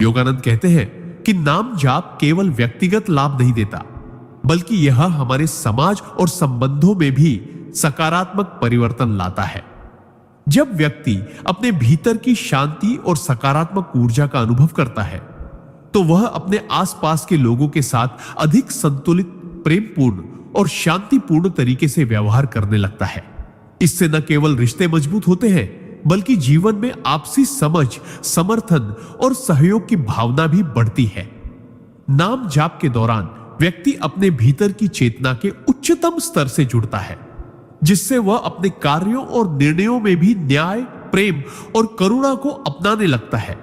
योगानंद कहते हैं कि नाम जाप केवल व्यक्तिगत लाभ नहीं देता, बल्कि यह हमारे समाज और संबंधों में भी सकारात्मक परिवर्तन लाता है। जब व्यक्ति अपने भीतर की शांति और सकारात्मक ऊर्जा का अनुभव करता है, तो वह अपने आसपास के लोगों के साथ अधिक संतुलित, प्रेमपूर्ण और शांतिपूर्ण तरीके से व्यवहार करने लगता है। इससे न केवल रिश्ते मजबूत होते हैं, बल्कि जीवन में आपसी समझ, समर्थन और सहयोग की भावना भी बढ़ती है। नाम जाप के दौरान व्यक्ति अपने भीतर की चेतना के उच्चतम स्तर से जुड़ता है, जिससे वह अपने कार्यों और निर्णयों में भी न्याय, प्रेम और करुणा को अपनाने लगता है।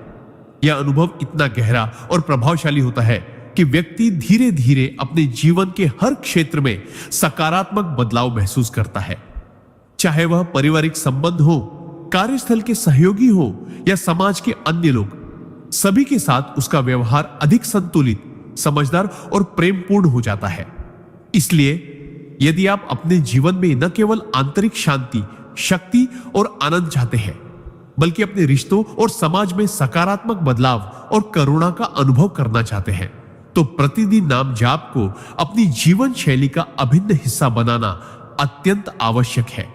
यह अनुभव इतना गहरा और प्रभावशाली होता है कि व्यक्ति धीरे धीरे अपने जीवन के हर क्षेत्र में सकारात्मक बदलाव महसूस करता है। चाहे वह पारिवारिक संबंध हो, कार्यस्थल के सहयोगी हो या समाज के अन्य लोग, सभी के साथ उसका व्यवहार अधिक संतुलित, समझदार और प्रेमपूर्ण हो जाता है। इसलिए यदि आप अपने जीवन में न केवल आंतरिक शांति, शक्ति और आनंद चाहते हैं, बल्कि अपने रिश्तों और समाज में सकारात्मक बदलाव और करुणा का अनुभव करना चाहते हैं, तो प्रतिदिन नाम जाप को अपनी जीवन शैली का अभिन्न हिस्सा बनाना अत्यंत आवश्यक है।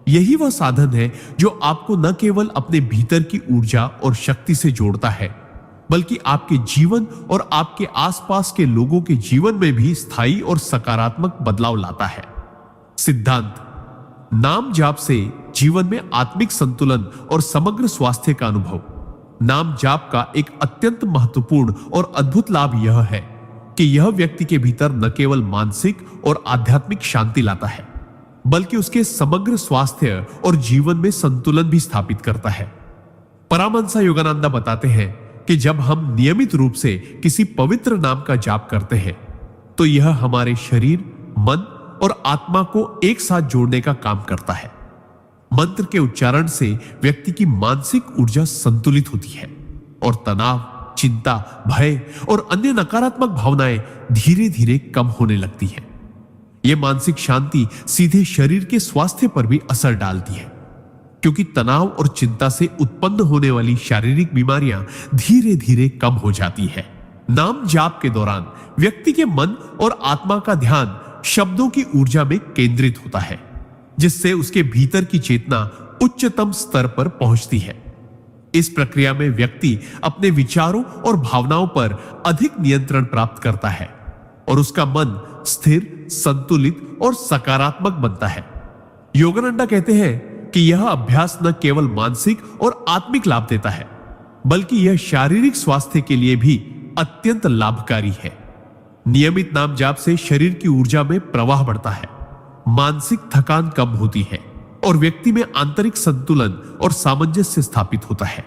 यही वह साधन है जो आपको न केवल अपने भीतर की ऊर्जा और शक्ति से जोड़ता है, बल्कि आपके जीवन और आपके आसपास के लोगों के जीवन में भी स्थायी और सकारात्मक बदलाव लाता है। सिद्धांत: नाम जाप से जीवन में आत्मिक संतुलन और समग्र स्वास्थ्य का अनुभव। नाम जाप का एक अत्यंत महत्वपूर्ण और अद्भुत लाभ यह है कि यह व्यक्ति के भीतर न केवल मानसिक और आध्यात्मिक शांति लाता है, बल्कि उसके समग्र स्वास्थ्य और जीवन में संतुलन भी स्थापित करता है। परमहंस योगानंद बताते हैं कि जब हम नियमित रूप से किसी पवित्र नाम का जाप करते हैं, तो यह हमारे शरीर, मन और आत्मा को एक साथ जोड़ने का काम करता है। मंत्र के उच्चारण से व्यक्ति की मानसिक ऊर्जा संतुलित होती है और तनाव, चिंता, भय और अन्य नकारात्मक भावनाएं धीरे धीरे कम होने लगती हैं। यह मानसिक शांति सीधे शरीर के स्वास्थ्य पर भी असर डालती है, क्योंकि तनाव और चिंता से उत्पन्न होने वाली शारीरिक बीमारियां धीरे धीरे कम हो जाती है। नाम जाप के दौरान व्यक्ति के मन और आत्मा का ध्यान शब्दों की ऊर्जा में केंद्रित होता है, जिससे उसके भीतर की चेतना उच्चतम स्तर पर पहुंचती है। इस प्रक्रिया में व्यक्ति अपने विचारों और भावनाओं पर अधिक नियंत्रण प्राप्त करता है और उसका मन स्थिर, संतुलित और सकारात्मक बनता है। योगानंद कहते हैं कि यह अभ्यास न केवल मानसिक और आत्मिक लाभ देता है, बल्कि यह शारीरिक स्वास्थ्य के लिए भी अत्यंत लाभकारी है। नियमित नाम जाप से शरीर की ऊर्जा में प्रवाह बढ़ता है, मानसिक थकान कम होती है और व्यक्ति में आंतरिक संतुलन और सामंजस्य स्थापित होता है।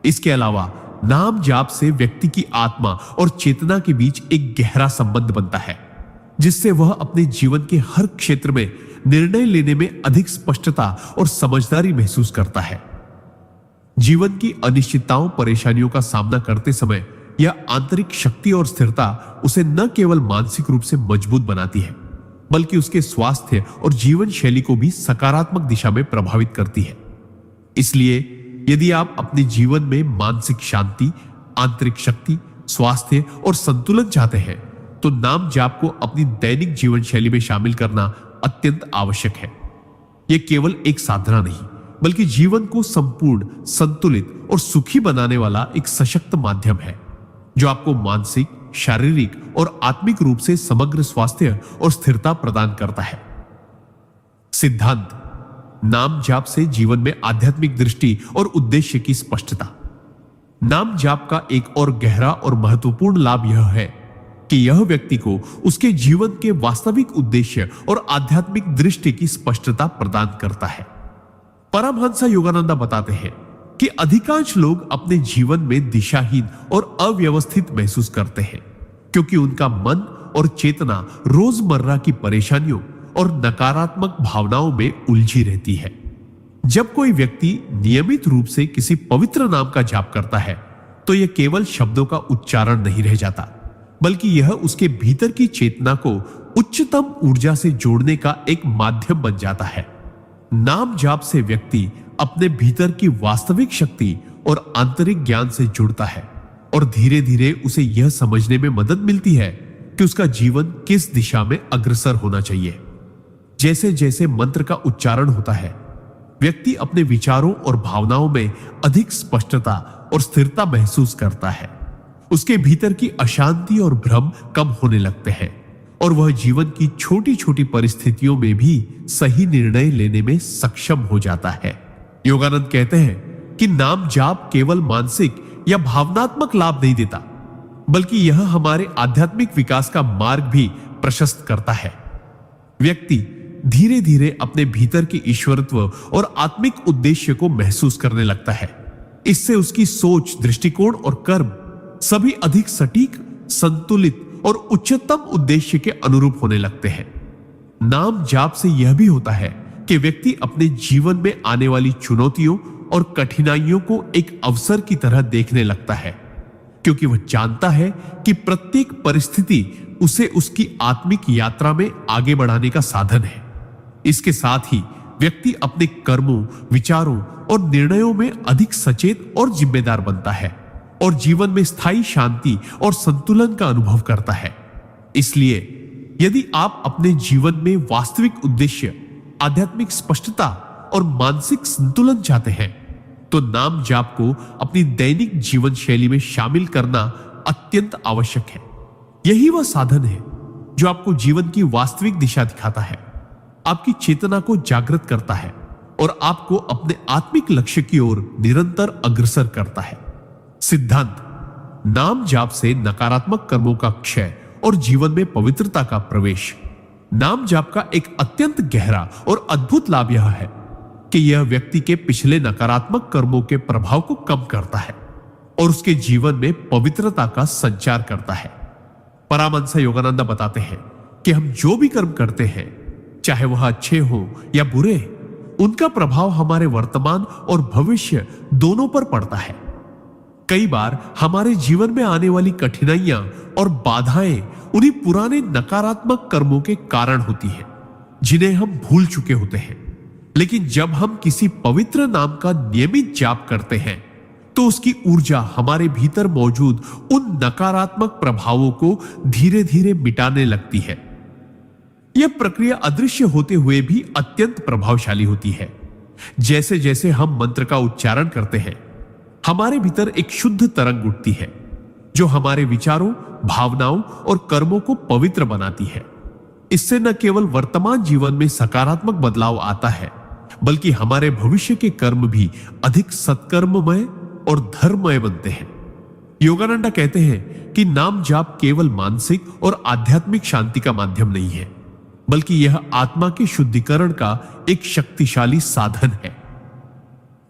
इसके अलावा नाम जाप से व्यक्ति की आत्मा और चेतना के बीच एक गहरा संबंध बनता है, जिससे वह अपने जीवन के हर क्षेत्र में निर्णय लेने में अधिक स्पष्टता और समझदारी महसूस करता है। जीवन की अनिश्चितताओं, परेशानियों का सामना करते समय यह आंतरिक शक्ति और स्थिरता उसे न केवल मानसिक रूप से मजबूत बनाती है, बल्कि उसके स्वास्थ्य और जीवन शैली को भी सकारात्मक दिशा में प्रभावित करती है। इसलिए यदि आप अपने जीवन में मानसिक शांति, आंतरिक शक्ति, स्वास्थ्य और संतुलन चाहते हैं, तो नाम जाप को अपनी दैनिक जीवन शैली में शामिल करना अत्यंत आवश्यक है। यह केवल एक साधना नहीं, बल्कि जीवन को संपूर्ण, संतुलित और सुखी बनाने वाला एक सशक्त माध्यम है, जो आपको मानसिक, शारीरिक और आत्मिक रूप से समग्र स्वास्थ्य और स्थिरता प्रदान करता है। सिद्धांत: नाम जाप से जीवन में आध्यात्मिक दृष्टि और उद्देश्य की स्पष्टता। नाम जाप का एक और गहरा और महत्वपूर्ण लाभ यह है कि यह व्यक्ति को उसके जीवन के वास्तविक उद्देश्य और आध्यात्मिक दृष्टि की स्पष्टता प्रदान करता है। परमहंस योगानंद बताते हैं कि अधिकांश लोग अपने जीवन में दिशाहीन और अव्यवस्थित महसूस करते हैं, क्योंकि उनका मन और चेतना रोजमर्रा की परेशानियों और नकारात्मक भावनाओं में उलझी रहती है। जब कोई व्यक्ति नियमित रूप से किसी पवित्र नाम का जाप करता है, तो यह केवल शब्दों का उच्चारण नहीं रह जाता, बल्कि यह उसके भीतर की चेतना को उच्चतम ऊर्जा से जोड़ने का एक माध्यम बन जाता है। नाम जाप से व्यक्ति अपने भीतर की वास्तविक शक्ति और आंतरिक ज्ञान से जुड़ता है और धीरे धीरे उसे यह समझने में मदद मिलती है कि उसका जीवन किस दिशा में अग्रसर होना चाहिए। जैसे जैसे मंत्र का उच्चारण होता है, व्यक्ति अपने विचारों और भावनाओं में अधिक स्पष्टता और स्थिरता महसूस करता है। उसके भीतर की अशांति और भ्रम कम होने लगते हैं और वह जीवन की छोटी छोटी परिस्थितियों में भी सही निर्णय लेने में सक्षम हो जाता है। योगानंद कहते हैं कि नाम जाप केवल मानसिक या भावनात्मक लाभ नहीं देता, बल्कि यह हमारे आध्यात्मिक विकास का मार्ग भी प्रशस्त करता है। व्यक्ति धीरे धीरे अपने भीतर के ईश्वरत्व और आत्मिक उद्देश्य को महसूस करने लगता है। इससे उसकी सोच, दृष्टिकोण और कर्म सभी अधिक सटीक, संतुलित और उच्चतम उद्देश्य के अनुरूप होने लगते हैं। नाम जाप से यह भी होता है कि व्यक्ति अपने जीवन में आने वाली चुनौतियों और कठिनाइयों को एक अवसर की तरह देखने लगता है, क्योंकि वह जानता है कि प्रत्येक परिस्थिति उसे उसकी आत्मिक यात्रा में आगे बढ़ाने का साधन है। इसके साथ ही व्यक्ति अपने कर्मों, विचारों और निर्णयों में अधिक सचेत और जिम्मेदार बनता है और जीवन में स्थायी शांति और संतुलन का अनुभव करता है। इसलिए यदि आप अपने जीवन में वास्तविक उद्देश्य, आध्यात्मिक स्पष्टता और मानसिक संतुलन चाहते हैं, तो नाम जाप को अपनी दैनिक जीवन शैली में शामिल करना अत्यंत आवश्यक है। यही वह साधन है जो आपको जीवन की वास्तविक दिशा दिखाता है, आपकी चेतना को जागृत करता है और आपको अपने आत्मिक लक्ष्य की ओर निरंतर अग्रसर करता है। सिद्धांत: नाम जाप से नकारात्मक कर्मों का क्षय और जीवन में पवित्रता का प्रवेश। नाम जाप का एक अत्यंत गहरा और अद्भुत लाभ यह है कि यह व्यक्ति के पिछले नकारात्मक कर्मों के प्रभाव को कम करता है और उसके जीवन में पवित्रता का संचार करता है। परमहंस योगानंद बताते हैं कि हम जो भी कर्म करते हैं, चाहे वह अच्छे हो या बुरे, उनका प्रभाव हमारे वर्तमान और भविष्य दोनों पर पड़ता है। कई बार हमारे जीवन में आने वाली कठिनाइयां और बाधाएं उन्हीं पुराने नकारात्मक कर्मों के कारण होती हैं, जिन्हें हम भूल चुके होते हैं। लेकिन जब हम किसी पवित्र नाम का नियमित जाप करते हैं, तो उसकी ऊर्जा हमारे भीतर मौजूद उन नकारात्मक प्रभावों को धीरे धीरे मिटाने लगती है। यह प्रक्रिया अदृश्य होते हुए भी अत्यंत प्रभावशाली होती है। जैसे जैसे हम मंत्र का उच्चारण करते हैं, हमारे भीतर एक शुद्ध तरंग उठती है जो हमारे विचारों, भावनाओं और कर्मों को पवित्र बनाती है। इससे न केवल वर्तमान जीवन में सकारात्मक बदलाव आता है, बल्कि हमारे भविष्य के कर्म भी अधिक सत्कर्ममय और धर्ममय बनते हैं। योगानंद कहते हैं कि नाम जाप केवल मानसिक और आध्यात्मिक शांति का माध्यम नहीं है, बल्कि यह आत्मा के शुद्धिकरण का एक शक्तिशाली साधन है।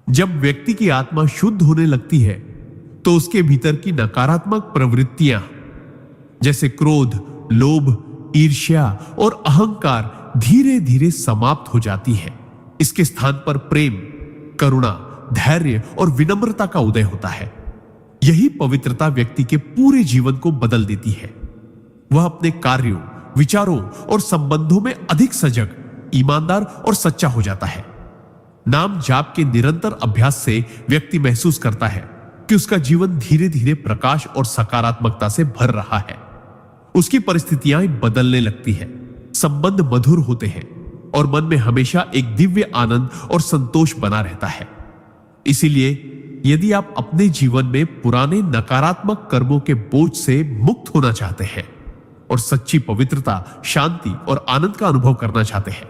जब व्यक्ति की आत्मा शुद्ध होने लगती है, तो उसके भीतर की नकारात्मक प्रवृत्तियां जैसे क्रोध, लोभ, ईर्ष्या और अहंकार धीरे धीरे समाप्त हो जाती है। इसके स्थान पर प्रेम, करुणा, धैर्य और विनम्रता का उदय होता है। यही पवित्रता व्यक्ति के पूरे जीवन को बदल देती है। वह अपने कार्यों, विचारों और संबंधों में अधिक सजग, ईमानदार और सच्चा हो जाता है। नाम जाप के निरंतर अभ्यास से व्यक्ति महसूस करता है कि उसका जीवन धीरे धीरे प्रकाश और सकारात्मकता से भर रहा है। उसकी परिस्थितियां बदलने लगती है, संबंध मधुर होते हैं और मन में हमेशा एक दिव्य आनंद और संतोष बना रहता है। इसीलिए यदि आप अपने जीवन में पुराने नकारात्मक कर्मों के बोझ से मुक्त होना चाहते हैं और सच्ची पवित्रता, शांति और आनंद का अनुभव करना चाहते हैं,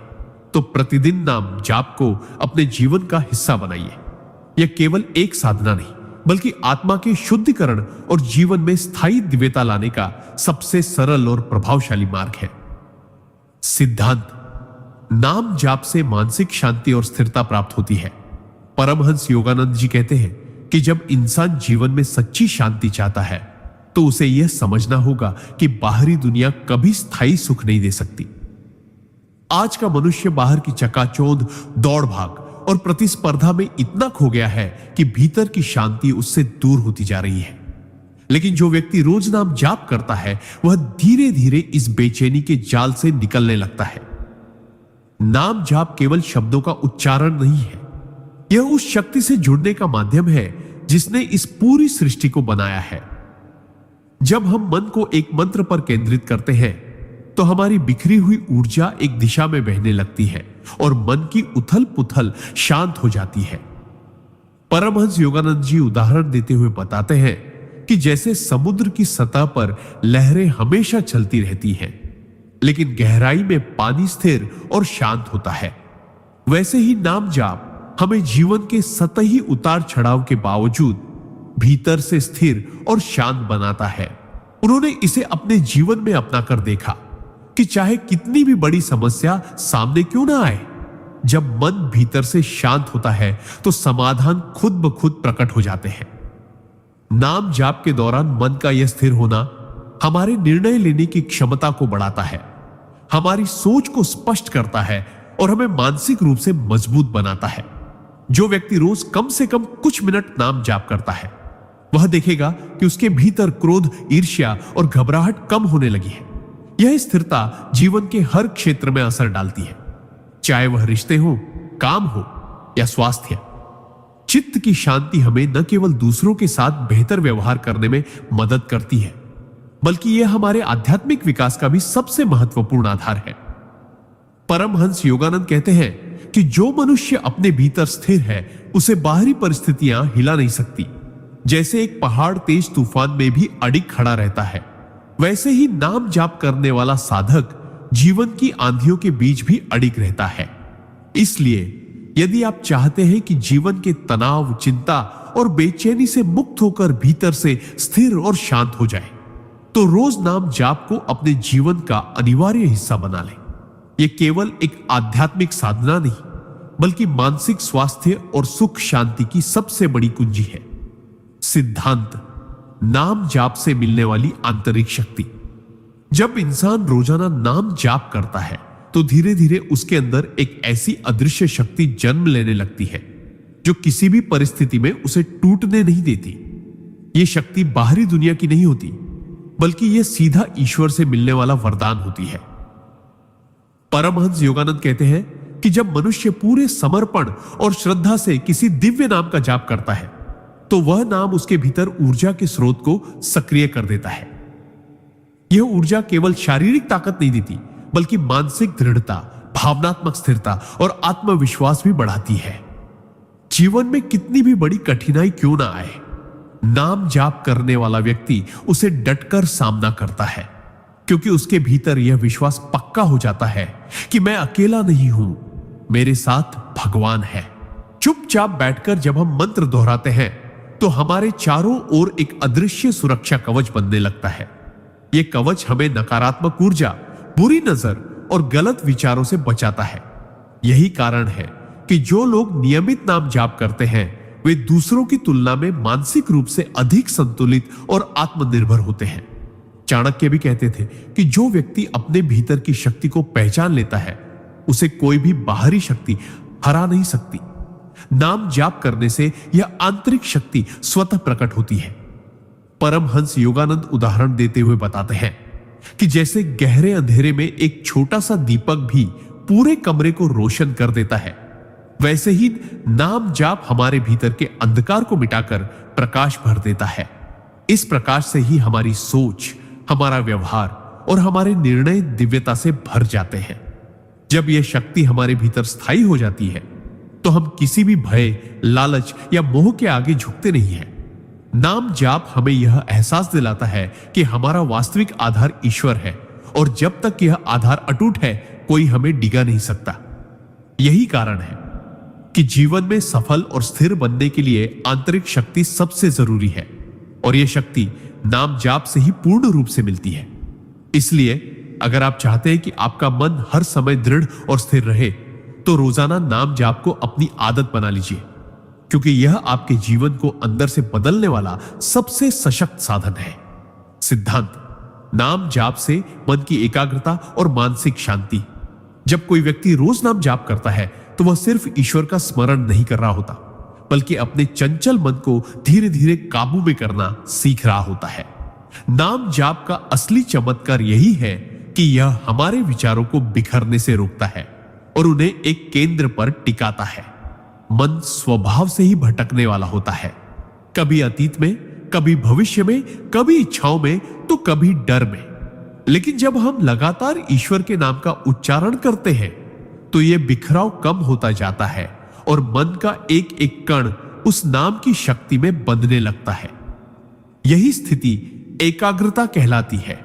तो प्रतिदिन नाम जाप को अपने जीवन का हिस्सा बनाइए। यह केवल एक साधना नहीं, बल्कि आत्मा के शुद्धिकरण और जीवन में स्थायी दिव्यता लाने का सबसे सरल और प्रभावशाली मार्ग है। सिद्धांत: नाम जाप से मानसिक शांति और स्थिरता प्राप्त होती है। परमहंस योगानंद जी कहते हैं कि जब इंसान जीवन में सच्ची शांति चाहता है, तो उसे यह समझना होगा कि बाहरी दुनिया कभी स्थायी सुख नहीं दे सकती। आज का मनुष्य बाहर की चकाचौंध, दौड़ भाग और प्रतिस्पर्धा में इतना खो गया है कि भीतर की शांति उससे दूर होती जा रही है। लेकिन जो व्यक्ति रोज नाम जाप करता है, वह धीरे धीरे इस बेचैनी के जाल से निकलने लगता है। नाम जाप केवल शब्दों का उच्चारण नहीं है, यह उस शक्ति से जुड़ने का माध्यम है जिसने इस पूरी सृष्टि को बनाया है जब हम मन को एक मंत्र पर केंद्रित करते हैं तो हमारी बिखरी हुई ऊर्जा एक दिशा में बहने लगती है और मन की उथल पुथल शांत हो जाती है। परमहंस योगानंद जी उदाहरण देते हुए बताते हैं कि जैसे समुद्र की सतह पर लहरें हमेशा चलती रहती हैं, लेकिन गहराई में पानी स्थिर और शांत होता है, वैसे ही नाम जाप हमें जीवन के सतही उतार चढ़ाव के बावजूद भीतर से स्थिर और शांत बनाता है। उन्होंने इसे अपने जीवन में अपनाकर देखा कि चाहे कितनी भी बड़ी समस्या सामने क्यों ना आए, जब मन भीतर से शांत होता है तो समाधान खुद ब खुद प्रकट हो जाते हैं। नाम जाप के दौरान मन का यह स्थिर होना हमारे निर्णय लेने की क्षमता को बढ़ाता है, हमारी सोच को स्पष्ट करता है और हमें मानसिक रूप से मजबूत बनाता है। जो व्यक्ति रोज कम से कम कुछ मिनट नाम जाप करता है, वह देखेगा कि उसके भीतर क्रोध, ईर्ष्या और घबराहट कम होने लगी है। यह स्थिरता जीवन के हर क्षेत्र में असर डालती है, चाहे वह रिश्ते हो, काम हो या स्वास्थ्य। चित्त की शांति हमें न केवल दूसरों के साथ बेहतर व्यवहार करने में मदद करती है, बल्कि यह हमारे आध्यात्मिक विकास का भी सबसे महत्वपूर्ण आधार है। परमहंस योगानंद कहते हैं कि जो मनुष्य अपने भीतर स्थिर है, उसे बाहरी परिस्थितियां हिला नहीं सकती। जैसे एक पहाड़ तेज तूफान में भी अडिग खड़ा रहता है, वैसे ही नाम जाप करने वाला साधक जीवन की आंधियों के बीच भी अडिग रहता है। इसलिए यदि आप चाहते हैं कि जीवन के तनाव, चिंता और बेचैनी से मुक्त होकर भीतर से स्थिर और शांत हो जाए, तो रोज नाम जाप को अपने जीवन का अनिवार्य हिस्सा बना लें। यह केवल एक आध्यात्मिक साधना नहीं, बल्कि मानसिक स्वास्थ्य और सुख शांति की सबसे बड़ी कुंजी है। सिद्धांत: नाम जाप से मिलने वाली आंतरिक शक्ति। जब इंसान रोजाना नाम जाप करता है तो धीरे धीरे उसके अंदर एक ऐसी अदृश्य शक्ति जन्म लेने लगती है जो किसी भी परिस्थिति में उसे टूटने नहीं देती। यह शक्ति बाहरी दुनिया की नहीं होती, बल्कि यह सीधा ईश्वर से मिलने वाला वरदान होती है। परमहंस योगानंद कहते हैं कि जब मनुष्य पूरे समर्पण और श्रद्धा से किसी दिव्य नाम का जाप करता है, तो वह नाम उसके भीतर ऊर्जा के स्रोत को सक्रिय कर देता है। यह ऊर्जा केवल शारीरिक ताकत नहीं देती, बल्कि मानसिक दृढ़ता, भावनात्मक स्थिरता और आत्मविश्वास भी बढ़ाती है। जीवन में कितनी भी बड़ी कठिनाई क्यों ना आए, नाम जाप करने वाला व्यक्ति उसे डटकर सामना करता है, क्योंकि उसके भीतर यह विश्वास पक्का हो जाता है कि मैं अकेला नहीं हूं, मेरे साथ भगवान है। चुपचाप बैठकर जब हम मंत्र दोहराते हैं तो हमारे चारों ओर एक अदृश्य सुरक्षा कवच बनने लगता है। यह कवच हमें नकारात्मक ऊर्जा, बुरी नजर और गलत विचारों से बचाता है। यही कारण है कि जो लोग नियमित नाम जाप करते हैं, वे दूसरों की तुलना में मानसिक रूप से अधिक संतुलित और आत्मनिर्भर होते हैं। चाणक्य भी कहते थे कि जो व्यक्ति अपने भीतर की शक्ति को पहचान लेता है, उसे कोई भी बाहरी शक्ति हरा नहीं सकती। नाम जाप करने से यह आंतरिक शक्ति स्वतः प्रकट होती है। परमहंस योगानंद उदाहरण देते हुए बताते हैं कि जैसे गहरे अंधेरे में एक छोटा सा दीपक भी पूरे कमरे को रोशन कर देता है, वैसे ही नाम जाप हमारे भीतर के अंधकार को मिटाकर प्रकाश भर देता है। इस प्रकाश से ही हमारी सोच, हमारा व्यवहार और हमारे निर्णय दिव्यता से भर जाते हैं। जब यह शक्ति हमारे भीतर स्थायी हो जाती है, तो हम किसी भी भय, लालच या मोह के आगे झुकते नहीं हैं। नाम जाप हमें यह एहसास दिलाता है कि हमारा वास्तविक आधार ईश्वर है, और जब तक यह आधार अटूट है, कोई हमें डिगा नहीं सकता। यही कारण है कि जीवन में सफल और स्थिर बनने के लिए आंतरिक शक्ति सबसे जरूरी है, और यह शक्ति नाम जाप से ही पूर्ण रूप से मिलती है। इसलिए अगर आप चाहते हैं कि आपका मन हर समय दृढ़ और स्थिर रहे, तो रोजाना नाम जाप को अपनी आदत बना लीजिए, क्योंकि यह आपके जीवन को अंदर से बदलने वाला सबसे सशक्त साधन है। सिद्धांत: नाम जाप से मन की एकाग्रता और मानसिक शांति। जब कोई व्यक्ति रोज नाम जाप करता है, तो वह सिर्फ ईश्वर का स्मरण नहीं कर रहा होता, बल्कि अपने चंचल मन को धीरे धीरे काबू में करना सीख रहा होता है। नाम जाप का असली चमत्कार यही है कि यह हमारे विचारों को बिखरने से रोकता है और उन्हें एक केंद्र पर टिकाता है। मन स्वभाव से ही भटकने वाला होता है, कभी अतीत में, कभी भविष्य में, कभी इच्छाओं में, तो कभी डर में। लेकिन जब हम लगातार ईश्वर के नाम का उच्चारण करते हैं तो यह बिखराव कम होता जाता है और मन का एक एक कण उस नाम की शक्ति में बंधने लगता है। यही स्थिति एकाग्रता कहलाती है।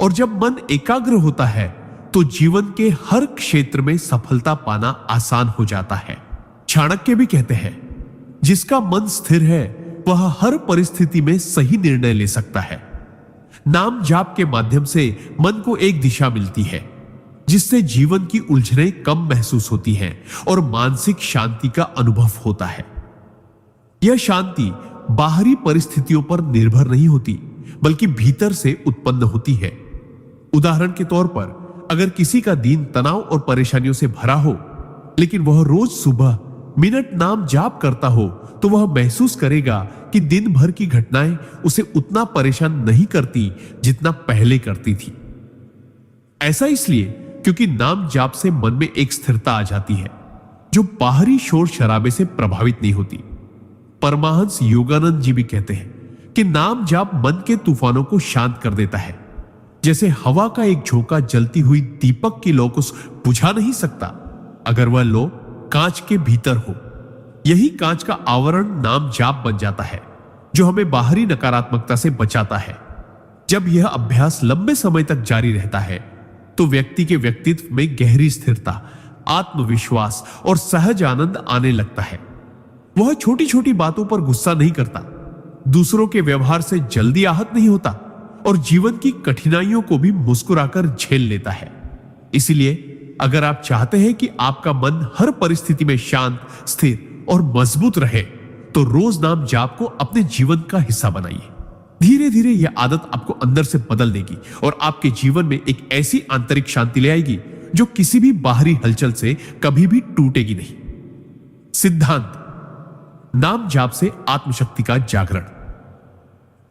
और जब मन एकाग्र होता है तो जीवन के हर क्षेत्र में सफलता पाना आसान हो जाता है। चाणक्य भी कहते हैं, जिसका मन स्थिर है वह हर परिस्थिति में सही निर्णय ले सकता है। नाम जाप के माध्यम से मन को एक दिशा मिलती है, जिससे जीवन की उलझनें कम महसूस होती हैं और मानसिक शांति का अनुभव होता है। यह शांति बाहरी परिस्थितियों पर निर्भर नहीं होती, बल्कि भीतर से उत्पन्न होती है। उदाहरण के तौर पर, अगर किसी का दिन तनाव और परेशानियों से भरा हो, लेकिन वह रोज सुबह मिनट नाम जाप करता हो, तो वह महसूस करेगा कि दिन भर की घटनाएं उसे उतना परेशान नहीं करती जितना पहले करती थी। ऐसा इसलिए क्योंकि नाम जाप से मन में एक स्थिरता आ जाती है जो बाहरी शोर शराबे से प्रभावित नहीं होती। परमहंस योगानंद जी भी कहते हैं कि नाम जाप मन के तूफानों को शांत कर देता है। जैसे हवा का एक झोंका जलती हुई दीपक की लौ को बुझा नहीं सकता अगर वह लौ कांच के भीतर हो। यही कांच का आवरण नाम जाप बन जाता है, जो हमें बाहरी नकारात्मकता से बचाता है। जब यह अभ्यास लंबे समय तक जारी रहता है तो व्यक्ति के व्यक्तित्व में गहरी स्थिरता, आत्मविश्वास और सहज आनंद आने लगता है। वह छोटी छोटी बातों पर गुस्सा नहीं करता, दूसरों के व्यवहार से जल्दी आहत नहीं होता और जीवन की कठिनाइयों को भी मुस्कुराकर झेल लेता है। इसलिए अगर आप चाहते हैं कि आपका मन हर परिस्थिति में शांत, स्थिर और मजबूत रहे, तो रोज नाम जाप को अपने जीवन का हिस्सा बनाइए। धीरे धीरे यह आदत आपको अंदर से बदल देगी और आपके जीवन में एक ऐसी आंतरिक शांति ले आएगी जो किसी भी बाहरी हलचल से कभी भी टूटेगी नहीं। सिद्धांत: नाम जाप से आत्मशक्ति का जागरण।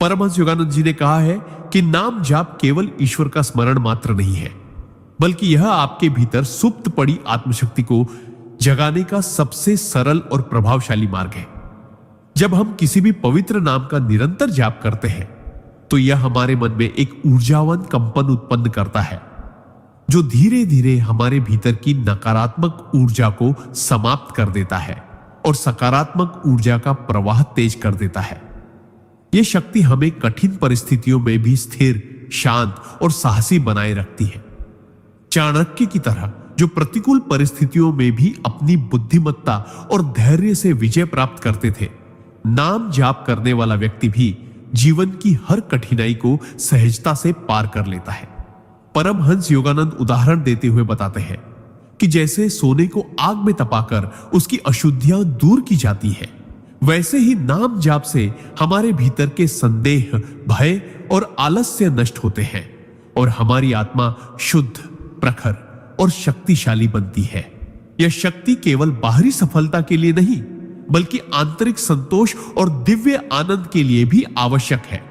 परमहंस योगानंद जी ने कहा है कि नाम जाप केवल ईश्वर का स्मरण मात्र नहीं है, बल्कि यह आपके भीतर सुप्त पड़ी आत्मशक्ति को जगाने का सबसे सरल और प्रभावशाली मार्ग है। जब हम किसी भी पवित्र नाम का निरंतर जाप करते हैं तो यह हमारे मन में एक ऊर्जावान कंपन उत्पन्न करता है, जो धीरे धीरे हमारे भीतर की नकारात्मक ऊर्जा को समाप्त कर देता है और सकारात्मक ऊर्जा का प्रवाह तेज कर देता है। यह शक्ति हमें कठिन परिस्थितियों में भी स्थिर, शांत और साहसी बनाए रखती है। चाणक्य की तरह जो प्रतिकूल परिस्थितियों में भी अपनी बुद्धिमत्ता और धैर्य से विजय प्राप्त करते थे, नाम जाप करने वाला व्यक्ति भी जीवन की हर कठिनाई को सहजता से पार कर लेता है। परमहंस योगानंद उदाहरण देते हुए बताते हैं कि जैसे सोने को आग में तपाकर उसकी अशुद्धियां दूर की जाती है, वैसे ही नाम जाप से हमारे भीतर के संदेह, भय और आलस्य नष्ट होते हैं और हमारी आत्मा शुद्ध, प्रखर और शक्तिशाली बनती है। यह शक्ति केवल बाहरी सफलता के लिए नहीं, बल्कि आंतरिक संतोष और दिव्य आनंद के लिए भी आवश्यक है।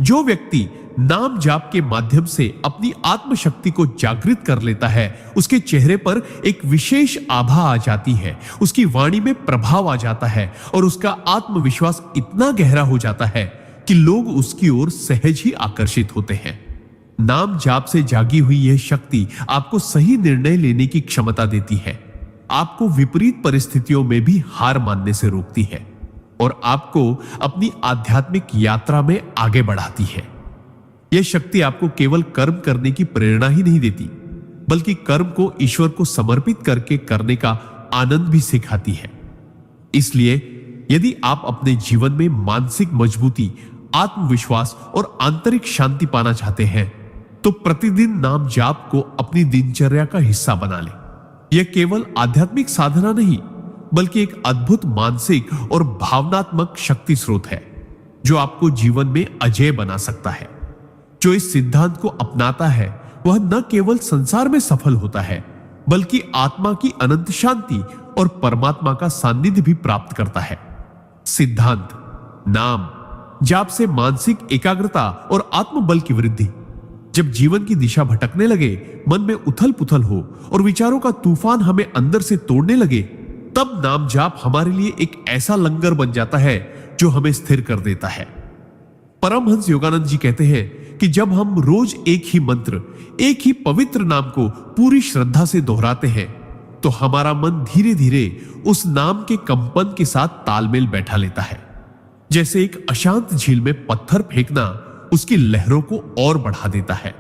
जो व्यक्ति नाम जाप के माध्यम से अपनी आत्मशक्ति को जागृत कर लेता है, उसके चेहरे पर एक विशेष आभा आ जाती है, उसकी वाणी में प्रभाव आ जाता है और उसका आत्मविश्वास इतना गहरा हो जाता है कि लोग उसकी ओर सहज ही आकर्षित होते हैं। नाम जाप से जागी हुई यह शक्ति आपको सही निर्णय लेने की क्षमता देती है, आपको विपरीत परिस्थितियों में भी हार मानने से रोकती है और आपको अपनी आध्यात्मिक यात्रा में आगे बढ़ाती है। यह शक्ति आपको केवल कर्म करने की प्रेरणा ही नहीं देती, बल्कि कर्म को ईश्वर को समर्पित करके करने का आनंद भी सिखाती है। इसलिए यदि आप अपने जीवन में मानसिक मजबूती, आत्मविश्वास और आंतरिक शांति पाना चाहते हैं, तो प्रतिदिन नाम जाप को अपनी दिनचर्या का हिस्सा बना लें। यह केवल आध्यात्मिक साधना नहीं, बल्कि एक अद्भुत मानसिक और भावनात्मक शक्ति स्रोत है जो आपको जीवन में अजेय बना सकता है। जो इस सिद्धांत को अपनाता है वह न केवल संसार में सफल होता है, बल्कि आत्मा की अनंत शांति और परमात्मा का सानिध्य भी प्राप्त करता है। सिद्धांत: नाम जाप से मानसिक एकाग्रता और आत्मबल की वृद्धि। जब जीवन की दिशा भटकने लगे, मन में उथल पुथल हो और विचारों का तूफान हमें अंदर से तोड़ने लगे, तब नाम जाप हमारे लिए एक ऐसा लंगर बन जाता है जो हमें स्थिर कर देता है। परमहंस योगानंद जी कहते हैं कि जब हम रोज एक ही मंत्र, एक ही पवित्र नाम को पूरी श्रद्धा से दोहराते हैं तो हमारा मन धीरे धीरे उस नाम के कंपन के साथ तालमेल बैठा लेता है। जैसे एक अशांत झील में पत्थर फेंकना उसकी लहरों को और बढ़ा देता है,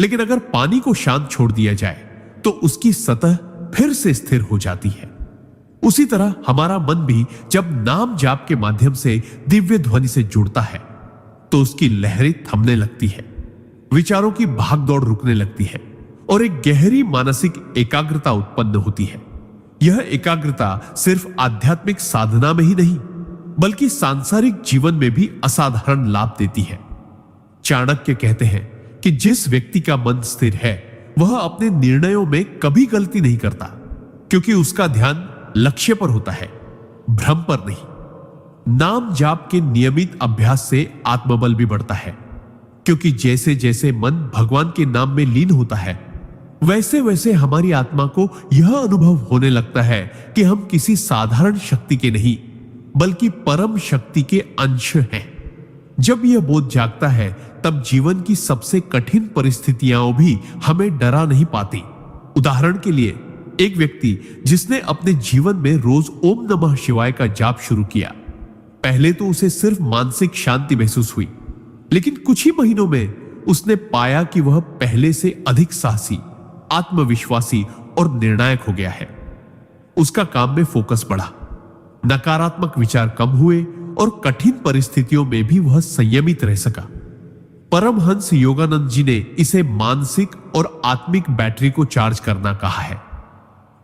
लेकिन अगर पानी को शांत छोड़ दिया जाए तो उसकी सतह फिर से स्थिर हो जाती है। उसी तरह हमारा मन भी जब नाम जाप के माध्यम से दिव्य ध्वनि से जुड़ता है तो उसकी लहरें थमने लगती है, विचारों की भागदौड़ रुकने लगती है और एक गहरी मानसिक एकाग्रता उत्पन्न होती है। यह एकाग्रता सिर्फ आध्यात्मिक साधना में ही नहीं बल्कि सांसारिक जीवन में भी असाधारण लाभ देती है। चाणक्य कहते हैं कि जिस व्यक्ति का मन स्थिर है वह अपने निर्णयों में कभी गलती नहीं करता, क्योंकि उसका ध्यान लक्ष्य पर होता है, भ्रम पर नहीं। नाम जाप के नियमित अभ्यास से आत्मबल भी बढ़ता है, क्योंकि जैसे जैसे मन भगवान के नाम में लीन होता है वैसे वैसे हमारी आत्मा को यह अनुभव होने लगता है कि हम किसी साधारण शक्ति के नहीं बल्कि परम शक्ति के अंश हैं। जब यह बोध जागता है तब जीवन की सबसे कठिन परिस्थितियां भी हमें डरा नहीं पाती। उदाहरण के लिए, एक व्यक्ति जिसने अपने जीवन में रोज ओम नमः शिवाय का जाप शुरू किया, पहले तो उसे सिर्फ मानसिक शांति महसूस हुई, लेकिन कुछ ही महीनों में उसने पाया कि वह पहले से अधिक साहसी, आत्मविश्वासी और निर्णायक हो गया है। उसका काम में फोकस बढ़ा, नकारात्मक विचार कम हुए और कठिन परिस्थितियों में भी वह संयमित रह सका। परमहंस योगानंद जी ने इसे मानसिक और आत्मिक बैटरी को चार्ज करना कहा है।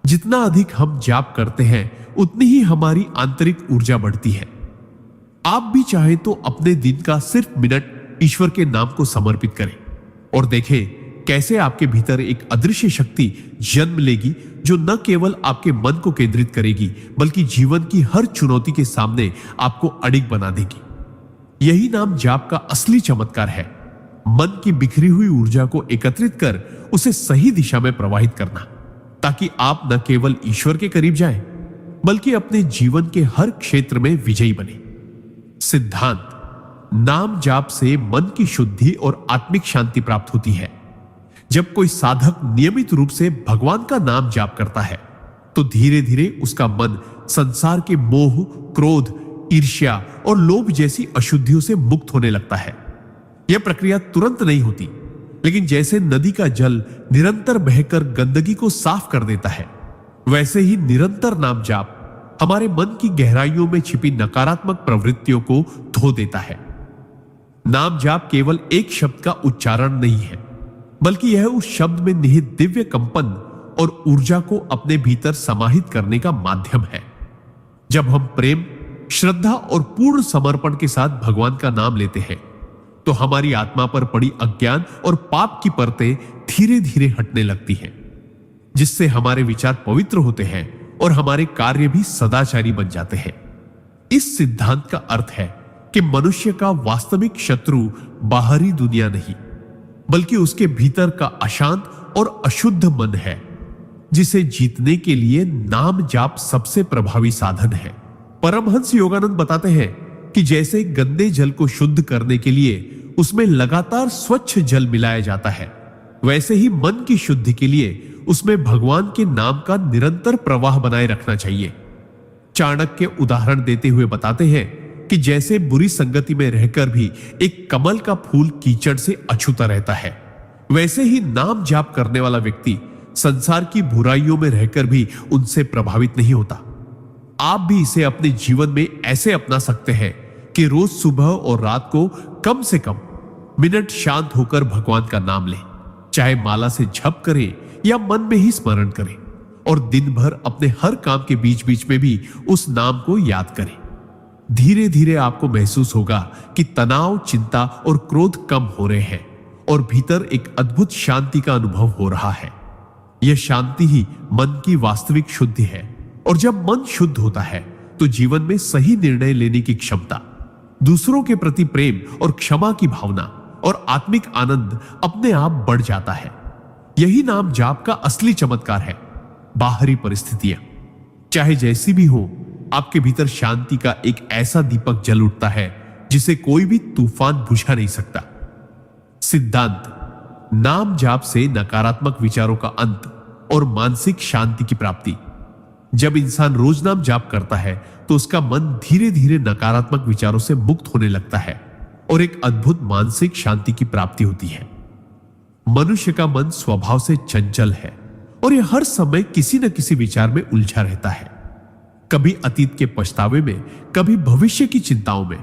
जितना अधिक हम जाप करते हैं उतनी ही हमारी आंतरिक ऊर्जा बढ़ती है। आप भी चाहे तो अपने दिन का सिर्फ मिनट ईश्वर के नाम को समर्पित करें और देखें कैसे आपके भीतर एक अदृश्य शक्ति जन्म लेगी जो न केवल आपके मन को केंद्रित करेगी बल्कि जीवन की हर चुनौती के सामने आपको अडिग बना देगी। यही नाम जाप का असली चमत्कार है, मन की बिखरी हुई ऊर्जा को एकत्रित कर उसे सही दिशा में प्रवाहित करना, ताकि आप न केवल ईश्वर के करीब जाएं बल्कि अपने जीवन के हर क्षेत्र में विजयी बने। सिद्धांत: नाम जाप से मन की शुद्धि और आत्मिक शांति प्राप्त होती है। जब कोई साधक नियमित रूप से भगवान का नाम जाप करता है तो धीरे धीरे उसका मन संसार के मोह, क्रोध, ईर्ष्या और लोभ जैसी अशुद्धियों से मुक्त होने लगता है। यह प्रक्रिया तुरंत नहीं होती, लेकिन जैसे नदी का जल निरंतर बहकर गंदगी को साफ कर देता है, वैसे ही निरंतर नाम जाप हमारे मन की गहराइयों में छिपी नकारात्मक प्रवृत्तियों को धो देता है। नाम जाप केवल एक शब्द का उच्चारण नहीं है, बल्कि यह उस शब्द में निहित दिव्य कंपन और ऊर्जा को अपने भीतर समाहित करने का माध्यम है। जब हम प्रेम, श्रद्धा और पूर्ण समर्पण के साथ भगवान का नाम लेते हैं तो हमारी आत्मा पर पड़ी अज्ञान और पाप की परतें धीरे धीरे हटने लगती हैं, जिससे हमारे विचार पवित्र होते हैं और हमारे कार्य भी सदाचारी बन जाते हैं। इस सिद्धांत का अर्थ है कि मनुष्य का वास्तविक शत्रु बाहरी दुनिया नहीं बल्कि उसके भीतर का अशांत और अशुद्ध मन है, जिसे जीतने के लिए नाम जाप सबसे प्रभावी साधन है। परमहंस योगानंद बताते हैं कि जैसे गंदे जल को शुद्ध करने के लिए उसमें लगातार स्वच्छ जल मिलाया जाता है, वैसे ही मन की शुद्धि के लिए उसमें भगवान के नाम का निरंतर प्रवाह बनाए रखना चाहिए। चाणक्य उदाहरण देते हुए बताते हैं कि जैसे बुरी संगति में रहकर भी एक कमल का फूल कीचड़ से अछूता रहता है, वैसे ही नाम जाप करने वाला व्यक्ति संसार की बुराइयों में रहकर भी उनसे प्रभावित नहीं होता। आप भी इसे अपने जीवन में ऐसे अपना सकते हैं कि रोज सुबह और रात को कम से कम मिनट शांत होकर भगवान का नाम लें, चाहे माला से जप करें या मन में ही स्मरण करें, और दिन भर अपने हर काम के बीच बीच में भी उस नाम को याद करें। धीरे धीरे आपको महसूस होगा कि तनाव, चिंता और क्रोध कम हो रहे हैं और भीतर एक अद्भुत शांति का अनुभव हो रहा है। यह शांति ही मन की वास्तविक शुद्धि है, और जब मन शुद्ध होता है तो जीवन में सही निर्णय लेने की क्षमता, दूसरों के प्रति प्रेम और क्षमा की भावना और आत्मिक आनंद अपने आप बढ़ जाता है। यही नाम जाप का असली चमत्कार है। बाहरी परिस्थितियां चाहे जैसी भी हो, आपके भीतर शांति का एक ऐसा दीपक जल उठता है जिसे कोई भी तूफान बुझा नहीं सकता। सिद्धांत: नाम जाप से नकारात्मक विचारों का अंत और मानसिक शांति की प्राप्ति। जब इंसान रोज नाम जाप करता है तो उसका मन धीरे धीरे नकारात्मक विचारों से मुक्त होने लगता है और एक अद्भुत मानसिक शांति की प्राप्ति होती है। मनुष्य का मन स्वभाव से चंचल है और यह हर समय किसी न किसी विचार में उलझा रहता है, कभी अतीत के पछतावे में, कभी भविष्य की चिंताओं में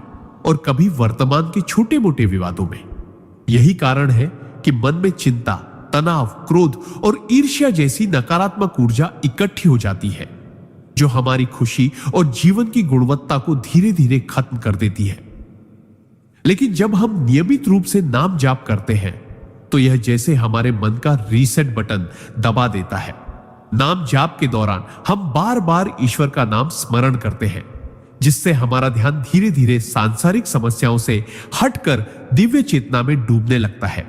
और कभी वर्तमान के छोटे मोटे विवादों में। यही कारण है कि मन में चिंता, तनाव, क्रोध और ईर्ष्या जैसी नकारात्मक ऊर्जा इकट्ठी हो जाती है, जो हमारी खुशी और जीवन की गुणवत्ता को धीरे धीरे खत्म कर देती है। लेकिन जब हम नियमित रूप से नाम जाप करते हैं तो यह जैसे हमारे मन का रीसेट बटन दबा देता है। नाम जाप के दौरान हम बार बार ईश्वर का नाम स्मरण करते हैं, जिससे हमारा ध्यान धीरे धीरे सांसारिक समस्याओं से हटकर दिव्य चेतना में डूबने लगता है।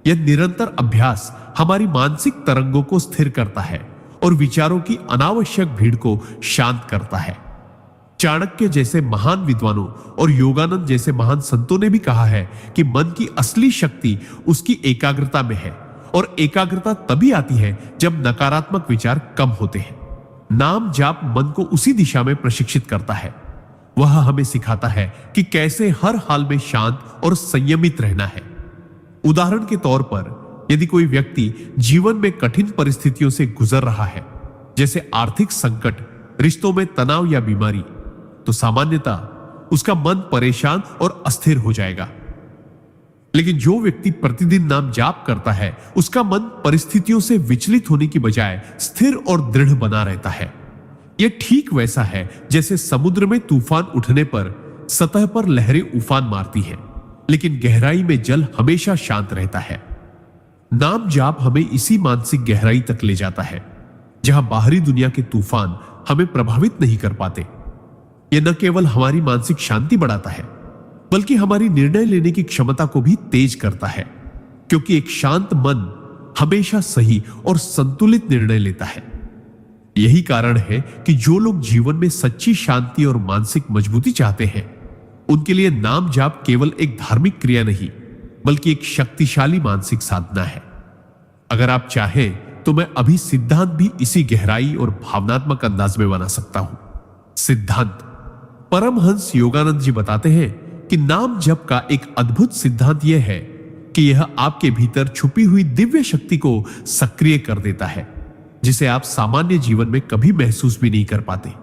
यह निरंतर अभ्यास हमारी मानसिक तरंगों को स्थिर करता है और विचारों की अनावश्यक भीड़ को शांत करता है। चाणक्य जैसे महान विद्वानों और योगानंद जैसे महान संतों ने भी कहा है कि मन की असली शक्ति उसकी एकाग्रता में है और एकाग्रता तभी आती है जब नकारात्मक विचार कम होते हैं। नाम जाप मन को उसी दिशा में प्रशिक्षित करता है। वह हमें सिखाता है कि कैसे हर हाल में शांत और संयमित रहना है। उदाहरण के तौर पर, यदि कोई व्यक्ति जीवन में कठिन परिस्थितियों से गुजर रहा है, जैसे आर्थिक संकट, रिश्तों में तनाव या बीमारी, तो सामान्यतः उसका मन परेशान और अस्थिर हो जाएगा। लेकिन जो व्यक्ति प्रतिदिन नाम जाप करता है, उसका मन परिस्थितियों से विचलित होने की बजाय स्थिर और दृढ़ बना रहता है। यह ठीक वैसा है जैसे समुद्र में तूफान उठने पर सतह पर लहरें उफान मारती हैं, लेकिन गहराई में जल हमेशा शांत रहता है। नाम जाप हमें इसी मानसिक गहराई तक ले जाता है, जहां बाहरी दुनिया के तूफान हमें प्रभावित नहीं कर पाते। यह न केवल हमारी मानसिक शांति बढ़ाता है, बल्कि हमारी निर्णय लेने की क्षमता को भी तेज करता है, क्योंकि एक शांत मन हमेशा सही और संतुलित निर्णय लेता है। यही कारण है कि जो लोग जीवन में सच्ची शांति और मानसिक मजबूती चाहते हैं, उनके लिए नाम जाप केवल एक धार्मिक क्रिया नहीं, बल्कि एक शक्तिशाली मानसिक साधना है। अगर आप चाहें तो मैं अभी सिद्धांत भी इसी गहराई और भावनात्मक अंदाज में बना सकता हूं। सिद्धांत: परमहंस योगानंद जी बताते हैं कि नाम जप का एक अद्भुत सिद्धांत यह है कि यह आपके भीतर छुपी हुई दिव्य शक्ति को सक्रिय कर देता है, जिसे आप सामान्य जीवन में कभी महसूस भी नहीं कर पाते।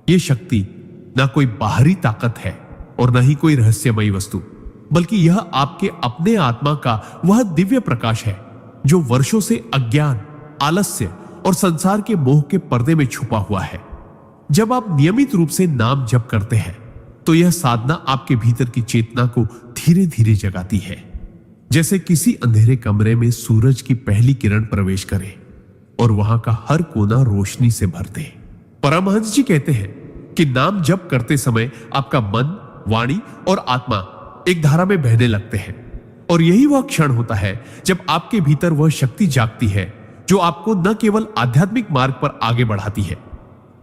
यह शक्ति ना कोई बाहरी ताकत है और न ही कोई रहस्यमयी वस्तु, बल्कि यह आपके अपने आत्मा का वह दिव्य प्रकाश है जो वर्षों से अज्ञान, आलस्य और संसार के मोह के पर्दे में छुपा हुआ है। जब आप नियमित रूप से नाम जप करते हैं तो यह साधना आपके भीतर की चेतना को धीरे धीरे जगाती है, जैसे किसी अंधेरे कमरे में सूरज की पहली किरण प्रवेश करे और वहां का हर कोना रोशनी से भर दे। परमहंस जी कहते हैं कि नाम जप करते समय आपका मन, वाणी और आत्मा एक धारा में बहने लगते हैं, और यही वह क्षण होता है जब आपके भीतर वह शक्ति जागती है जो आपको न केवल आध्यात्मिक मार्ग पर आगे बढ़ाती है,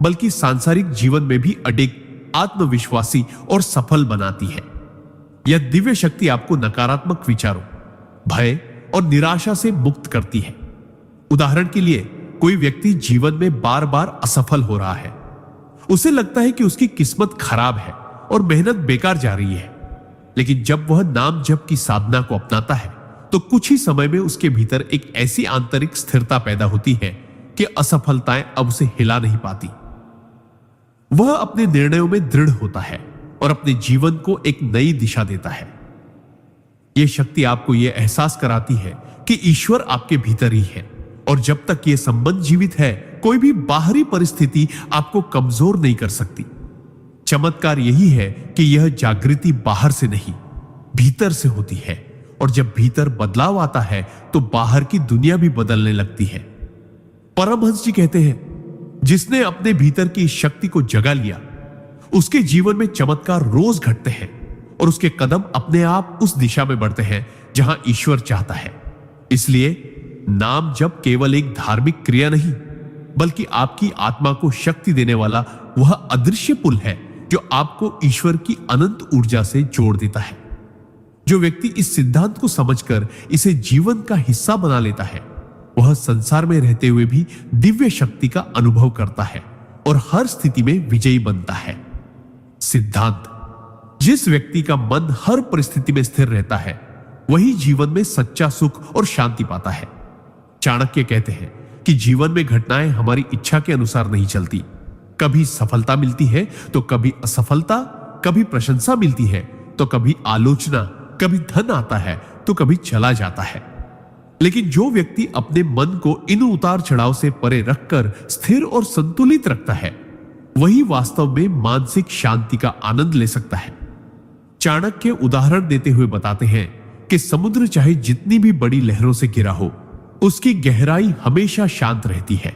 बल्कि सांसारिक जीवन में भी अडिग, आत्मविश्वासी और सफल बनाती है। यह दिव्य शक्ति आपको नकारात्मक विचारों, भय और निराशा से मुक्त करती है। उदाहरण के लिए, कोई व्यक्ति जीवन में बार बार असफल हो रहा है। उसे लगता है कि उसकी किस्मत खराब है और मेहनत बेकार जा रही है, लेकिन जब वह नाम जप की साधना को अपनाता है तो कुछ ही समय में उसके भीतर एक ऐसी आंतरिक स्थिरता पैदा होती है कि असफलताएं अब उसे हिला नहीं पाती। वह अपने निर्णयों में दृढ़ होता है और अपने जीवन को एक नई दिशा देता है। यह शक्ति आपको यह एहसास कराती है कि ईश्वर आपके भीतर ही है, और जब तक यह संबंध जीवित है, कोई भी बाहरी परिस्थिति आपको कमजोर नहीं कर सकती। चमत्कार यही है कि यह जागृति बाहर से नहीं, भीतर से होती है, और जब भीतर बदलाव आता है तो बाहर की दुनिया भी बदलने लगती है। परमहंस जी कहते हैं, जिसने अपने भीतर की इस शक्ति को जगा लिया, उसके जीवन में चमत्कार रोज घटते हैं और उसके कदम अपने आप उस दिशा में बढ़ते हैं जहां ईश्वर चाहता है। इसलिए नाम जप केवल एक धार्मिक क्रिया नहीं, बल्कि आपकी आत्मा को शक्ति देने वाला वह अदृश्य पुल है जो आपको ईश्वर की अनंत ऊर्जा से जोड़ देता है। जो व्यक्ति इस सिद्धांत को समझकर इसे जीवन का हिस्सा बना लेता है, वह संसार में रहते हुए भी दिव्य शक्ति का अनुभव करता है और हर स्थिति में विजयी बनता है। सिद्धांत: जिस व्यक्ति का मन हर परिस्थिति में स्थिर रहता है, वही जीवन में सच्चा सुख और शांति पाता है। चाणक्य कहते हैं कि जीवन में घटनाएं हमारी इच्छा के अनुसार नहीं चलती। कभी सफलता मिलती है तो कभी असफलता, कभी प्रशंसा मिलती है तो कभी आलोचना, कभी धन आता है तो कभी चला जाता है। लेकिन जो व्यक्ति अपने मन को इन उतार चढ़ाव से परे रखकर स्थिर और संतुलित रखता है, वही वास्तव में मानसिक शांति का आनंद ले सकता है। चाणक्य उदाहरण देते हुए बताते हैं कि समुद्र चाहे जितनी भी बड़ी लहरों से घिरा हो, उसकी गहराई हमेशा शांत रहती है।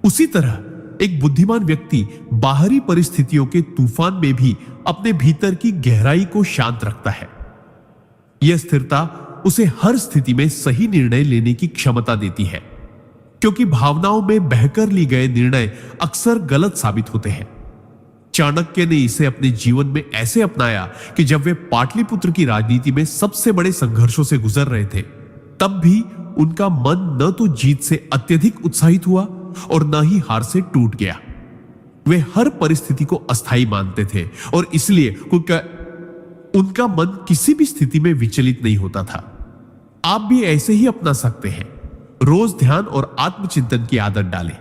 उसी तरह एक बुद्धिमान व्यक्ति बाहरी परिस्थितियों के तूफान में भी अपने भीतर की गहराई को शांत रखता है। यह स्थिरता उसे हर स्थिति में सही निर्णय लेने की क्षमता देती है, क्योंकि भावनाओं में बहकर लिए गए निर्णय अक्सर गलत साबित होते हैं। चाणक्य ने इसे अपने जीवन में ऐसे अपनाया कि जब वे पाटलिपुत्र की राजनीति में सबसे बड़े संघर्षों से गुजर रहे थे, तब भी उनका मन न तो जीत से अत्यधिक उत्साहित हुआ और न ही हार से टूट गया। वे हर परिस्थिति को अस्थायी मानते थे और इसलिए उनका मन किसी भी स्थिति में विचलित नहीं होता था। आप भी ऐसे ही अपना सकते हैं। रोज ध्यान और आत्मचिंतन की आदत डालें।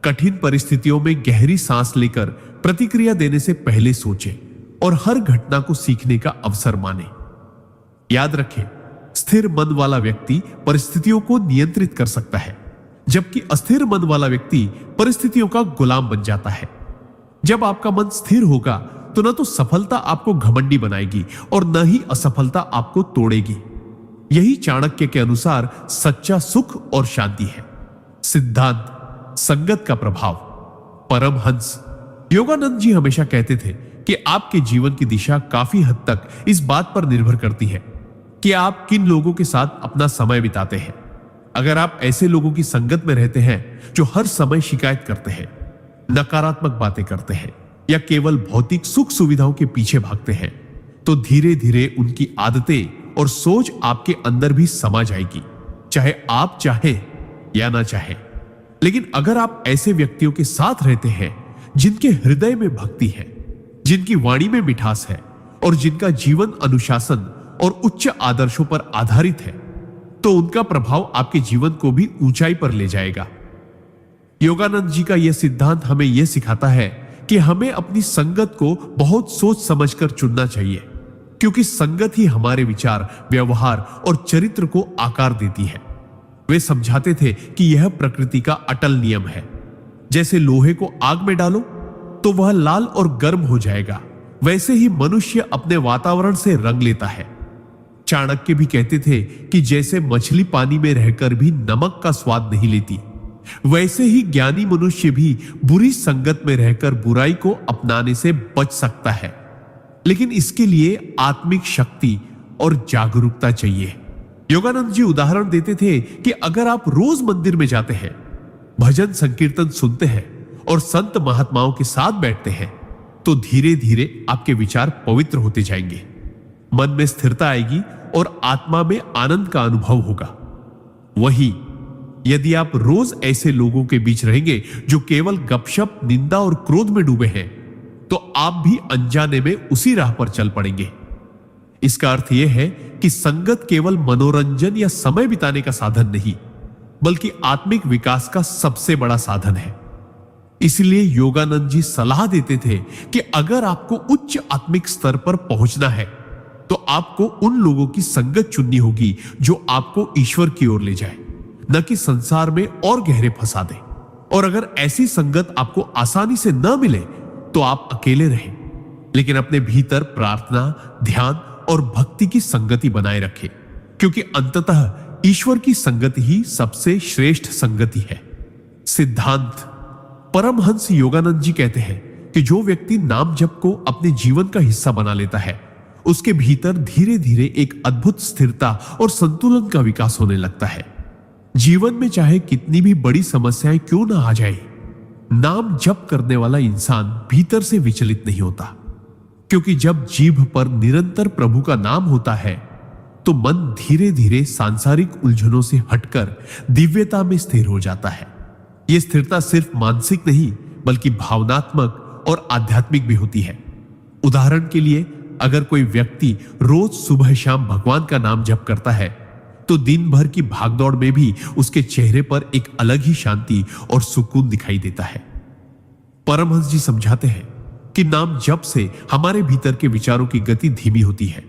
कठिन परिस्थितियों में गहरी सांस लेकर प्रतिक्रिया देने से पहले सोचें और हर घटना को सीखने का अवसर मानें। याद रखें, स्थिर मन वाला व्यक्ति परिस्थितियों को नियंत्रित कर सकता है, जबकि अस्थिर मन वाला व्यक्ति परिस्थितियों का गुलाम बन जाता है। जब आपका मन स्थिर होगा तो न तो सफलता आपको घमंडी बनाएगी और न ही असफलता आपको तोड़ेगी। यही चाणक्य के अनुसार सच्चा सुख और शांति है। सिद्धांत: संगत का प्रभाव। परमहंस योगानंद जी हमेशा कहते थे कि आपके जीवन की दिशा काफी हद तक इस बात पर निर्भर करती है कि आप किन लोगों के साथ अपना समय बिताते हैं। अगर आप ऐसे लोगों की संगत में रहते हैं जो हर समय शिकायत करते हैं, नकारात्मक बातें करते हैं या केवल भौतिक सुख सुविधाओं के पीछे भागते हैं, तो धीरे धीरे उनकी आदतें और सोच आपके अंदर भी समा जाएगी, चाहे आप चाहें या ना चाहें। लेकिन अगर आप ऐसे व्यक्तियों के साथ रहते हैं जिनके हृदय में भक्ति है, जिनकी वाणी में मिठास है और जिनका जीवन अनुशासन और उच्च आदर्शों पर आधारित है, तो उनका प्रभाव आपके जीवन को भी ऊंचाई पर ले जाएगा। योगानंद जी का यह सिद्धांत हमें यह सिखाता है कि हमें अपनी संगत को बहुत सोच समझकर चुनना चाहिए, क्योंकि संगत ही हमारे विचार, व्यवहार और चरित्र को आकार देती है। वे समझाते थे कि यह प्रकृति का अटल नियम है। जैसे लोहे को आग में डालो तो वह लाल और गर्म हो जाएगा, वैसे ही मनुष्य अपने वातावरण से रंग लेता है। चाणक्य भी कहते थे कि जैसे मछली पानी में रहकर भी नमक का स्वाद नहीं लेती, वैसे ही ज्ञानी मनुष्य भी बुरी संगत में रहकर बुराई को अपनाने से बच सकता है। लेकिन इसके लिए आत्मिक शक्ति और जागरूकता चाहिए। योगानंद जी उदाहरण देते थे कि अगर आप रोज मंदिर में जाते हैं, भजन संकीर्तन सुनते हैं और संत महात्माओं के साथ बैठते हैं, तो धीरे धीरे आपके विचार पवित्र होते जाएंगे, मन में स्थिरता आएगी और आत्मा में आनंद का अनुभव होगा। वही यदि आप रोज ऐसे लोगों के बीच रहेंगे जो केवल गपशप, निंदा और क्रोध में डूबे हैं, तो आप भी अनजाने में उसी राह पर चल पड़ेंगे। इसका अर्थ यह है कि संगत केवल मनोरंजन या समय बिताने का साधन नहीं, बल्कि आत्मिक विकास का सबसे बड़ा साधन है। इसलिए योगानंद जी सलाह देते थे कि अगर आपको उच्च आत्मिक स्तर पर पहुंचना है, तो आपको उन लोगों की संगत चुननी होगी जो आपको ईश्वर की ओर ले जाए, न कि संसार में और गहरे फंसा दे। और अगर ऐसी संगत आपको आसानी से न मिले, तो आप अकेले रहें, लेकिन अपने भीतर प्रार्थना, ध्यान और भक्ति की संगति बनाए रखें, क्योंकि अंततः ईश्वर की संगति ही सबसे श्रेष्ठ संगति है। सिद्धांत: परमहंस योगानंद जी कहते हैं कि जो व्यक्ति नाम जप को अपने जीवन का हिस्सा बना लेता है, उसके भीतर धीरे धीरे एक अद्भुत स्थिरता और संतुलन का विकास होने लगता है। जीवन में चाहे कितनी भी बड़ी समस्याएं क्यों ना आ जाए, नाम जप करने वाला इंसान भीतर से विचलित नहीं होता। क्योंकि जब जीभ पर निरंतर प्रभु का नाम होता है तो मन धीरे धीरे सांसारिक उलझनों से हटकर दिव्यता में स्थिर हो जाता है। यह स्थिरता सिर्फ मानसिक नहीं बल्कि भावनात्मक और आध्यात्मिक भी होती है। उदाहरण के लिए, अगर कोई व्यक्ति रोज सुबह शाम भगवान का नाम जप करता है तो दिन भर की भागदौड़ में भी उसके चेहरे पर एक अलग ही शांति और सुकून दिखाई देता है। परमहंस जी समझाते हैं कि नाम जप से हमारे भीतर के विचारों की गति धीमी होती है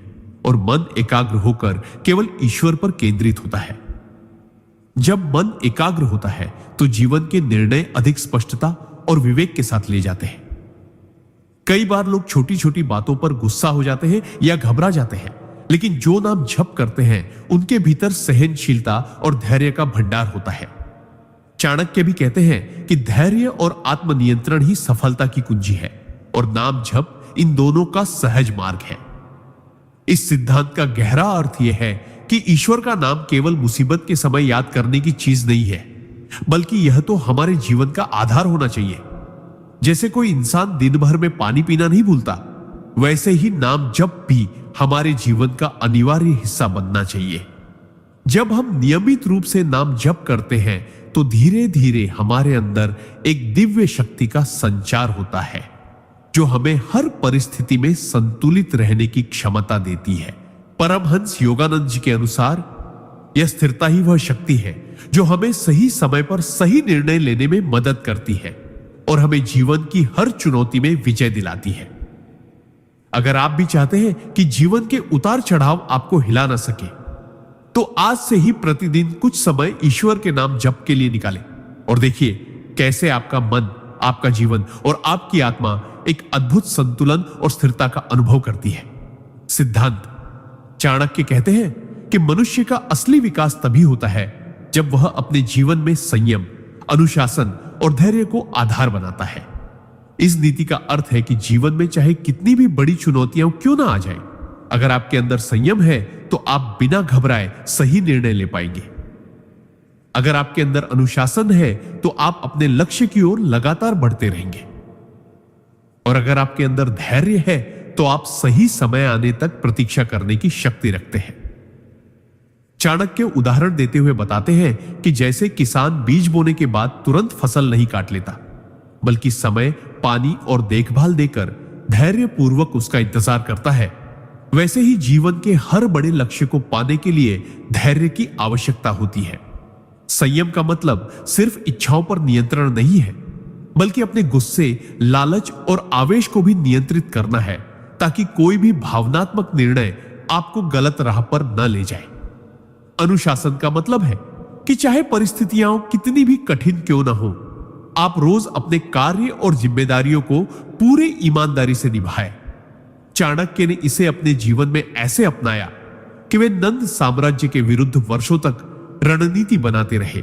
और मन एकाग्र होकर केवल ईश्वर पर केंद्रित होता है। जब मन एकाग्र होता है तो जीवन के निर्णय अधिक स्पष्टता और विवेक के साथ ले जाते हैं। कई बार लोग छोटी छोटी बातों पर गुस्सा हो जाते हैं या घबरा जाते हैं, लेकिन जो नाम जप करते हैं उनके भीतर सहनशीलता और धैर्य का भंडार होता है। चाणक्य भी कहते हैं कि धैर्य और आत्मनियंत्रण ही सफलता की कुंजी है और नाम जप इन दोनों का सहज मार्ग है। इस सिद्धांत का गहरा अर्थ यह है कि ईश्वर का नाम केवल मुसीबत के समय याद करने की चीज नहीं है, बल्कि यह तो हमारे जीवन का आधार होना चाहिए। जैसे कोई इंसान दिन भर में पानी पीना नहीं भूलता, वैसे ही नाम जप भी हमारे जीवन का अनिवार्य हिस्सा बनना चाहिए। जब हम नियमित रूप से नाम जप करते हैं तो धीरे धीरे हमारे अंदर एक दिव्य शक्ति का संचार होता है जो हमें हर परिस्थिति में संतुलित रहने की क्षमता देती है। परमहंस योगानंद जी के अनुसार यह स्थिरता ही वह शक्ति है जो हमें सही समय पर सही निर्णय लेने में मदद करती है और हमें जीवन की हर चुनौती में विजय दिलाती है। अगर आप भी चाहते हैं कि जीवन के उतार चढ़ाव आपको हिला ना सके, तो आज से ही प्रतिदिन कुछ समय ईश्वर के नाम जप के लिए निकालें और देखिए कैसे आपका मन, आपका जीवन और आपकी आत्मा एक अद्भुत संतुलन और स्थिरता का अनुभव करती है। सिद्धांत चाणक्य कहते हैं कि मनुष्य का असली विकास तभी होता है जब वह अपने जीवन में संयम, अनुशासन और धैर्य को आधार बनाता है। इस नीति का अर्थ है कि जीवन में चाहे कितनी भी बड़ी चुनौतियां क्यों ना आ जाए, अगर आपके अंदर संयम है तो आप बिना घबराए सही निर्णय ले पाएंगे। अगर आपके अंदर अनुशासन है तो आप अपने लक्ष्य की ओर लगातार बढ़ते रहेंगे और अगर आपके अंदर धैर्य है तो आप सही समय आने तक प्रतीक्षा करने की शक्ति रखते हैं। चाणक्य उदाहरण देते हुए बताते हैं कि जैसे किसान बीज बोने के बाद तुरंत फसल नहीं काट लेता, बल्कि समय, पानी और देखभाल देकर धैर्य पूर्वक उसका इंतजार करता है, वैसे ही जीवन के हर बड़े लक्ष्य को पाने के लिए धैर्य की आवश्यकता होती है। संयम का मतलब सिर्फ इच्छाओं पर नियंत्रण नहीं है, बल्कि अपने गुस्से, लालच और आवेश को भी नियंत्रित करना है ताकि कोई भी भावनात्मक निर्णय आपको गलत राह पर न ले जाए। अनुशासन का मतलब है कि चाहे परिस्थितियां कितनी भी कठिन क्यों ना हो, आप रोज अपने कार्य और जिम्मेदारियों को पूरी ईमानदारी से निभाएं। चाणक्य ने इसे अपने जीवन में ऐसे अपनाया कि वे नंद साम्राज्य के विरुद्ध वर्षों तक रणनीति बनाते रहे,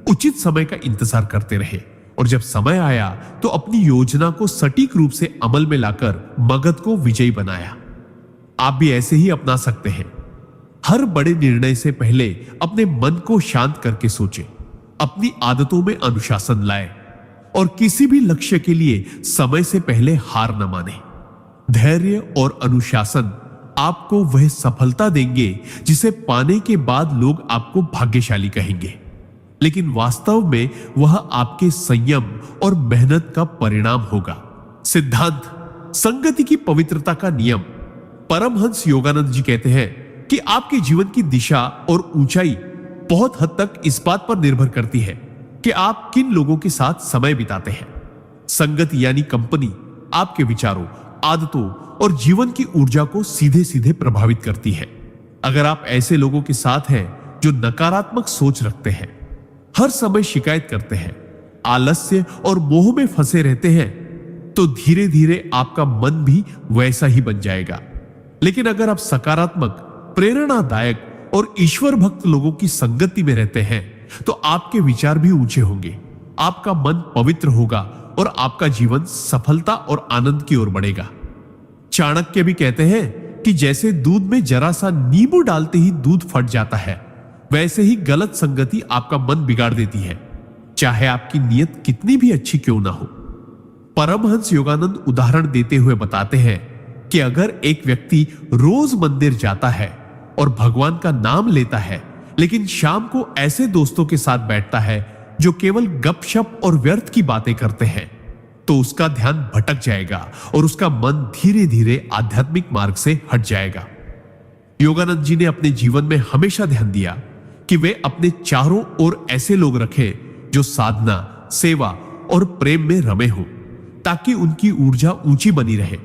उचित समय का इंतजार करते रहे और जब समय आया तो अपनी योजना को सटीक रूप से अमल में लाकर मगध को विजयी बनाया। आप भी ऐसे ही अपना सकते हैं। हर बड़े निर्णय से पहले अपने मन को शांत करके सोचें, अपनी आदतों में अनुशासन लाएं और किसी भी लक्ष्य के लिए समय से पहले हार न माने। धैर्य और अनुशासन आपको वह सफलता देंगे जिसे पाने के बाद लोग आपको भाग्यशाली कहेंगे, लेकिन वास्तव में वह आपके संयम और मेहनत का परिणाम होगा। सिद्धांत संगति की पवित्रता का नियम। परमहंस योगानंद जी कहते हैं कि आपके जीवन की दिशा और ऊंचाई बहुत हद तक इस बात पर निर्भर करती है कि आप किन लोगों के साथ समय बिताते हैं। संगति यानी कंपनी आपके विचारों, आदतों और जीवन की ऊर्जा को सीधे सीधे प्रभावित करती है। अगर आप ऐसे लोगों के साथ हैं जो नकारात्मक सोच रखते हैं, हर समय शिकायत करते हैं, आलस्य और मोह में फंसे रहते हैं, तो धीरे धीरे आपका मन भी वैसा ही बन जाएगा। लेकिन अगर आप सकारात्मक, प्रेरणादायक और ईश्वर भक्त लोगों की संगति में रहते हैं तो आपके विचार भी ऊंचे होंगे, आपका मन पवित्र होगा और आपका जीवन सफलता और आनंद की ओर बढ़ेगा। चाणक्य भी कहते हैं कि जैसे दूध में जरा सा नींबू डालते ही दूध फट जाता है, वैसे ही गलत संगति आपका मन बिगाड़ देती है, चाहे आपकी नीयत कितनी भी अच्छी क्यों ना हो। परमहंस योगानंद उदाहरण देते हुए बताते हैं कि अगर एक व्यक्ति रोज मंदिर जाता है और भगवान का नाम लेता है, लेकिन शाम को ऐसे दोस्तों के साथ बैठता है जो केवल गपशप और व्यर्थ की बातें करते हैं, तो उसका ध्यान भटक जाएगा और उसका मन धीरे धीरे आध्यात्मिक मार्ग से हट जाएगा। योगानंद जी ने अपने जीवन में हमेशा ध्यान दिया कि वे अपने चारों ओर ऐसे लोग रखें जो साधना, सेवा और प्रेम में रमे हों, ताकि उनकी ऊर्जा ऊंची बनी रहे।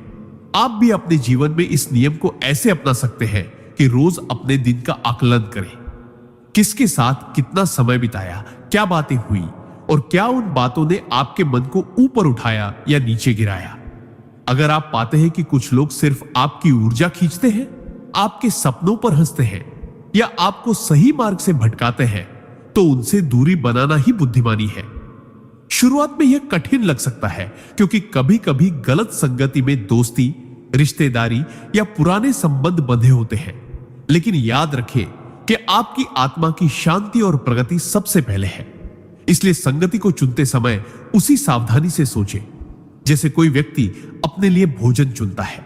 आप भी अपने जीवन में इस नियम को ऐसे अपना सकते हैं कि रोज अपने दिन का आकलन करें। किसके साथ कितना समय बिताया, क्या बातें हुई और क्या उन बातों ने आपके मन को ऊपर उठाया या नीचे गिराया। अगर आप पाते हैं कि कुछ लोग सिर्फ आपकी ऊर्जा खींचते हैं, आपके सपनों पर हंसते हैं या आपको सही मार्ग से भटकाते हैं, तो उनसे दूरी बनाना ही बुद्धिमानी है। शुरुआत में यह कठिन लग सकता है, क्योंकि कभी कभी गलत संगति में दोस्ती, रिश्तेदारी या पुराने संबंध बंधे होते हैं। लेकिन याद रखें कि आपकी आत्मा की शांति और प्रगति सबसे पहले है। इसलिए संगति को चुनते समय उसी सावधानी से सोचें जैसे कोई व्यक्ति अपने लिए भोजन चुनता है।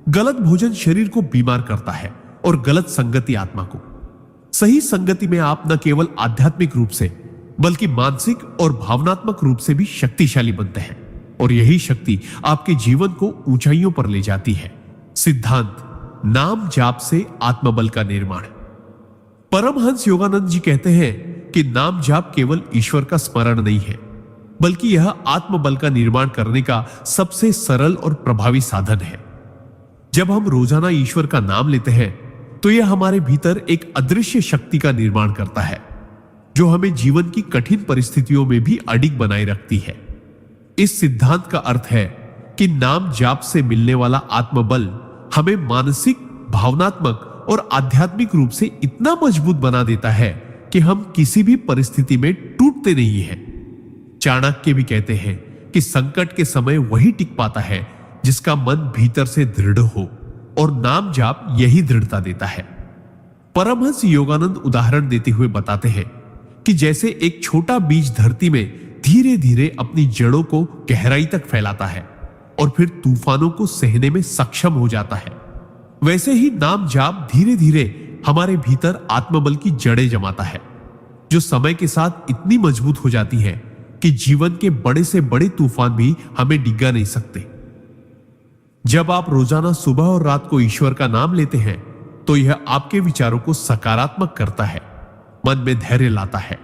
गलत भोजन शरीर को बीमार करता है और गलत संगति आत्मा को। सही संगति में आप न केवल आध्यात्मिक रूप से बल्कि मानसिक और भावनात्मक रूप से भी शक्तिशाली बनते हैं, और यही शक्ति आपके जीवन को ऊंचाइयों पर ले जाती है। सिद्धांत: नाम जाप से आत्मबल का निर्माण। परमहंस योगानंद जी कहते हैं कि नाम जाप केवल ईश्वर का स्मरण नहीं है, बल्कि यह आत्मबल का निर्माण करने का सबसे सरल और प्रभावी साधन है। जब हम रोजाना ईश्वर का नाम लेते हैं, तो यह हमारे भीतर एक अदृश्य शक्ति का निर्माण करता है, जो हमें जीवन की कठिन परिस्थितियों में भी अडिग बनाए रखती है। इस सिद्धांत का अर्थ है कि नाम जाप से मिलने वाला आत्मबल हमें मानसिक, भावनात्मक और आध्यात्मिक रूप से इतना मजबूत बना देता है कि हम किसी भी परिस्थिति में टूटते नहीं हैं। चाणक्य भी कहते हैं कि संकट के समय वही टिक पाता है जिसका मन भीतर से दृढ़ हो, और नाम जाप यही दृढ़ता देता है। परमहंस योगानंद उदाहरण देते हुए बताते हैं कि जैसे एक छोटा बीज धरती में धीरे धीरे अपनी जड़ों को गहराई तक फैलाता है और फिर तूफानों को सहने में सक्षम हो जाता है, वैसे ही नाम जाप धीरे धीरे हमारे भीतर आत्मबल की जड़ें जमाता है, जो समय के साथ इतनी मजबूत हो जाती है कि जीवन के बड़े से बड़े तूफान भी हमें डिगा नहीं सकते। जब आप रोजाना सुबह और रात को ईश्वर का नाम लेते हैं, तो यह आपके विचारों को सकारात्मक करता है, मन में धैर्य लाता है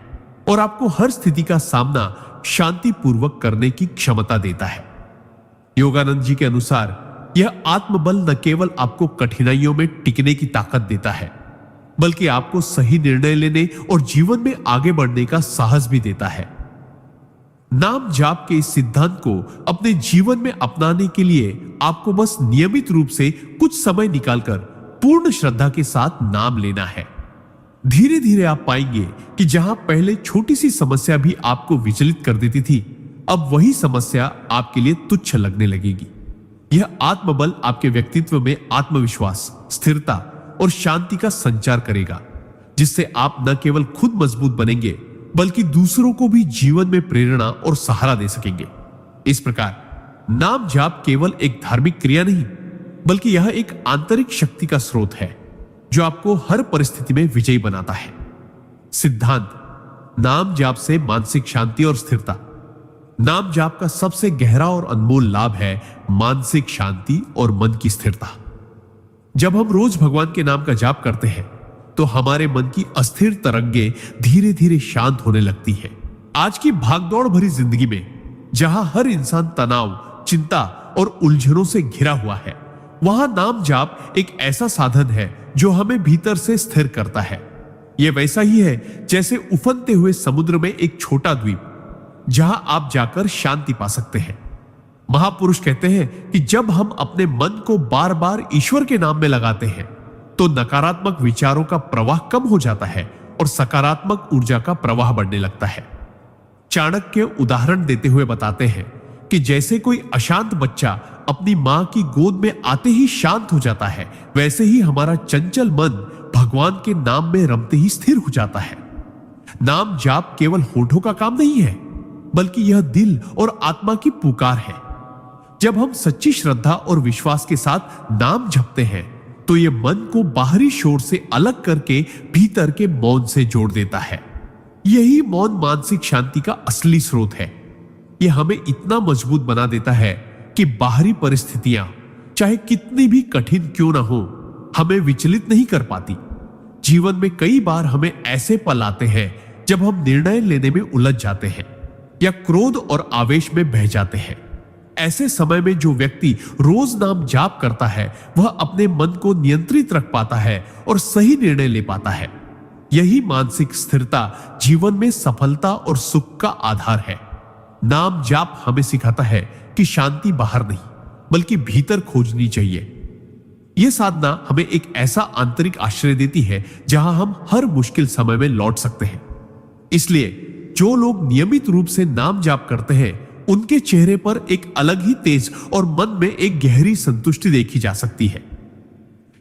और आपको हर स्थिति का सामना शांतिपूर्वक करने की क्षमता देता है। योगानंद जी के अनुसार यह आत्मबल न केवल आपको कठिनाइयों में टिकने की ताकत देता है, बल्कि आपको सही निर्णय लेने और जीवन में आगे बढ़ने का साहस भी देता है। नाम जाप के इस सिद्धांत को अपने जीवन में अपनाने के लिए आपको बस नियमित रूप से कुछ समय निकालकर पूर्ण श्रद्धा के साथ नाम लेना है। धीरे धीरे आप पाएंगे कि जहां पहले छोटी सी समस्या भी आपको विचलित कर देती थी, अब वही समस्या आपके लिए तुच्छ लगने लगेगी। यह आत्मबल आपके व्यक्तित्व में आत्मविश्वास, स्थिरता और शांति का संचार करेगा, जिससे आप न केवल खुद मजबूत बनेंगे बल्कि दूसरों को भी जीवन में प्रेरणा और सहारा दे सकेंगे। इस प्रकार नाम जाप केवल एक धार्मिक क्रिया नहीं, बल्कि यह एक आंतरिक शक्ति का स्रोत है जो आपको हर परिस्थिति में विजयी बनाता है। सिद्धांत: नाम जाप से मानसिक शांति और स्थिरता। नाम जाप का सबसे गहरा और अनमोल लाभ है मानसिक शांति और मन की स्थिरता। जब हम रोज भगवान के नाम का जाप करते हैं, तो हमारे मन की अस्थिर तरंगे धीरे धीरे शांत होने लगती है। आज की भागदौड़ भरी जिंदगी में जहां हर इंसान तनाव, चिंता और उलझनों से घिरा हुआ है, वहां नाम जाप एक ऐसा साधन है जो हमें भीतर से स्थिर करता है। यह वैसा ही है जैसे उफनते हुए समुद्र में एक छोटा द्वीप, जहां आप जाकर शांति पा सकते हैं। महापुरुष कहते हैं कि जब हम अपने मन को बार बार ईश्वर के नाम में लगाते हैं, तो नकारात्मक विचारों का प्रवाह कम हो जाता है और सकारात्मक ऊर्जा का प्रवाह बढ़ने लगता है। चाणक्य उदाहरण देते हुए बताते हैं कि जैसे कोई अशांत बच्चा अपनी मां की गोद में आते ही शांत हो जाता है, वैसे ही हमारा चंचल मन भगवान के नाम में रमते ही स्थिर हो जाता है। नाम जाप केवल होठों का काम नहीं है, बल्कि यह दिल और आत्मा की पुकार है। जब हम सच्ची श्रद्धा और विश्वास के साथ नाम जपते हैं तो यह मन को बाहरी शोर से अलग करके भीतर के मौन से जोड़ देता है। यही मौन मानसिक शांति का असली स्रोत है। यह हमें इतना मजबूत बना देता है कि बाहरी परिस्थितियां चाहे कितनी भी कठिन क्यों ना हो, हमें विचलित नहीं कर पाती। जीवन में कई बार हमें ऐसे पल आते हैं जब हम निर्णय लेने में उलझ जाते हैं या क्रोध और आवेश में बह जाते हैं। ऐसे समय में जो व्यक्ति रोज नाम जाप करता है वह अपने मन को नियंत्रित रख पाता है और सही निर्णय ले पाता है। यही मानसिक स्थिरता जीवन में सफलता और सुख का आधार है। नाम जाप हमें सिखाता है कि शांति बाहर नहीं बल्कि भीतर खोजनी चाहिए। यह साधना हमें एक ऐसा आंतरिक आश्रय देती है जहां हम हर मुश्किल समय में लौट सकते हैं। इसलिए जो लोग नियमित रूप से नाम जाप करते हैं उनके चेहरे पर एक अलग ही तेज और मन में एक गहरी संतुष्टि देखी जा सकती है।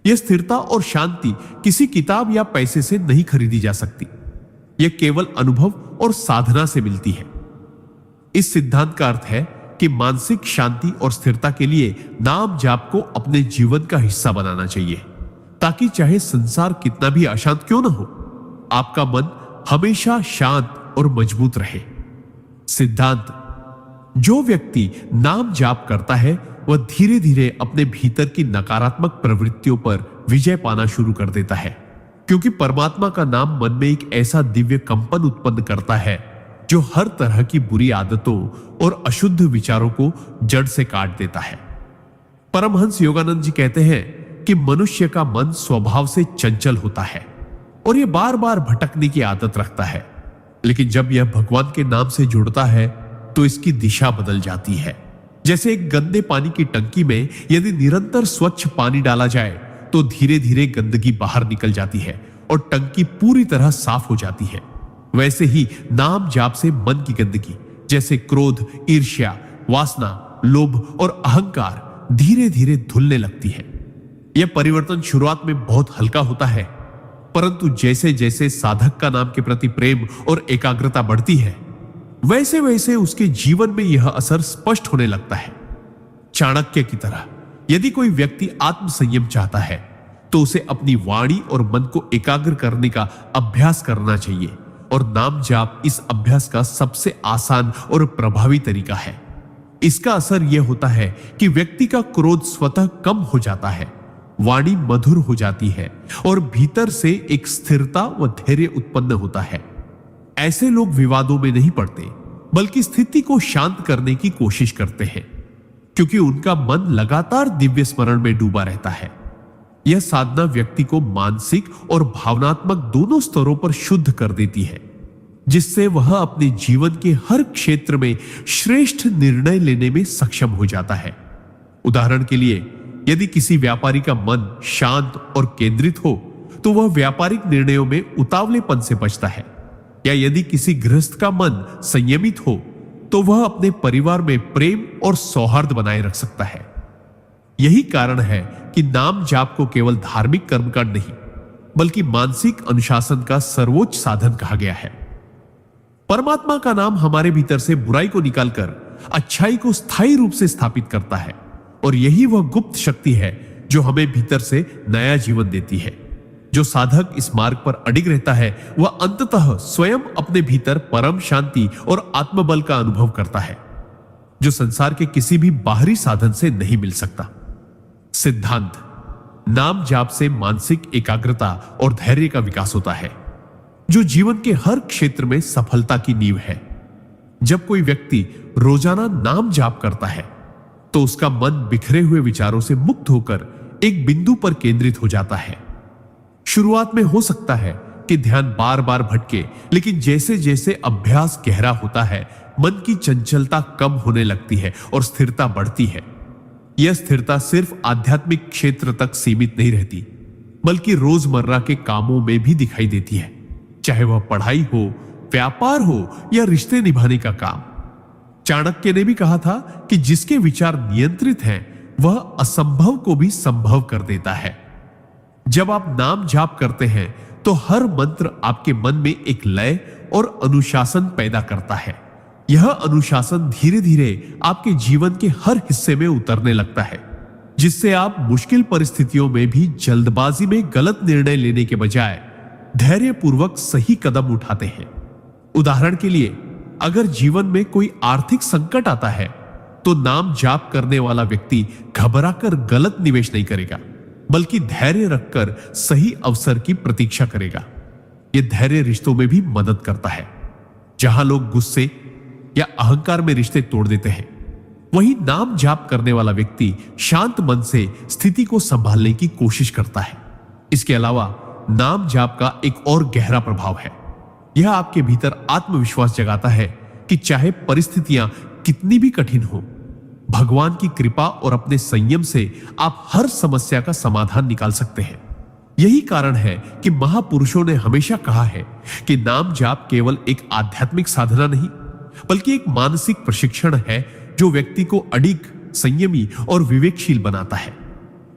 यह स्थिरता और शांति किसी किताब या पैसे से नहीं खरीदी जा सकती। यह केवल अनुभव और साधना से मिलती है। इस सिद्धांत का अर्थ है कि मानसिक शांति और स्थिरता के लिए नाम जाप को अपने जीवन का हिस्सा बनाना चाहिए, ताकि चाहे संसार कितना भी अशांत क्यों न हो, आपका मन हमेशा शांत और मजबूत रहे। सिद्धांत: जो व्यक्ति नाम जाप करता है वह धीरे धीरे अपने भीतर की नकारात्मक प्रवृत्तियों पर विजय पाना शुरू कर देता है, क्योंकि परमात्मा का नाम मन में एक ऐसा दिव्य कंपन उत्पन्न करता है जो हर तरह की बुरी आदतों और अशुद्ध विचारों को जड़ से काट देता है। परमहंस योगानंद जी कहते हैं कि मनुष्य का मन स्वभाव से चंचल होता है और यह बार बार भटकने की आदत रखता है, लेकिन जब यह भगवान के नाम से जुड़ता है तो इसकी दिशा बदल जाती है। जैसे एक गंदे पानी की टंकी में यदि निरंतर स्वच्छ पानी डाला जाए तो धीरे धीरे गंदगी बाहर निकल जाती है और टंकी पूरी तरह साफ हो जाती है। वैसे ही नाम जाप से मन की गंदगी जैसे क्रोध, ईर्ष्या, वासना, लोभ और अहंकार धीरे धीरे धुलने लगती है। यह परिवर्तन शुरुआत में बहुत हल्का होता है, परंतु जैसे जैसे साधक का नाम के प्रति प्रेम और एकाग्रता बढ़ती है वैसे वैसे उसके जीवन में यह असर स्पष्ट होने लगता है। चाणक्य की तरह यदि कोई व्यक्ति आत्म संयम चाहता है तो उसे अपनी वाणी और मन को एकाग्र करने का अभ्यास करना चाहिए, और नाम जाप इस अभ्यास का सबसे आसान और प्रभावी तरीका है। इसका असर यह होता है कि व्यक्ति का क्रोध स्वतः कम हो जाता है, वाणी मधुर हो जाती है और भीतर से एक स्थिरता व धैर्य उत्पन्न होता है। ऐसे लोग विवादों में नहीं पड़ते बल्कि स्थिति को शांत करने की कोशिश करते हैं, क्योंकि उनका मन लगातार दिव्य स्मरण में डूबा रहता है। यह साधना व्यक्ति को मानसिक और भावनात्मक दोनों स्तरों पर शुद्ध कर देती है, जिससे वह अपने जीवन के हर क्षेत्र में श्रेष्ठ निर्णय लेने में सक्षम हो जाता है। उदाहरण के लिए, यदि किसी व्यापारी का मन शांत और केंद्रित हो तो वह व्यापारिक निर्णयों में उतावलेपन से बचता है, या यदि किसी गृहस्थ का मन संयमित हो तो वह अपने परिवार में प्रेम और सौहार्द बनाए रख सकता है। यही कारण है कि नाम जाप को केवल धार्मिक कर्मकांड नहीं बल्कि मानसिक अनुशासन का सर्वोच्च साधन कहा गया है। परमात्मा का नाम हमारे भीतर से बुराई को निकालकर अच्छाई को स्थायी रूप से स्थापित करता है, और यही वह गुप्त शक्ति है जो हमें भीतर से नया जीवन देती है। जो साधक इस मार्ग पर अडिग रहता है वह अंततः स्वयं अपने भीतर परम शांति और आत्मबल का अनुभव करता है, जो संसार के किसी भी बाहरी साधन से नहीं मिल सकता। सिद्धांत: नाम जाप से मानसिक एकाग्रता और धैर्य का विकास होता है, जो जीवन के हर क्षेत्र में सफलता की नींव है। जब कोई व्यक्ति रोजाना नाम जाप करता है तो उसका मन बिखरे हुए विचारों से मुक्त होकर एक बिंदु पर केंद्रित हो जाता है। शुरुआत में हो सकता है कि ध्यान बार बार भटके, लेकिन जैसे जैसे अभ्यास गहरा होता है मन की चंचलता कम होने लगती है और स्थिरता बढ़ती है। यह स्थिरता सिर्फ आध्यात्मिक क्षेत्र तक सीमित नहीं रहती बल्कि रोजमर्रा के कामों में भी दिखाई देती है, चाहे वह पढ़ाई हो, व्यापार हो या रिश्ते निभाने का काम। चाणक्य ने भी कहा था कि जिसके विचार नियंत्रित हैं वह असंभव को भी संभव कर देता है। जब आप नाम जाप करते हैं तो हर मंत्र आपके मन में एक लय और अनुशासन पैदा करता है। यह अनुशासन धीरे धीरे आपके जीवन के हर हिस्से में उतरने लगता है, जिससे आप मुश्किल परिस्थितियों में भी जल्दबाजी में गलत निर्णय लेने के बजाय धैर्यपूर्वक सही कदम उठाते हैं। उदाहरण के लिए, अगर जीवन में कोई आर्थिक संकट आता है तो नाम जाप करने वाला व्यक्ति घबराकर गलत निवेश नहीं करेगा, बल्कि धैर्य रखकर सही अवसर की प्रतीक्षा करेगा। यह धैर्य रिश्तों में भी मदद करता है। जहां लोग गुस्से या अहंकार में रिश्ते तोड़ देते हैं, वहीं नाम जाप करने वाला व्यक्ति शांत मन से स्थिति को संभालने की कोशिश करता है। इसके अलावा नाम जाप का एक और गहरा प्रभाव है। यह आपके भीतर आत्मविश्वास जगाता है कि चाहे परिस्थितियां कितनी भी कठिन हो, भगवान की कृपा और अपने संयम से आप हर समस्या का समाधान निकाल सकते हैं। यही कारण है कि महापुरुषों ने हमेशा कहा है कि नाम जाप केवल एक आध्यात्मिक साधना नहीं, बल्कि एक मानसिक प्रशिक्षण है जो व्यक्ति को अडिग, संयमी और विवेकशील बनाता है।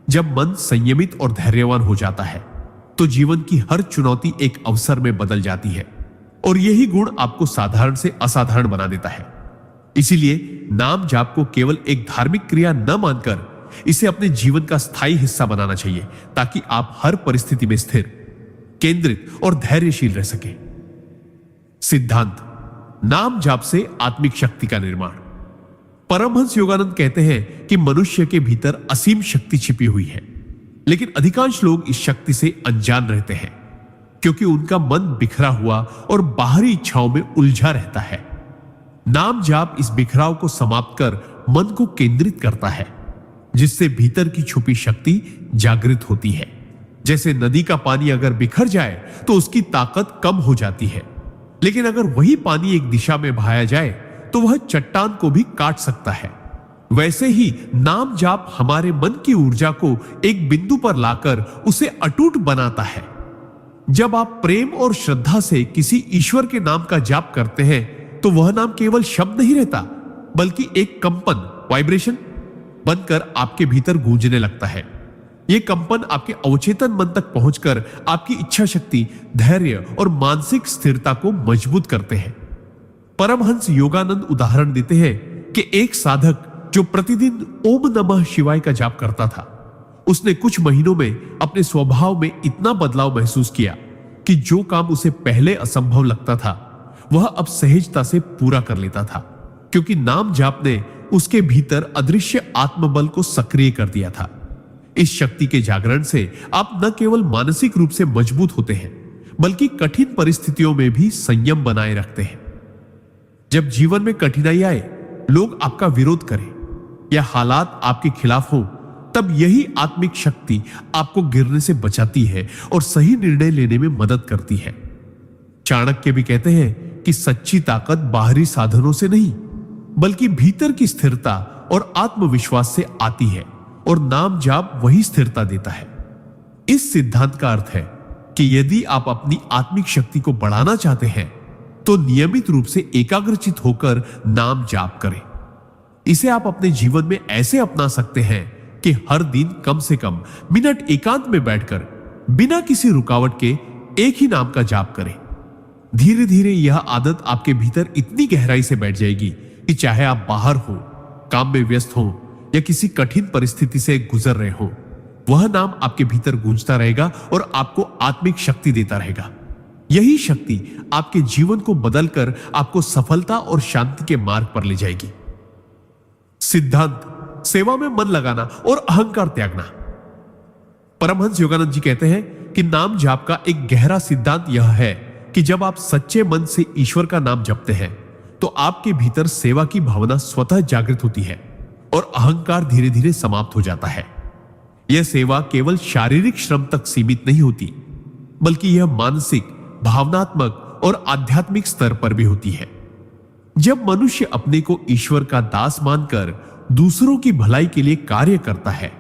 जब मन संयमित और धैर्यवान हो जाता है तो जीवन की हर चुनौती एक अवसर में बदल जाती है, और यही गुण आपको साधारण से असाधारण बना देता है। इसीलिए नाम जाप को केवल एक धार्मिक क्रिया न मानकर इसे अपने जीवन का स्थायी हिस्सा बनाना चाहिए, ताकि आप हर परिस्थिति में स्थिर, केंद्रित और धैर्यशील रह सके। सिद्धांत: नाम जाप से आत्मिक शक्ति का निर्माण। परमहंस योगानंद कहते हैं कि मनुष्य के भीतर असीम शक्ति छिपी हुई है, लेकिन अधिकांश लोग इस शक्ति से अनजान रहते हैं, क्योंकि उनका मन बिखरा हुआ और बाहरी इच्छाओं में उलझा रहता है। नाम जाप इस बिखराव को समाप्त कर मन को केंद्रित करता है, जिससे भीतर की छुपी शक्ति जागृत होती है। जैसे नदी का पानी अगर बिखर जाए तो उसकी ताकत कम हो जाती है, लेकिन अगर वही पानी एक दिशा में बहाया जाए तो वह चट्टान को भी काट सकता है। वैसे ही नाम जाप हमारे मन की ऊर्जा को एक बिंदु पर लाकर उसे अटूट बनाता है। जब आप प्रेम और श्रद्धा से किसी ईश्वर के नाम का जाप करते हैं तो वह नाम केवल शब्द नहीं रहता, बल्कि एक कंपन, वाइब्रेशन बनकर आपके भीतर गूंजने लगता है। यह कंपन आपके अवचेतन मन तक पहुंचकर आपकी इच्छा शक्ति, धैर्य और मानसिक स्थिरता को मजबूत करते हैं। परमहंस योगानंद उदाहरण देते हैं कि एक साधक जो प्रतिदिन ओम नमः शिवाय का जाप करता था, उसने कुछ महीनों में अपने स्वभाव में इतना बदलाव महसूस किया कि जो काम उसे पहले असंभव लगता था वह अब सहजता से पूरा कर लेता था, क्योंकि नाम जाप ने उसके भीतर अदृश्य आत्मबल को सक्रिय कर दिया था। इस शक्ति के जागरण से आप न केवल मानसिक रूप से मजबूत होते हैं, बल्कि कठिन परिस्थितियों में भी संयम बनाए रखते हैं। जब जीवन में कठिनाई आए, लोग आपका विरोध करें या हालात आपके खिलाफ हो, तब यही आत्मिक शक्ति आपको गिरने से बचाती है और सही निर्णय लेने में मदद करती है। चाणक्य भी कहते हैं कि सच्ची ताकत बाहरी साधनों से नहीं, बल्कि भीतर की स्थिरता और आत्मविश्वास से आती है, और नाम जाप वही स्थिरता देता है। इस सिद्धांत का अर्थ है कि यदि आप अपनी आत्मिक शक्ति को बढ़ाना चाहते हैं तो नियमित रूप से एकाग्रचित होकर नाम जाप करें। इसे आप अपने जीवन में ऐसे अपना सकते हैं कि हर दिन कम से कम मिनट एकांत में बैठकर बिना किसी रुकावट के एक ही नाम का जाप करें। धीरे धीरे यह आदत आपके भीतर इतनी गहराई से बैठ जाएगी कि चाहे आप बाहर हो, काम में व्यस्त हो या किसी कठिन परिस्थिति से गुजर रहे हो, वह नाम आपके भीतर गूंजता रहेगा और आपको आत्मिक शक्ति देता रहेगा। यही शक्ति आपके जीवन को बदलकर आपको सफलता और शांति के मार्ग पर ले जाएगी। सिद्धांत: सेवा में मन लगाना और अहंकार त्यागना। परमहंस योगानंद जी कहते हैं कि नाम जाप का एक गहरा सिद्धांत यह है कि जब आप सच्चे मन से ईश्वर का नाम जपते हैं तो आपके भीतर सेवा की भावना स्वतः जागृत होती है और अहंकार धीरे धीरे समाप्त हो जाता है। यह सेवा केवल शारीरिक श्रम तक सीमित नहीं होती, बल्कि यह मानसिक, भावनात्मक और आध्यात्मिक स्तर पर भी होती है। जब मनुष्य अपने को ईश्वर का दास मानकर दूसरों की भलाई के लिए कार्य करता है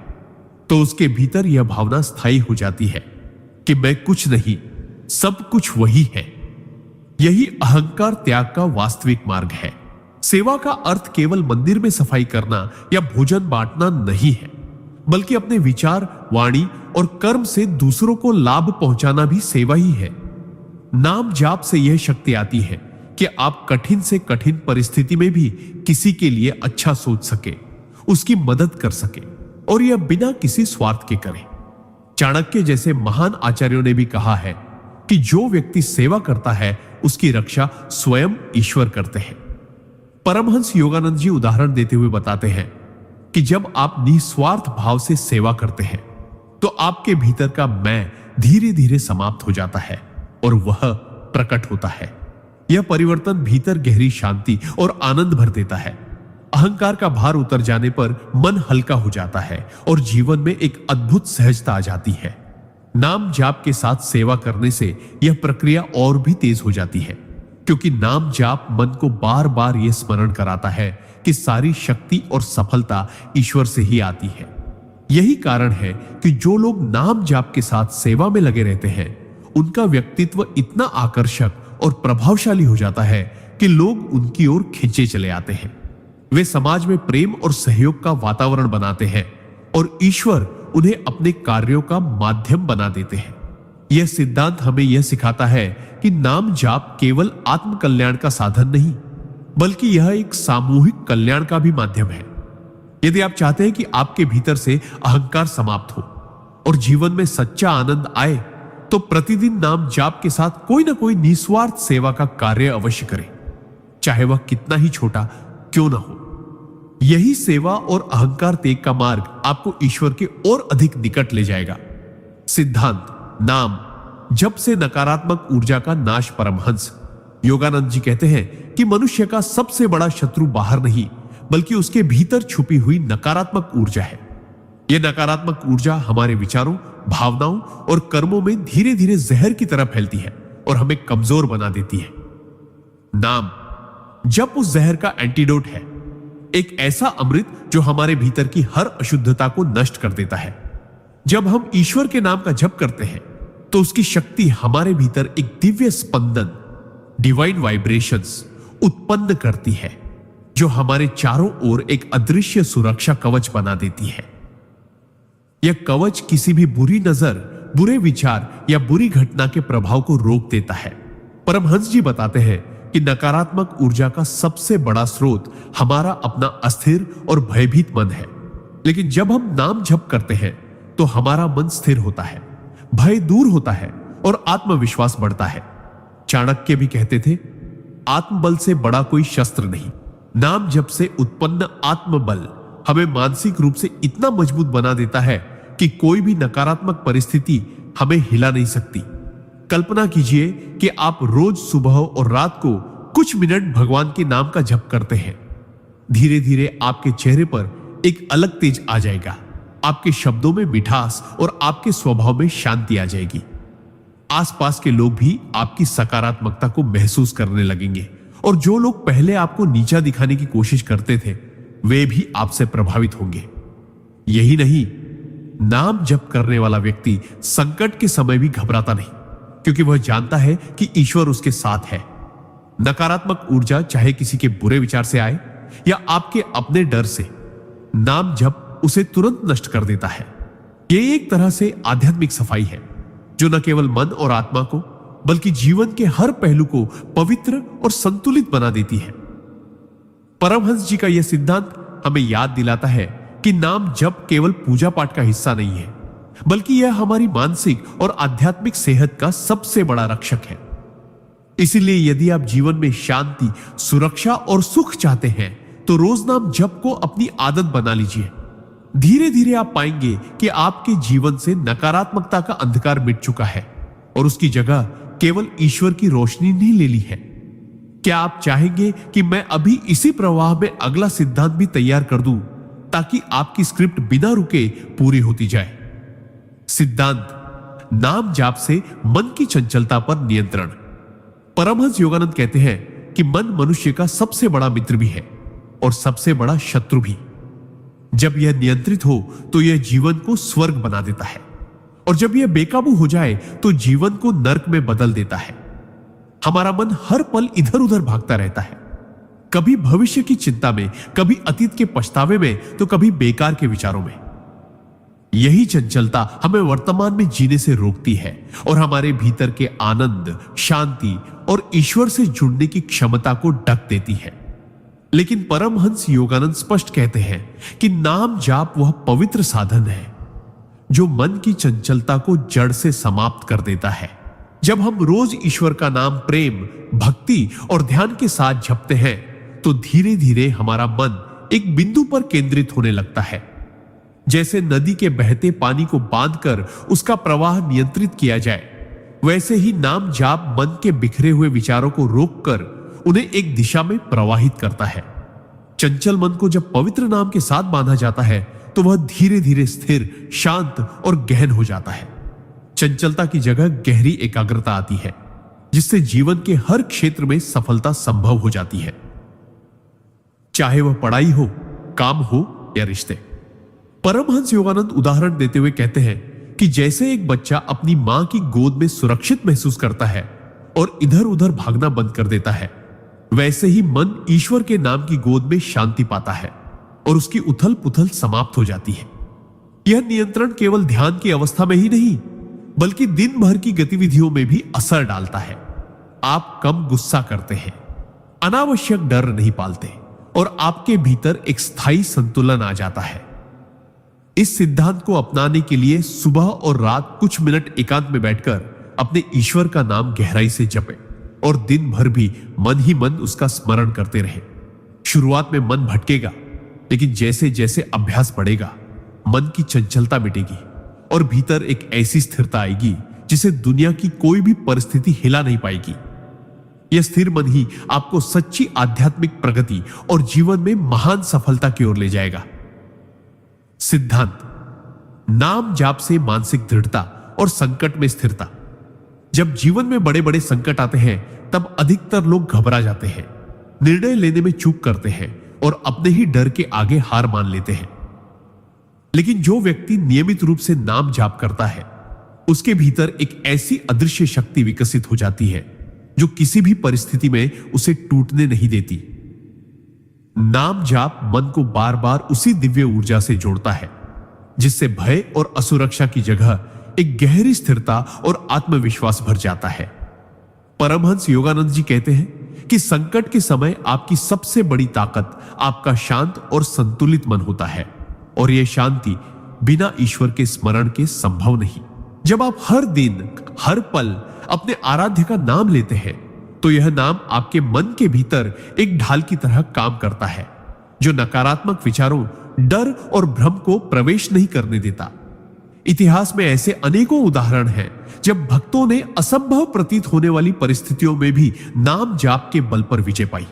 तो उसके भीतर यह भावना स्थायी हो जाती है कि मैं कुछ नहीं, सब कुछ वही है। यही अहंकार त्याग का वास्तविक मार्ग है। सेवा का अर्थ केवल मंदिर में सफाई करना या भोजन बांटना नहीं है, बल्कि अपने विचार, वाणी और कर्म से दूसरों को लाभ पहुंचाना भी सेवा ही है। नाम जाप से यह शक्ति आती है कि आप कठिन से कठिन परिस्थिति में भी किसी के लिए अच्छा सोच सके, उसकी मदद कर सके, और यह बिना किसी स्वार्थ के करें। चाणक्य जैसे महान आचार्यों ने भी कहा है कि जो व्यक्ति सेवा करता है उसकी रक्षा स्वयं ईश्वर करते हैं। परमहंस योगानंद जी उदाहरण देते हुए बताते हैं कि जब आप निस्वार्थ भाव से सेवा करते हैं तो आपके भीतर का मैं धीरे धीरे समाप्त हो जाता है और वह प्रकट होता है। यह परिवर्तन भीतर गहरी शांति और आनंद भर देता है। अहंकार का भार उतर जाने पर मन हल्का हो जाता है और जीवन में एक अद्भुत सहजता आ जाती है। नाम जाप के साथ सेवा करने से यह प्रक्रिया और भी तेज हो जाती है, क्योंकि नाम जाप मन को बार बार यह स्मरण कराता है कि सारी शक्ति और सफलता ईश्वर से ही आती है। यही कारण है कि जो लोग नाम जाप के साथ सेवा में लगे रहते हैं उनका व्यक्तित्व इतना आकर्षक और प्रभावशाली हो जाता है कि लोग उनकी ओर खींचे चले आते हैं। वे समाज में प्रेम और सहयोग का वातावरण बनाते हैं और ईश्वर उन्हें अपने कार्यों का माध्यम बना देते हैं। यह सिद्धांत हमें यह सिखाता है कि नाम जाप केवल आत्म कल्याण का साधन नहीं, बल्कि यह एक सामूहिक कल्याण का भी माध्यम है। यदि आप चाहते हैं कि आपके भीतर से अहंकार समाप्त हो और जीवन में सच्चा आनंद आए, तो प्रतिदिन नाम जाप के साथ कोई ना कोई निस्वार्थ सेवा का कार्य अवश्य करें, चाहे वह कितना ही छोटा क्यों ना हो। यही सेवा और अहंकार त्याग का मार्ग आपको ईश्वर के और अधिक निकट ले जाएगा। सिद्धांत नाम जप से नकारात्मक ऊर्जा का नाश। परमहंस योगानंद जी कहते हैं कि मनुष्य का सबसे बड़ा शत्रु बाहर नहीं, बल्कि उसके भीतर छुपी हुई नकारात्मक ऊर्जा है। यह नकारात्मक ऊर्जा हमारे विचारों, भावनाओं और कर्मों में धीरे धीरे जहर की तरह फैलती है और हमें कमजोर बना देती है। नाम जप उस जहर का एंटीडोट है, एक ऐसा अमृत जो हमारे भीतर की हर अशुद्धता को नष्ट कर देता है। जब हम ईश्वर के नाम का जप करते हैं तो उसकी शक्ति हमारे भीतर एक दिव्य स्पंदन, डिवाइन वाइब्रेशंस उत्पन्न करती है, जो हमारे चारों ओर एक अदृश्य सुरक्षा कवच बना देती है। यह कवच किसी भी बुरी नजर, बुरे विचार या बुरी घटना के प्रभाव को रोक देता है। परमहंस जी बताते हैं कि नकारात्मक ऊर्जा का सबसे बड़ा स्रोत हमारा अपना अस्थिर और भयभीत मन है, लेकिन जब हम नाम जप करते हैं तो हमारा मन स्थिर होता है, भय दूर होता है और आत्मविश्वास बढ़ता है। चाणक्य भी कहते थे, आत्मबल से बड़ा कोई शस्त्र नहीं। नाम जप से उत्पन्न आत्मबल हमें मानसिक रूप से इतना मजबूत बना देता है कि कोई भी नकारात्मक परिस्थिति हमें हिला नहीं सकती। कल्पना कीजिए कि आप रोज सुबह और रात को कुछ मिनट भगवान के नाम का जप करते हैं। धीरे धीरे आपके चेहरे पर एक अलग तेज आ जाएगा, आपके शब्दों में मिठास और आपके स्वभाव में शांति आ जाएगी। आसपास के लोग भी आपकी सकारात्मकता को महसूस करने लगेंगे और जो लोग पहले आपको नीचा दिखाने की कोशिश करते थे वे भी आपसे प्रभावित होंगे। यही नहीं, नाम जप करने वाला व्यक्ति संकट के समय भी घबराता नहीं, क्योंकि वह जानता है कि ईश्वर उसके साथ है। नकारात्मक ऊर्जा चाहे किसी के बुरे विचार से आए या आपके अपने डर से, नाम जप उसे तुरंत नष्ट कर देता है। यह एक तरह से आध्यात्मिक सफाई है जो न केवल मन और आत्मा को बल्कि जीवन के हर पहलू को पवित्र और संतुलित बना देती है। परमहंस जी का यह सिद्धांत हमें याद दिलाता है कि नाम जप केवल पूजा पाठ का हिस्सा नहीं है, बल्कि यह हमारी मानसिक और आध्यात्मिक सेहत का सबसे बड़ा रक्षक है। इसीलिए यदि आप जीवन में शांति, सुरक्षा और सुख चाहते हैं तो रोज नाम जप को अपनी आदत बना लीजिए। धीरे धीरे आप पाएंगे कि आपके जीवन से नकारात्मकता का अंधकार मिट चुका है और उसकी जगह केवल ईश्वर की रोशनी ने ले ली है। क्या आप चाहेंगे कि मैं अभी इसी प्रवाह में अगला सिद्धांत भी तैयार कर दूं ताकि आपकी स्क्रिप्ट बिना रुके पूरी होती जाए? सिद्धांत नाम जाप से मन की चंचलता पर नियंत्रण। परमहंस योगानंद कहते हैं कि मन मनुष्य का सबसे बड़ा मित्र भी है और सबसे बड़ा शत्रु भी। जब यह नियंत्रित हो तो यह जीवन को स्वर्ग बना देता है और जब यह बेकाबू हो जाए तो जीवन को नर्क में बदल देता है। हमारा मन हर पल इधर उधर भागता रहता है, कभी भविष्य की चिंता में, कभी अतीत के पछतावे में, तो कभी बेकार के विचारों में। यही चंचलता हमें वर्तमान में जीने से रोकती है और हमारे भीतर के आनंद, शांति और ईश्वर से जुड़ने की क्षमता को ढक देती है। लेकिन परमहंस योगानंद स्पष्ट कहते हैं कि नाम जाप वह पवित्र साधन है जो मन की चंचलता को जड़ से समाप्त कर देता है। जब हम रोज ईश्वर का नाम प्रेम, भक्ति और ध्यान के साथ जपते हैं तो धीरे धीरे हमारा मन एक बिंदु पर केंद्रित होने लगता है। जैसे नदी के बहते पानी को बांधकर उसका प्रवाह नियंत्रित किया जाए, वैसे ही नाम जाप मन के बिखरे हुए विचारों को रोककर उन्हें एक दिशा में प्रवाहित करता है। चंचल मन को जब पवित्र नाम के साथ बांधा जाता है तो वह धीरे धीरे स्थिर, शांत और गहन हो जाता है। चंचलता की जगह गहरी एकाग्रता आती है, जिससे जीवन के हर क्षेत्र में सफलता संभव हो जाती है, चाहे वह पढ़ाई हो, काम हो या रिश्ते। परमहंस योगानंद उदाहरण देते हुए कहते हैं कि जैसे एक बच्चा अपनी मां की गोद में सुरक्षित महसूस करता है और इधर उधर भागना बंद कर देता है, वैसे ही मन ईश्वर के नाम की गोद में शांति पाता है और उसकी उथल पुथल समाप्त हो जाती है। यह नियंत्रण केवल ध्यान की अवस्था में ही नहीं, बल्कि दिन भर की गतिविधियों में भी असर डालता है। आप कम गुस्सा करते हैं, अनावश्यक डर नहीं पालते और आपके भीतर एक स्थायी संतुलन आ जाता है। इस सिद्धांत को अपनाने के लिए सुबह और रात कुछ मिनट एकांत में बैठकर अपने ईश्वर का नाम गहराई से जपें और दिन भर भी मन ही मन उसका स्मरण करते रहें। शुरुआत में मन भटकेगा, लेकिन जैसे जैसे अभ्यास बढ़ेगा, मन की चंचलता मिटेगी और भीतर एक ऐसी स्थिरता आएगी जिसे दुनिया की कोई भी परिस्थिति हिला नहीं पाएगी। यह स्थिर मन ही आपको सच्ची आध्यात्मिक प्रगति और जीवन में महान सफलता की ओर ले जाएगा। सिद्धांत: नाम जाप से मानसिक दृढ़ता और संकट में स्थिरता। जब जीवन में बड़े बड़े संकट आते हैं तब अधिकतर लोग घबरा जाते हैं, निर्णय लेने में चूक करते हैं और अपने ही डर के आगे हार मान लेते हैं। लेकिन जो व्यक्ति नियमित रूप से नाम जाप करता है, उसके भीतर एक ऐसी अदृश्य शक्ति विकसित हो जाती है जो किसी भी परिस्थिति में उसे टूटने नहीं देती। नाम जाप मन को बार बार उसी दिव्य ऊर्जा से जोड़ता है जिससे भय और असुरक्षा की जगह एक गहरी स्थिरता और आत्मविश्वास भर जाता है। परमहंस योगानंद जी कहते हैं कि संकट के समय आपकी सबसे बड़ी ताकत आपका शांत और संतुलित मन होता है, और यह शांति बिना ईश्वर के स्मरण के संभव नहीं। जब आप हर दिन, हर पल अपने आराध्य का नाम लेते हैं तो यह नाम आपके मन के भीतर एक ढाल की तरह काम करता है जो नकारात्मक विचारों, डर और भ्रम को प्रवेश नहीं करने देता। इतिहास में ऐसे अनेकों उदाहरण हैं जब भक्तों ने असंभव प्रतीत होने वाली परिस्थितियों में भी नाम जाप के बल पर विजय पाई।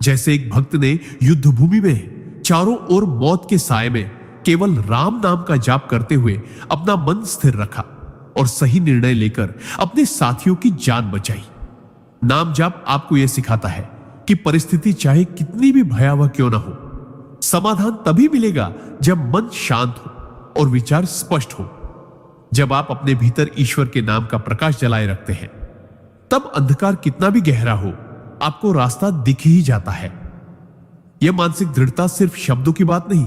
जैसे एक भक्त ने युद्ध भूमि में चारों ओर मौत के साए में केवल राम नाम का जाप करते हुए अपना मन स्थिर रखा और सही निर्णय लेकर अपने साथियों की जान बचाई। नाम जाप आपको यह सिखाता है कि परिस्थिति चाहे कितनी भी भयावह क्यों ना हो, समाधान तभी मिलेगा जब मन शांत हो और विचार स्पष्ट हो। जब आप अपने भीतर ईश्वर के नाम का प्रकाश जलाए रखते हैं, तब अंधकार कितना भी गहरा हो, आपको रास्ता दिख ही जाता है। यह मानसिक दृढ़ता सिर्फ शब्दों की बात नहीं,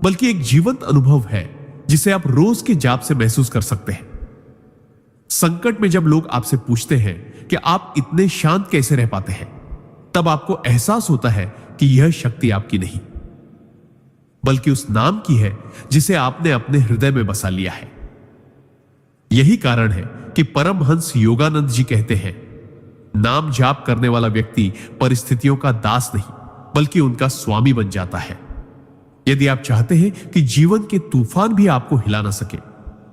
बल्कि एक जीवंत अनुभव है जिसे आप रोज के जाप से महसूस कर सकते हैं। संकट में जब लोग आपसे पूछते हैं कि आप इतने शांत कैसे रह पाते हैं, तब आपको एहसास होता है कि यह शक्ति आपकी नहीं, बल्कि उस नाम की है जिसे आपने अपने हृदय में बसा लिया है। यही कारण है कि परमहंस योगानंद जी कहते हैं, नाम जाप करने वाला व्यक्ति परिस्थितियों का दास नहीं, बल्कि उनका स्वामी बन जाता है। यदि आप चाहते हैं कि जीवन के तूफान भी आपको हिला ना सके,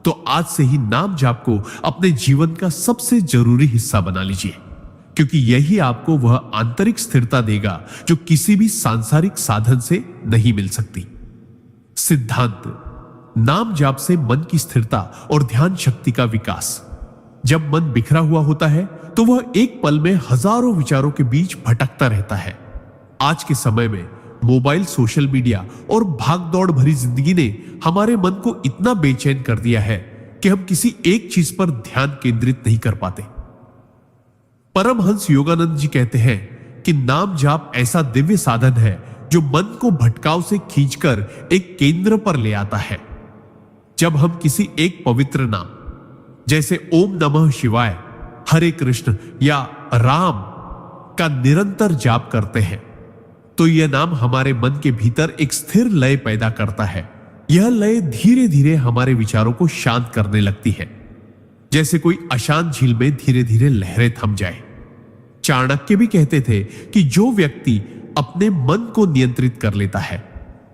तो आज से ही नाम जाप को अपने जीवन का सबसे जरूरी हिस्सा बना लीजिए, क्योंकि यही आपको वह आंतरिक स्थिरता देगा जो किसी भी सांसारिक साधन से नहीं मिल सकती। सिद्धांत: नाम जाप से मन की स्थिरता और ध्यान शक्ति का विकास। जब मन बिखरा हुआ होता है तो वह एक पल में हजारों विचारों के बीच भटकता रहता है। आज के समय में मोबाइल, सोशल मीडिया और भागदौड़ भरी जिंदगी ने हमारे मन को इतना बेचैन कर दिया है कि हम किसी एक चीज पर ध्यान केंद्रित नहीं कर पाते। परमहंस योगानंद जी कहते हैं कि नाम जाप ऐसा दिव्य साधन है जो मन को भटकाव से खींचकर एक केंद्र पर ले आता है। जब हम किसी एक पवित्र नाम जैसे ओम नमः शिवाय हरे कृष्ण या राम का निरंतर जाप करते हैं तो यह नाम हमारे मन के भीतर एक स्थिर लय पैदा करता है। यह लय धीरे धीरे हमारे विचारों को शांत करने लगती है, जैसे कोई अशांत झील में धीरे धीरे लहरें थम जाए। चाणक्य भी कहते थे कि जो व्यक्ति अपने मन को नियंत्रित कर लेता है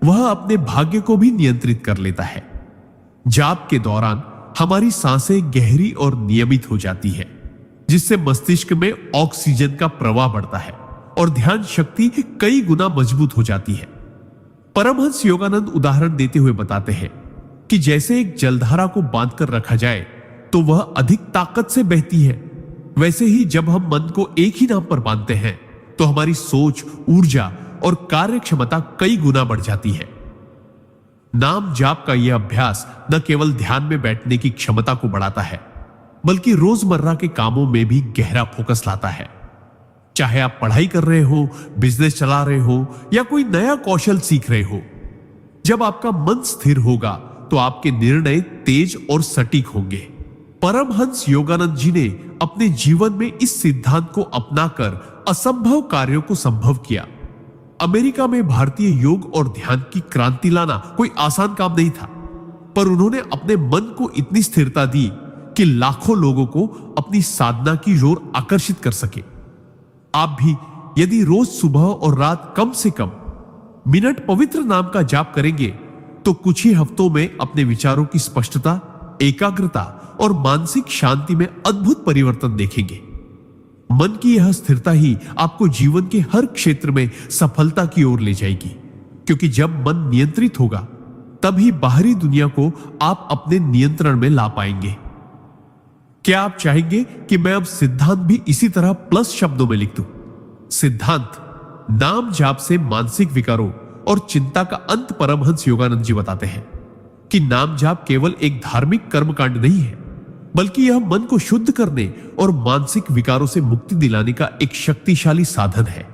वह अपने भाग्य को भी नियंत्रित कर लेता है। जाप के दौरान हमारी सांसें गहरी और नियमित हो जाती है, जिससे मस्तिष्क में ऑक्सीजन का प्रवाह बढ़ता है और ध्यान शक्ति कई गुना मजबूत हो जाती है। परमहंस योगानंद उदाहरण देते हुए बताते हैं कि जैसे एक जलधारा को बांधकर रखा जाए तो वह अधिक ताकत से बहती है, वैसे ही जब हम मन को एक ही नाम पर बांधते हैं तो हमारी सोच, ऊर्जा और कार्य क्षमता कई गुना बढ़ जाती है। नाम जाप का यह अभ्यास न केवल ध्यान में बैठने की क्षमता को बढ़ाता है, बल्कि रोजमर्रा के कामों में भी गहरा फोकस लाता है। चाहे आप पढ़ाई कर रहे हो, बिजनेस चला रहे हो या कोई नया कौशल सीख रहे हो, जब आपका मन स्थिर होगा तो आपके निर्णय तेज और सटीक होंगे। परमहंस योगानंद जी ने अपने जीवन में इस सिद्धांत को अपनाकर असंभव कार्यों को संभव किया। अमेरिका में भारतीय योग और ध्यान की क्रांति लाना कोई आसान काम नहीं था, पर उन्होंने अपने मन को इतनी स्थिरता दी कि लाखों लोगों को अपनी साधना की ओर आकर्षित कर सके। आप भी यदि रोज सुबह और रात कम से कम मिनट पवित्र नाम का जाप करेंगे तो कुछ ही हफ्तों में अपने विचारों की स्पष्टता, एकाग्रता और मानसिक शांति में अद्भुत परिवर्तन देखेंगे। मन की यह स्थिरता ही आपको जीवन के हर क्षेत्र में सफलता की ओर ले जाएगी, क्योंकि जब मन नियंत्रित होगा तभी बाहरी दुनिया को आप अपने नियंत्रण में ला पाएंगे। क्या आप चाहेंगे कि मैं अब सिद्धांत भी इसी तरह प्लस शब्दों में लिख दूं? सिद्धांत नाम जाप से मानसिक विकारों और चिंता का अंत। परमहंस योगानंद जी बताते हैं कि नाम जाप केवल एक धार्मिक कर्मकांड नहीं है, बल्कि यह मन को शुद्ध करने और मानसिक विकारों से मुक्ति दिलाने का एक शक्तिशाली साधन है।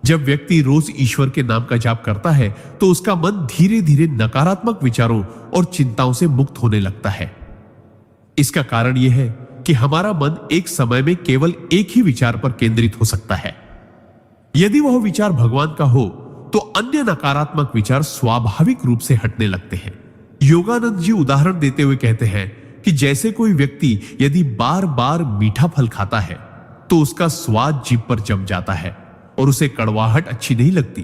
जब व्यक्ति रोज ईश्वर के नाम का जाप करता है तो उसका मन धीरे धीरे नकारात्मक विचारों और चिंताओं से मुक्त होने लगता है। इसका कारण यह है कि हमारा मन एक समय में केवल एक ही विचार पर केंद्रित हो सकता है। यदि वह विचार भगवान का हो तो अन्य नकारात्मक विचार स्वाभाविक रूप से हटने लगते हैं। योगानंद जी उदाहरण देते हुए कहते हैं कि जैसे कोई व्यक्ति यदि बार बार मीठा फल खाता है तो उसका स्वाद जीभ पर जम जाता है और उसे कड़वाहट अच्छी नहीं लगती,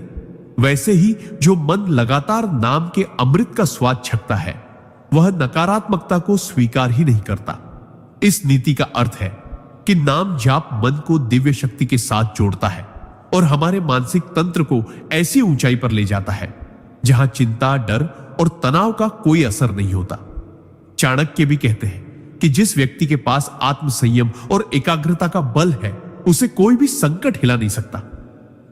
वैसे ही जो मन लगातार नाम के अमृत का स्वाद छकता है वह नकारात्मकता को स्वीकार ही नहीं करता। इस नीति का अर्थ है कि नाम जाप मन को दिव्य शक्ति के साथ जोड़ता है और हमारे मानसिक तंत्र को ऐसी ऊंचाई पर ले जाता है जहां चिंता, डर और तनाव का कोई असर नहीं होता। चाणक्य भी कहते हैं कि जिस व्यक्ति के पास आत्म संयम और एकाग्रता का बल है उसे कोई भी संकट हिला नहीं सकता।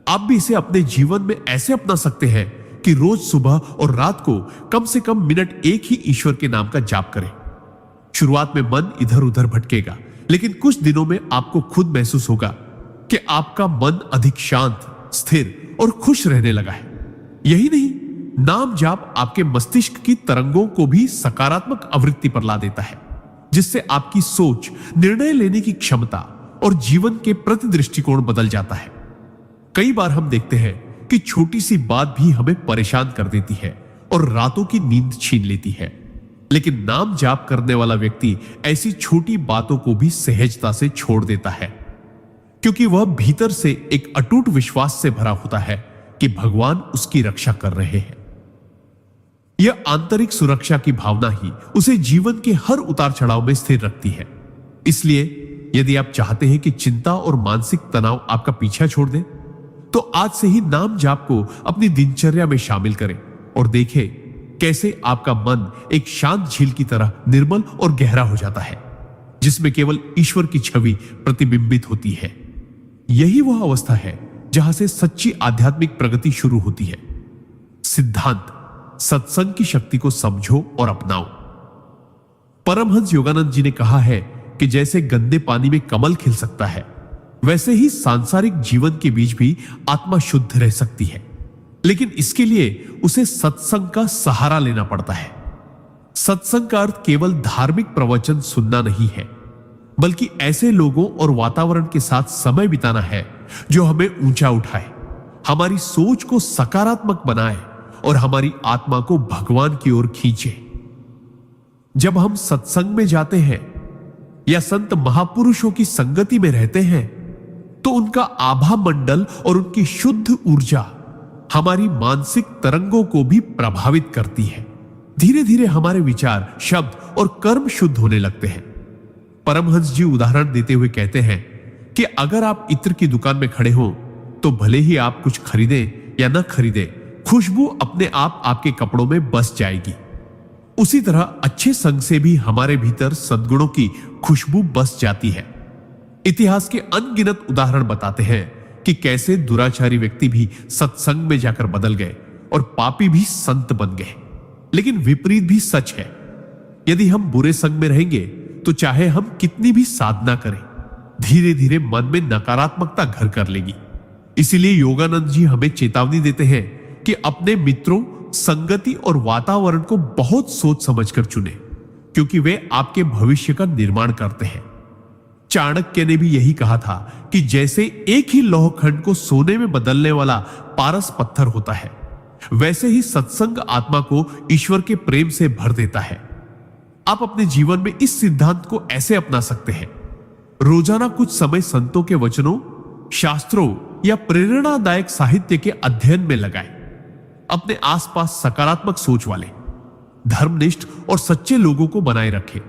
आप भी इसे अपने जीवन में ऐसे अपना सकते हैं कि रोज सुबह और रात को कम से कम मिनट एक ही ईश्वर के नाम का जाप करें। शुरुआत में मन इधर उधर भटकेगा, लेकिन कुछ दिनों में आपको खुद महसूस होगा कि आपका मन अधिक शांत, स्थिर और खुश रहने लगा है। यही नहीं, नाम जाप आपके मस्तिष्क की तरंगों को भी सकारात्मक आवृत्ति पर ला देता है, जिससे आपकी सोच, निर्णय लेने की क्षमता और जीवन के प्रति दृष्टिकोण बदल जाता है। कई बार हम देखते हैं कि छोटी सी बात भी हमें परेशान कर देती है और रातों की नींद छीन लेती है, लेकिन नाम जाप करने वाला व्यक्ति ऐसी छोटी बातों को भी सहजता से छोड़ देता है, क्योंकि वह भीतर से एक अटूट विश्वास से भरा होता है कि भगवान उसकी रक्षा कर रहे हैं। यह आंतरिक सुरक्षा की भावना ही उसे जीवन के हर उतार चढ़ाव में स्थिर रखती है। इसलिए यदि आप चाहते हैं कि चिंता और मानसिक तनाव आपका पीछा छोड़ दे, तो आज से ही नाम जाप को अपनी दिनचर्या में शामिल करें और देखें कैसे आपका मन एक शांत झील की तरह निर्मल और गहरा हो जाता है, जिसमें केवल ईश्वर की छवि प्रतिबिंबित होती है। यही वह अवस्था है जहां से सच्ची आध्यात्मिक प्रगति शुरू होती है। सिद्धांत सत्संग की शक्ति को समझो और अपनाओ। परमहंस योगानंद जी ने कहा है कि जैसे गंदे पानी में कमल खिल सकता है, वैसे ही सांसारिक जीवन के बीच भी आत्मा शुद्ध रह सकती है, लेकिन इसके लिए उसे सत्संग का सहारा लेना पड़ता है। सत्संग का अर्थ केवल धार्मिक प्रवचन सुनना नहीं है, बल्कि ऐसे लोगों और वातावरण के साथ समय बिताना है जो हमें ऊंचा उठाए, हमारी सोच को सकारात्मक बनाए और हमारी आत्मा को भगवान की ओर खींचे। जब हम सत्संग में जाते हैं या संत महापुरुषों की संगति में रहते हैं तो उनका आभा मंडल और उनकी शुद्ध ऊर्जा हमारी मानसिक तरंगों को भी प्रभावित करती है। धीरे धीरे हमारे विचार, शब्द और कर्म शुद्ध होने लगते हैं। परमहंस जी उदाहरण देते हुए कहते हैं कि अगर आप इत्र की दुकान में खड़े हो तो भले ही आप कुछ खरीदें या न खरीदें, खुशबू अपने आप आपके कपड़ों में बस जाएगी। उसी तरह अच्छे संग से भी हमारे भीतर सद्गुणों की खुशबू बस जाती है। इतिहास के अनगिनत उदाहरण बताते हैं कि कैसे दुराचारी व्यक्ति भी सत्संग में जाकर बदल गए और पापी भी संत बन गए। लेकिन विपरीत भी सच है। यदि हम बुरे संग में रहेंगे तो चाहे हम कितनी भी साधना करें, धीरे धीरे मन में नकारात्मकता घर कर लेगी। इसीलिए योगानंद जी हमें चेतावनी देते हैं कि अपने मित्रों, संगति और वातावरण को बहुत सोच समझकर चुने, क्योंकि वे आपके भविष्य का निर्माण करते हैं। चाणक्य ने भी यही कहा था कि जैसे एक ही लौह खंड को सोने में बदलने वाला पारस पत्थर होता है, वैसे ही सत्संग आत्मा को ईश्वर के प्रेम से भर देता है। आप अपने जीवन में इस सिद्धांत को ऐसे अपना सकते हैं। रोजाना कुछ समय संतों के वचनों, शास्त्रों या प्रेरणादायक साहित्य के अध्ययन में लगाएं। अपने आसपास सकारात्मक सोच वाले, धर्मनिष्ठ और सच्चे लोगों को बनाए रखें।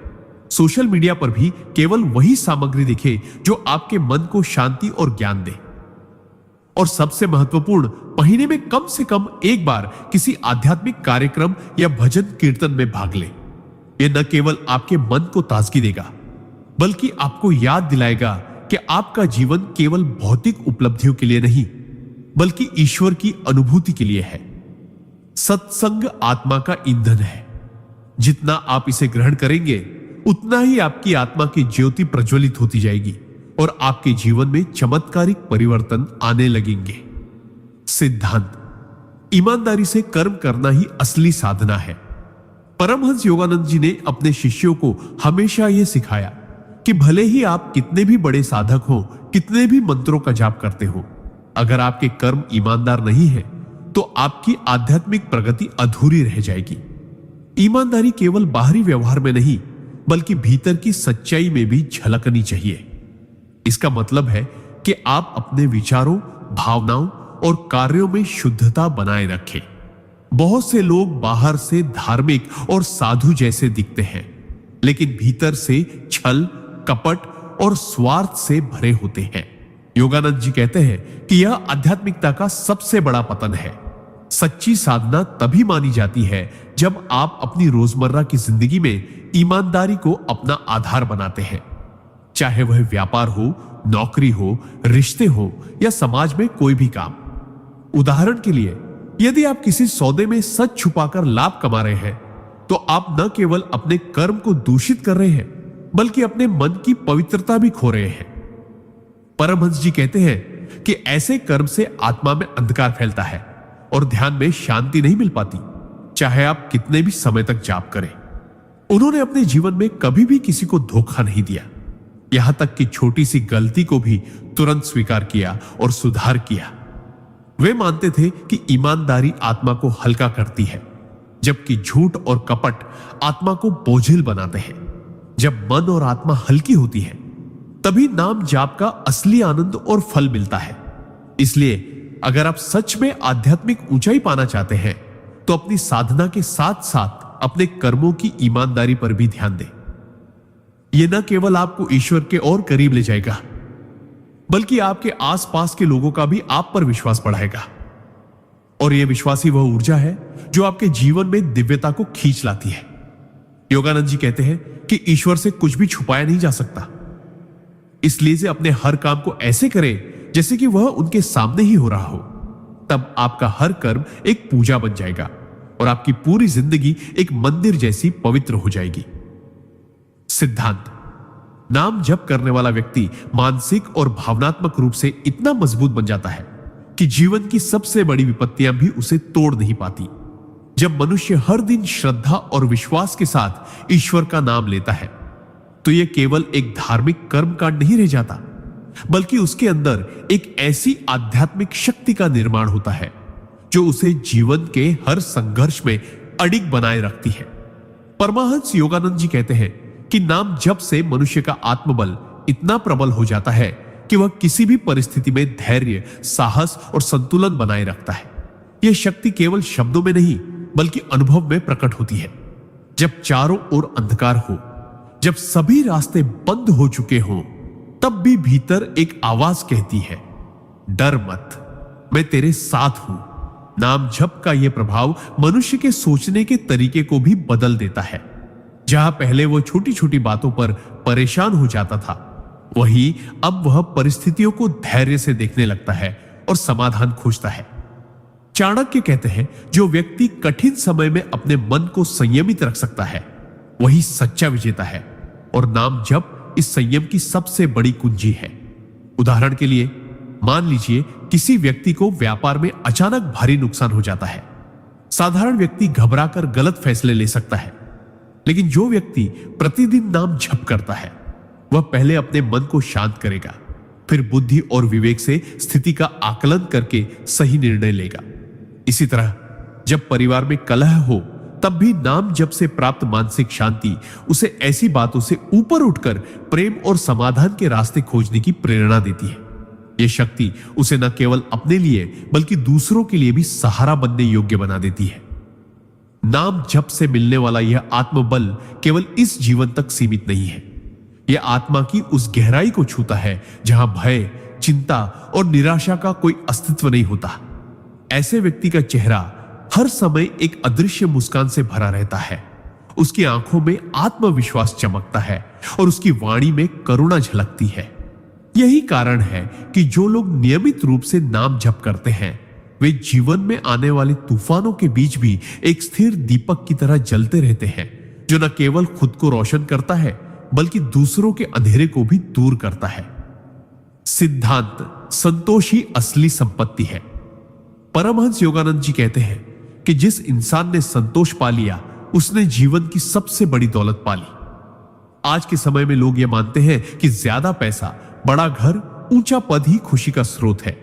सोशल मीडिया पर भी केवल वही सामग्री दिखे जो आपके मन को शांति और ज्ञान दे। और सबसे महत्वपूर्ण, महीने में कम से कम एक बार किसी आध्यात्मिक कार्यक्रम या भजन कीर्तन में भाग लें। यह न केवल आपके मन को ताजगी देगा, बल्कि आपको याद दिलाएगा कि आपका जीवन केवल भौतिक उपलब्धियों के लिए नहीं, बल्कि ईश्वर की अनुभूति के लिए है। सत्संग आत्मा का ईंधन है। जितना आप इसे ग्रहण करेंगे, उतना ही आपकी आत्मा की ज्योति प्रज्वलित होती जाएगी और आपके जीवन में चमत्कारिक परिवर्तन आने लगेंगे। सिद्धांत: ईमानदारी से कर्म करना ही असली साधना है। परमहंस योगानंद जी ने अपने शिष्यों को हमेशा यह सिखाया कि भले ही आप कितने भी बड़े साधक हो, कितने भी मंत्रों का जाप करते हो, अगर आपके कर्म ईमानदार नहीं है तो आपकी आध्यात्मिक प्रगति अधूरी रह जाएगी। ईमानदारी केवल बाहरी व्यवहार में नहीं, बल्कि भीतर की सच्चाई में भी झलकनी चाहिए। इसका मतलब है कि आप अपने विचारों, भावनाओं और कार्यों में शुद्धता बनाए रखें। बहुत से लोग बाहर से धार्मिक और साधु जैसे दिखते हैं, लेकिन भीतर से छल, कपट और स्वार्थ से भरे होते हैं। योगानंद जी कहते हैं कि यह आध्यात्मिकता का सबसे बड़ा पतन है। सच्ची साधना तभी मानी जाती है जब आप अपनी रोजमर्रा की जिंदगी में ईमानदारी को अपना आधार बनाते हैं। चाहे वह व्यापार हो, नौकरी हो, रिश्ते हो या समाज में कोई भी काम। उदाहरण के लिए, यदि आप किसी सौदे में सच छुपाकर लाभ कमा रहे हैं, तो आप न केवल अपने कर्म को दूषित कर रहे हैं, बल्कि अपने मन की पवित्रता भी खो रहे हैं। परमहंस जी कहते हैं कि ऐसे कर्म से आत्मा में अंधकार फैलता है और ध्यान में शांति नहीं मिल पाती, चाहे आप कितने भी समय तक जाप करें। उन्होंने अपने जीवन में कभी भी किसी को धोखा नहीं दिया, यहां तक कि छोटी सी गलती को भी तुरंत स्वीकार किया और सुधार किया। वे मानते थे कि ईमानदारी आत्मा को हल्का करती है, जबकि झूठ और कपट आत्मा को बोझिल बनाते हैं। जब मन और आत्मा हल्की होती है, तभी नाम जाप का असली आनंद और फल मिलता है। इसलिए अगर आप सच में आध्यात्मिक ऊंचाई पाना चाहते हैं, तो अपनी साधना के साथ साथ अपने कर्मों की ईमानदारी पर भी ध्यान दें। यह न केवल आपको ईश्वर के और करीब ले जाएगा, बल्कि आपके आसपास के लोगों का भी आप पर विश्वास बढ़ाएगा। और यह विश्वास ही वह ऊर्जा है जो आपके जीवन में दिव्यता को खींच लाती है। योगानंद जी कहते हैं कि ईश्वर से कुछ भी छुपाया नहीं जा सकता, इसलिए से अपने हर काम को ऐसे करें जैसे कि वह उनके सामने ही हो रहा हो। तब आपका हर कर्म एक पूजा बन जाएगा और आपकी पूरी जिंदगी एक मंदिर जैसी पवित्र हो जाएगी। सिद्धांत: नाम जप करने वाला व्यक्ति मानसिक और भावनात्मक रूप से इतना मजबूत बन जाता है कि जीवन की सबसे बड़ी विपत्तियां भी उसे तोड़ नहीं पाती। जब मनुष्य हर दिन श्रद्धा और विश्वास के साथ ईश्वर का नाम लेता है, तो यह केवल एक धार्मिक कर्मकांड नहीं रह जाता, बल्कि उसके अंदर एक ऐसी आध्यात्मिक शक्ति का निर्माण होता है जो उसे जीवन के हर संघर्ष में अडिग बनाए रखती है। परमहंस योगानंद जी कहते हैं कि नाम जप से मनुष्य का आत्मबल इतना प्रबल हो जाता है कि वह किसी भी परिस्थिति में धैर्य, साहस और संतुलन बनाए रखता है। यह शक्ति केवल शब्दों में नहीं बल्कि अनुभव में प्रकट होती है। जब चारों ओर अंधकार हो, जब सभी रास्ते बंद हो चुके हों, तब भी भीतर एक आवाज कहती है, डर मत, मैं तेरे साथ हूं। नाम जप का यह प्रभाव मनुष्य के सोचने के तरीके को भी बदल देता है। जहां पहले वो छोटी छोटी बातों पर परेशान हो जाता था, वहीं अब वह परिस्थितियों को धैर्य से देखने लगता है और समाधान खोजता है। चाणक्य कहते हैं, जो व्यक्ति कठिन समय में अपने मन को संयमित रख सकता है, वही सच्चा विजेता है। और नाम जप इस संयम की सबसे बड़ी कुंजी है। उदाहरण के लिए, मान लीजिए किसी व्यक्ति को व्यापार में अचानक भारी नुकसान हो जाता है। साधारण व्यक्ति घबराकर गलत फैसले ले सकता है, लेकिन जो व्यक्ति प्रतिदिन नाम जप करता है, वह पहले अपने मन को शांत करेगा, फिर बुद्धि और विवेक से स्थिति का आकलन करके सही निर्णय लेगा। इसी तरह जब परिवार में कलह हो, तब भी नाम जप से प्राप्त मानसिक शांति उसे ऐसी बातों से ऊपर उठकर प्रेम और समाधान के रास्ते खोजने की प्रेरणा देती है। यह शक्ति उसे न केवल अपने लिए बल्कि दूसरों के लिए भी सहारा बनने योग्य बना देती है। नाम जप से मिलने वाला यह आत्मबल केवल इस जीवन तक सीमित नहीं है। यह आत्मा की उस गहराई को छूता है जहां भय, चिंता और निराशा का कोई अस्तित्व नहीं होता। ऐसे व्यक्ति का चेहरा हर समय एक अदृश्य मुस्कान से भरा रहता है। उसकी आंखों में आत्मविश्वास चमकता है और उसकी वाणी में करुणा झलकती है। यही कारण है कि जो लोग नियमित रूप से नाम जप करते हैं, वे जीवन में आने वाले तूफानों के बीच भी एक स्थिर दीपक की तरह जलते रहते हैं, जो न केवल खुद को रोशन करता है बल्कि दूसरों के अंधेरे को भी दूर करता है। सिद्धांत, संतोष ही असली संपत्ति है। परमहंस योगानंद जी कहते हैं कि जिस इंसान ने संतोष पा लिया, उसने जीवन की सबसे बड़ी दौलत पा ली। आज के समय में लोग यह मानते हैं कि ज्यादा पैसा, बड़ा घर, ऊंचा पद ही खुशी का स्रोत है,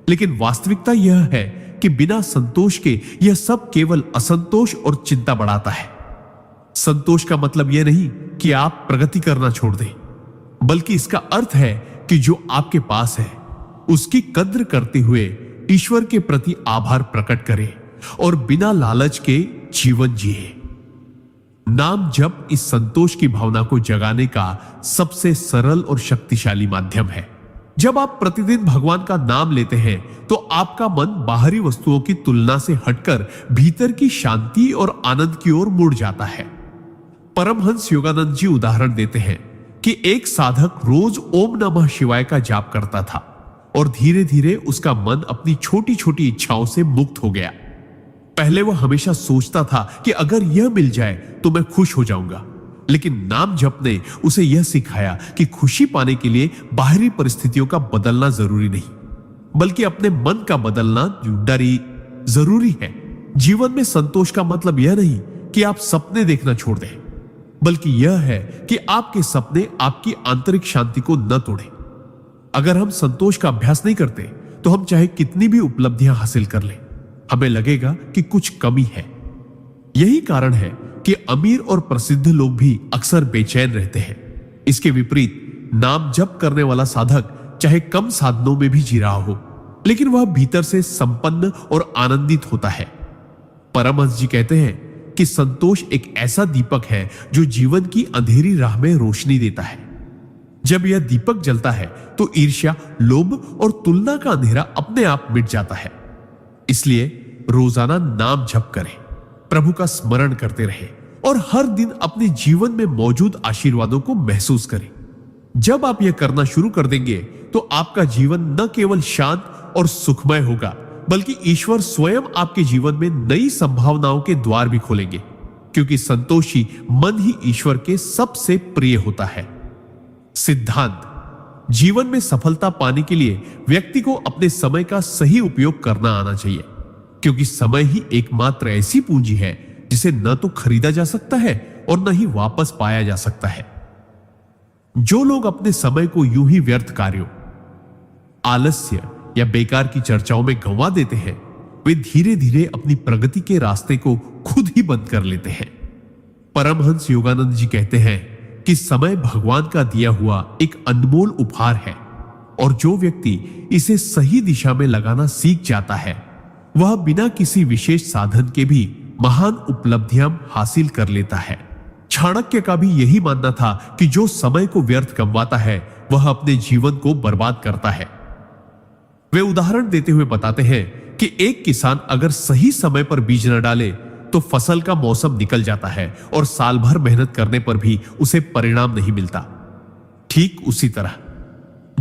लेकिन वास्तविकता यह है कि बिना संतोष के यह सब केवल असंतोष और चिंता बढ़ाता है। संतोष का मतलब यह नहीं कि आप प्रगति करना छोड़ दें, बल्कि इसका अर्थ है कि जो आपके पास है उसकी कद्र करते हुए ईश्वर के प्रति आभार प्रकट करें और बिना लालच के जीवन जिए। नाम जप इस संतोष की भावना को जगाने का सबसे सरल और शक्तिशाली माध्यम है। जब आप प्रतिदिन भगवान का नाम लेते हैं, तो आपका मन बाहरी वस्तुओं की तुलना से हटकर भीतर की शांति और आनंद की ओर मुड़ जाता है। परमहंस योगानंद जी उदाहरण देते हैं कि एक साधक रोज ओम नमः शिवाय का जाप करता था और धीरे धीरे उसका मन अपनी छोटी छोटी इच्छाओं से मुक्त हो गया। पहले वह हमेशा सोचता था कि अगर यह मिल जाए तो मैं खुश हो जाऊंगा, लेकिन नाम जप ने उसे यह सिखाया कि खुशी पाने के लिए बाहरी परिस्थितियों का बदलना जरूरी नहीं, बल्कि अपने मन का बदलना जरूरी है। जीवन में संतोष का मतलब यह नहीं कि आप सपने देखना छोड़ दें, बल्कि यह है कि आपके सपने आपकी आंतरिक शांति को न तोड़ें। अगर हम संतोष का अभ्यास नहीं करते, तो हम चाहे कितनी भी उपलब्धियां हासिल कर लें, हमें लगेगा कि कुछ कमी है। यही कारण है कि अमीर और प्रसिद्ध लोग भी अक्सर बेचैन रहते हैं। इसके विपरीत नाम जप करने वाला साधक चाहे कम साधनों में भी जी रहा हो, लेकिन वह भीतर से संपन्न और आनंदित होता है। परमहंस जी कहते हैं कि संतोष एक ऐसा दीपक है जो जीवन की अंधेरी राह में रोशनी देता है। जब यह दीपक जलता है तो ईर्ष्या, लोभ और तुलना का अंधेरा अपने आप मिट जाता है। इसलिए रोजाना नाम जप करें, प्रभु का स्मरण करते रहें और हर दिन अपने जीवन में मौजूद आशीर्वादों को महसूस करें। जब आप यह करना शुरू कर देंगे, तो आपका जीवन न केवल शांत और सुखमय होगा, बल्कि ईश्वर स्वयं आपके जीवन में नई संभावनाओं के द्वार भी खोलेंगे, क्योंकि संतोषी मन ही ईश्वर के सबसे प्रिय होता है। सिद्धांत, जीवन में सफलता पाने के लिए व्यक्ति को अपने समय का सही उपयोग करना आना चाहिए, क्योंकि समय ही एकमात्र ऐसी पूंजी है जिसे न तो खरीदा जा सकता है और न ही वापस पाया जा सकता है। जो लोग अपने समय को यूं ही व्यर्थ कार्यों, आलस्य या बेकार की चर्चाओं में गंवा देते हैं, वे धीरे धीरे अपनी प्रगति के रास्ते को खुद ही बंद कर लेते हैं। परमहंस योगानंद जी कहते हैं कि समय भगवान का दिया हुआ एक अनमोल उपहार है और जो व्यक्ति इसे सही दिशा में लगाना सीख जाता है वह बिना किसी विशेष साधन के भी महान उपलब्धियां हासिल कर लेता है। चाणक्य का भी यही मानना था कि जो समय को व्यर्थ गंवाता है वह अपने जीवन को बर्बाद करता है। वे उदाहरण देते हुए बताते हैं कि एक किसान अगर सही समय पर बीज न डाले तो फसल का मौसम निकल जाता है और साल भर मेहनत करने पर भी उसे परिणाम नहीं मिलता। ठीक उसी तरह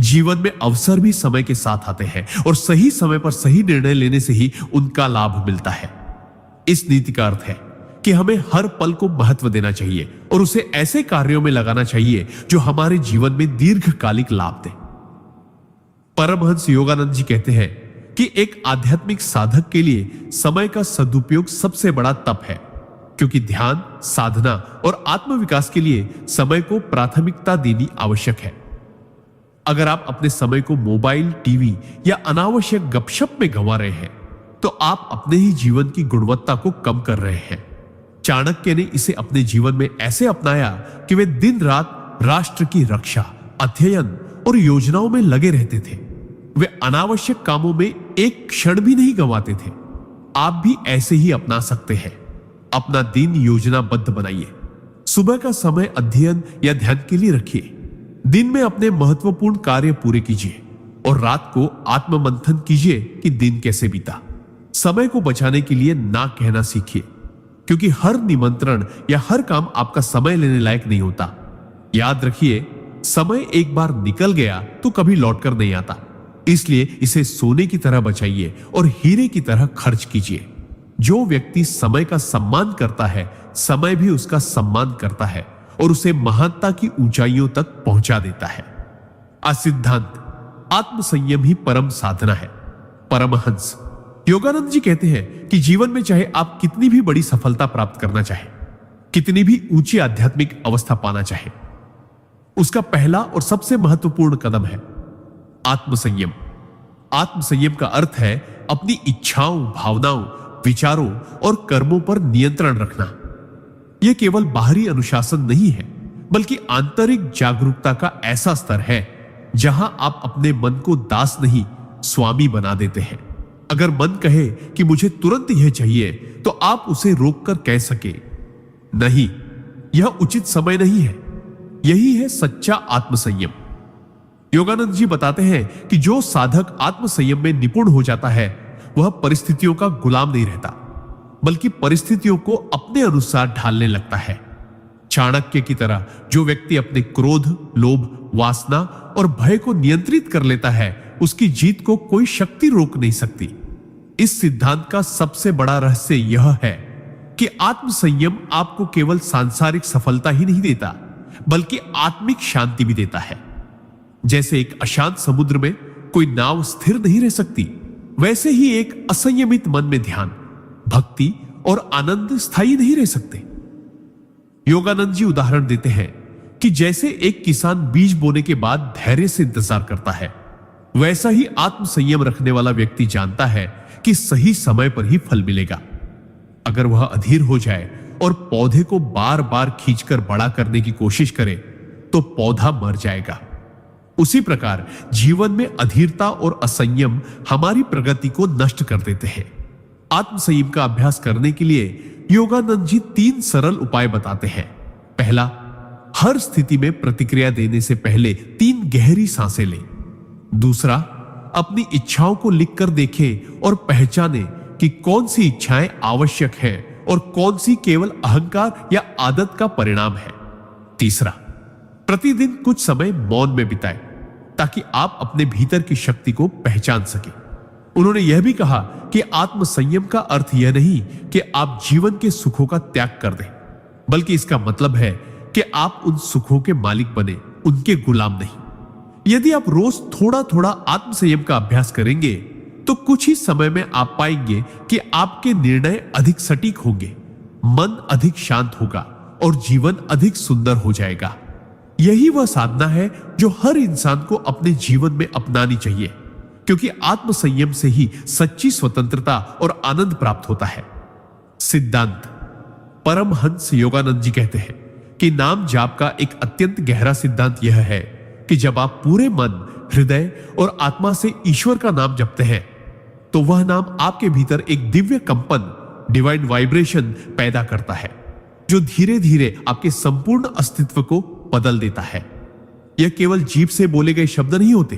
जीवन में अवसर भी समय के साथ आते हैं और सही समय पर सही निर्णय लेने से ही उनका लाभ मिलता है। इस नीति का अर्थ है कि हमें हर पल को महत्व देना चाहिए और उसे ऐसे कार्यों में लगाना चाहिए जो हमारे जीवन में दीर्घकालिक लाभ दे। परमहंस योगानंद जी कहते हैं कि एक आध्यात्मिक साधक के लिए समय का सदुपयोग सबसे बड़ा तप है, क्योंकि ध्यान, साधना और आत्मविकास के लिए समय को प्राथमिकता देनी आवश्यक है। अगर आप अपने समय को मोबाइल, टीवी या अनावश्यक गपशप में गंवा रहे हैं तो आप अपने ही जीवन की गुणवत्ता को कम कर रहे हैं। चाणक्य ने इसे अपने जीवन में ऐसे अपनाया कि वे दिन रात राष्ट्र की रक्षा, अध्ययन और योजनाओं में लगे रहते थे। वे अनावश्यक कामों में एक क्षण भी नहीं गंवाते थे। आप भी ऐसे ही अपना सकते हैं। अपना दिन योजनाबद्ध बनाइए। सुबह का समय अध्ययन या ध्यान के लिए रखिए। दिन में अपने महत्वपूर्ण कार्य पूरे कीजिए और रात को आत्ममंथन कीजिए कि दिन कैसे बीता। समय को बचाने के लिए ना कहना सीखिए, क्योंकि हर निमंत्रण या हर काम आपका समय लेने लायक नहीं होता। याद रखिए, समय एक बार निकल गया तो कभी लौटकर नहीं आता, इसलिए इसे सोने की तरह बचाइए और हीरे की तरह खर्च कीजिए। जो व्यक्ति समय का सम्मान करता है, समय भी उसका सम्मान करता है और उसे महानता की ऊंचाइयों तक पहुंचा देता है। सिद्धांत आत्मसंयम ही परम साधना है। परमहंस योगानंद जी कहते हैं कि जीवन में चाहे आप कितनी भी बड़ी सफलता प्राप्त करना चाहे, कितनी भी ऊंची आध्यात्मिक अवस्था पाना चाहे, उसका पहला और सबसे महत्वपूर्ण कदम है आत्मसंयम। आत्मसंयम का अर्थ है अपनी इच्छाओं, भावनाओं, विचारों और कर्मों पर नियंत्रण रखना। यह केवल बाहरी अनुशासन नहीं है, बल्कि आंतरिक जागरूकता का ऐसा स्तर है जहां आप अपने मन को दास नहीं, स्वामी बना देते हैं। अगर मन कहे कि मुझे तुरंत यह चाहिए, तो आप उसे रोककर कह सके, नहीं, यह उचित समय नहीं है। यही है सच्चा आत्मसंयम। योगानंद जी बताते हैं कि जो साधक आत्मसंयम में निपुण हो जाता है वह परिस्थितियों का गुलाम नहीं रहता, बल्कि परिस्थितियों को अपने अनुसार ढालने लगता है। चाणक्य की तरह जो व्यक्ति अपने क्रोध, लोभ, वासना और भय को नियंत्रित कर लेता है, उसकी जीत को कोई शक्ति रोक नहीं सकती। इस सिद्धांत का सबसे बड़ा रहस्य यह है कि आत्मसंयम आपको केवल सांसारिक सफलता ही नहीं देता, बल्कि आत्मिक शांति भी देता है। जैसे एक अशांत समुद्र में कोई नाव स्थिर नहीं रह सकती, वैसे ही एक असंयमित मन में ध्यान, भक्ति और आनंद स्थायी नहीं रह सकते। योगानंद जी उदाहरण देते हैं कि जैसे एक किसान बीज बोने के बाद धैर्य से इंतजार करता है, वैसा ही आत्मसंयम रखने वाला व्यक्ति जानता है कि सही समय पर ही फल मिलेगा। अगर वह अधीर हो जाए और पौधे को बार बार खींचकर बड़ा करने की कोशिश करे तो पौधा मर जाएगा। उसी प्रकार जीवन में अधीरता और असंयम हमारी प्रगति को नष्ट कर देते हैं। आत्मसंयम का अभ्यास करने के लिए योगानंद जी 3 सरल उपाय बताते हैं। पहला, हर स्थिति में प्रतिक्रिया देने से पहले 3 गहरी सांसें लें। दूसरा, अपनी इच्छाओं को लिखकर देखें और पहचानें कि कौन सी इच्छाएं आवश्यक है और कौन सी केवल अहंकार या आदत का परिणाम है। तीसरा, प्रतिदिन कुछ समय मौन में बिताएं ताकि आप अपने भीतर की शक्ति को पहचान सकें। उन्होंने यह भी कहा कि आत्मसंयम का अर्थ यह नहीं कि आप जीवन के सुखों का त्याग कर दें, बल्कि इसका मतलब है कि आप उन सुखों के मालिक बने, उनके गुलाम नहीं। यदि आप रोज थोड़ा थोड़ा आत्मसंयम का अभ्यास करेंगे तो कुछ ही समय में आप पाएंगे कि आपके निर्णय अधिक सटीक होंगे, मन अधिक शांत होगा और जीवन अधिक सुंदर हो जाएगा। यही वह साधना है जो हर इंसान को अपने जीवन में अपनानी चाहिए, क्योंकि आत्म संयम से ही सच्ची स्वतंत्रता और आनंद प्राप्त होता है। सिद्धांत। परमहंस योगानंद जी कहते हैं कि नाम जाप का एक अत्यंत गहरा सिद्धांत यह है कि जब आप पूरे मन, हृदय और आत्मा से ईश्वर का नाम जपते हैं तो वह नाम आपके भीतर एक दिव्य कंपन, डिवाइन वाइब्रेशन पैदा करता है, जो धीरे धीरे आपके संपूर्ण अस्तित्व को बदल देता है। यह केवल जीभ से बोले गए शब्द नहीं होते,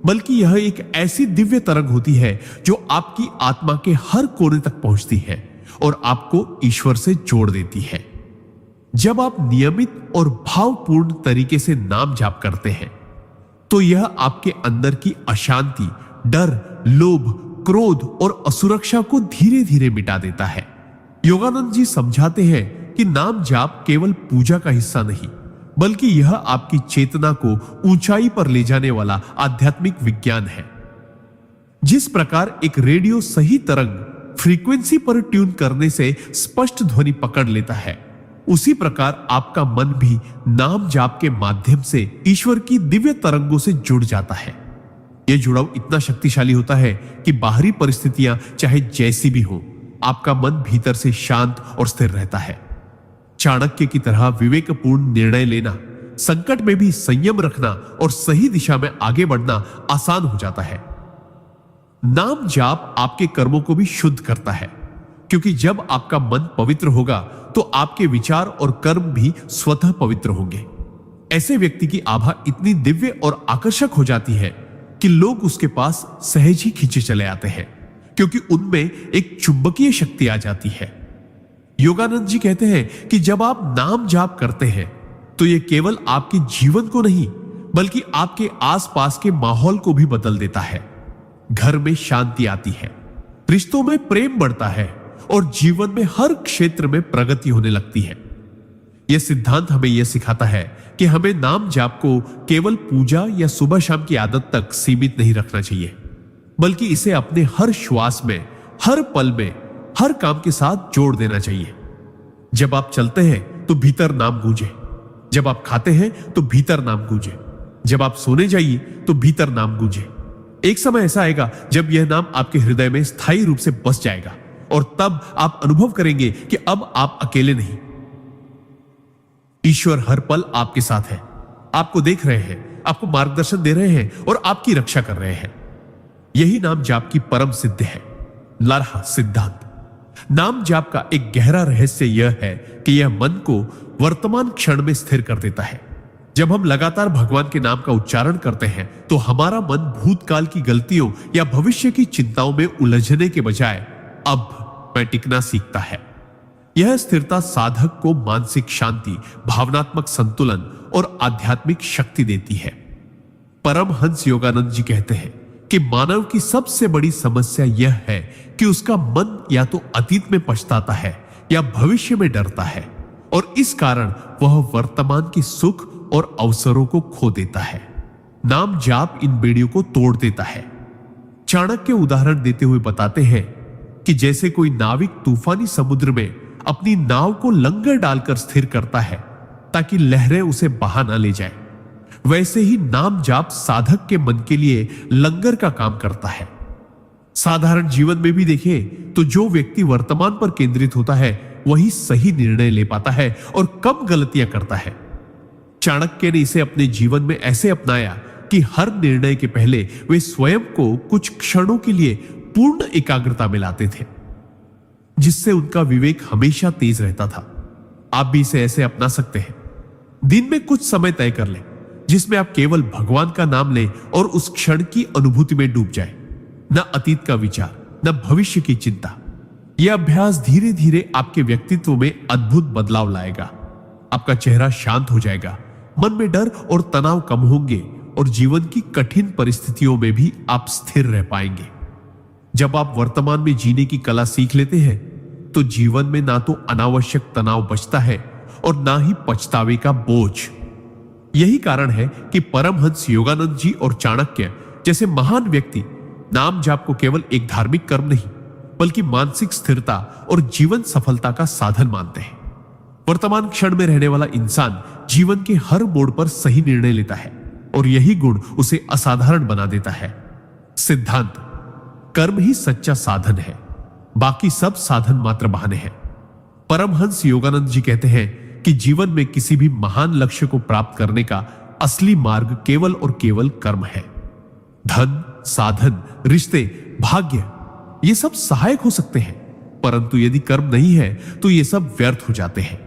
बल्कि यह एक ऐसी दिव्य तरंग होती है जो आपकी आत्मा के हर कोने तक पहुंचती है और आपको ईश्वर से जोड़ देती है। जब आप नियमित और भावपूर्ण तरीके से नाम जाप करते हैं तो यह आपके अंदर की अशांति, डर, लोभ, क्रोध और असुरक्षा को धीरे धीरे मिटा देता है। योगानंद जी समझाते हैं कि नाम जाप केवल पूजा का हिस्सा नहीं, बल्कि यह आपकी चेतना को ऊंचाई पर ले जाने वाला आध्यात्मिक विज्ञान है। जिस प्रकार एक रेडियो सही तरंग, फ्रीक्वेंसी पर ट्यून करने से स्पष्ट ध्वनि पकड़ लेता है, उसी प्रकार आपका मन भी नाम जाप के माध्यम से ईश्वर की दिव्य तरंगों से जुड़ जाता है। यह जुड़ाव इतना शक्तिशाली होता है कि बाहरी परिस्थितियां चाहे जैसी भी हो, आपका मन भीतर से शांत और स्थिर रहता है। चाणक्य की तरह विवेकपूर्ण निर्णय लेना, संकट में भी संयम रखना और सही दिशा में आगे बढ़ना आसान हो जाता है। नाम जाप आपके कर्मों को भी शुद्ध करता है, क्योंकि जब आपका मन पवित्र होगा तो आपके विचार और कर्म भी स्वतः पवित्र होंगे। ऐसे व्यक्ति की आभा इतनी दिव्य और आकर्षक हो जाती है कि लोग उसके पास सहज ही खींचे चले आते हैं, क्योंकि उनमें एक चुंबकीय शक्ति आ जाती है। योगानंद जी कहते हैं कि जब आप नाम जाप करते हैं तो यह केवल आपके जीवन को नहीं, बल्कि आपके आसपास के माहौल को भी बदल देता है। घर में शांति आती है, रिश्तों में प्रेम बढ़ता है और जीवन में हर क्षेत्र में प्रगति होने लगती है। यह सिद्धांत हमें यह सिखाता है कि हमें नाम जाप को केवल पूजा या सुबह शाम की आदत तक सीमित नहीं रखना चाहिए, बल्कि इसे अपने हर श्वास में, हर पल में, हर काम के साथ जोड़ देना चाहिए। जब आप चलते हैं तो भीतर नाम गूंजे, जब आप खाते हैं तो भीतर नाम गूंजे, जब आप सोने जाइए तो भीतर नाम गूंजे। एक समय ऐसा आएगा जब यह नाम आपके हृदय में स्थायी रूप से बस जाएगा और तब आप अनुभव करेंगे कि अब आप अकेले नहीं। ईश्वर हर पल आपके साथ है, आपको देख रहे हैं, आपको मार्गदर्शन दे रहे हैं और आपकी रक्षा कर रहे हैं। यही नाम जाप की परम सिद्धि है। लारहा सिद्धांत। नाम जाप का एक गहरा रहस्य यह है कि यह मन को वर्तमान क्षण में स्थिर कर देता है। जब हम लगातार भगवान के नाम का उच्चारण करते हैं तो हमारा मन भूतकाल की गलतियों या भविष्य की चिंताओं में उलझने के बजाय अब में टिकना सीखता है। यह स्थिरता साधक को मानसिक शांति, भावनात्मक संतुलन और आध्यात्मिक शक्ति देती है। परमहंस योगानंद जी कहते हैं कि मानव की सबसे बड़ी समस्या यह है कि उसका मन या तो अतीत में पछताता है या भविष्य में डरता है, और इस कारण वह वर्तमान की सुख और अवसरों को खो देता है। नाम जाप इन बेड़ियों को तोड़ देता है। चाणक्य उदाहरण देते हुए बताते हैं कि जैसे कोई नाविक तूफानी समुद्र में अपनी नाव को लंगर डालकर स्थिर करता है ताकि लहरें उसे बहा न ले जाए, वैसे ही नाम जाप साधक के मन के लिए लंगर का काम करता है। साधारण जीवन में भी देखें तो जो व्यक्ति वर्तमान पर केंद्रित होता है वही सही निर्णय ले पाता है और कम गलतियां करता है। चाणक्य ने इसे अपने जीवन में ऐसे अपनाया कि हर निर्णय के पहले वे स्वयं को कुछ क्षणों के लिए पूर्ण एकाग्रता में लाते थे, जिससे उनका विवेक हमेशा तेज रहता था। आप भी इसे ऐसे अपना सकते हैं। दिन में कुछ समय तय कर लें जिसमें आप केवल भगवान का नाम लें और उस क्षण की अनुभूति में डूब जाएं। न अतीत का विचार, न भविष्य की चिंता। यह अभ्यास धीरे धीरे आपके व्यक्तित्व में अद्भुत बदलाव लाएगा। आपका चेहरा शांत हो जाएगा, मन में डर और तनाव कम होंगे और जीवन की कठिन परिस्थितियों में भी आप स्थिर रह पाएंगे। जब आप वर्तमान में जीने की कला सीख लेते हैं तो जीवन में ना तो अनावश्यक तनाव बचता है और ना ही पछतावे का बोझ। यही कारण है कि परमहंस योगानंद जी और चाणक्य जैसे महान व्यक्ति नाम जाप को केवल एक धार्मिक कर्म नहीं, बल्कि मानसिक स्थिरता और जीवन सफलता का साधन मानते हैं। वर्तमान क्षण में रहने वाला इंसान जीवन के हर मोड़ पर सही निर्णय लेता है और यही गुण उसे असाधारण बना देता है। सिद्धांत: कर्म ही सच्चा साधन है, बाकी सब साधन मात्र बहाने हैं। परमहंस योगानंद जी कहते हैं कि जीवन में किसी भी महान लक्ष्य को प्राप्त करने का असली मार्ग केवल और केवल कर्म है। धन, साधन, रिश्ते, भाग्य ये सब सहायक हो सकते हैं, परंतु यदि कर्म नहीं है तो ये सब व्यर्थ हो जाते हैं।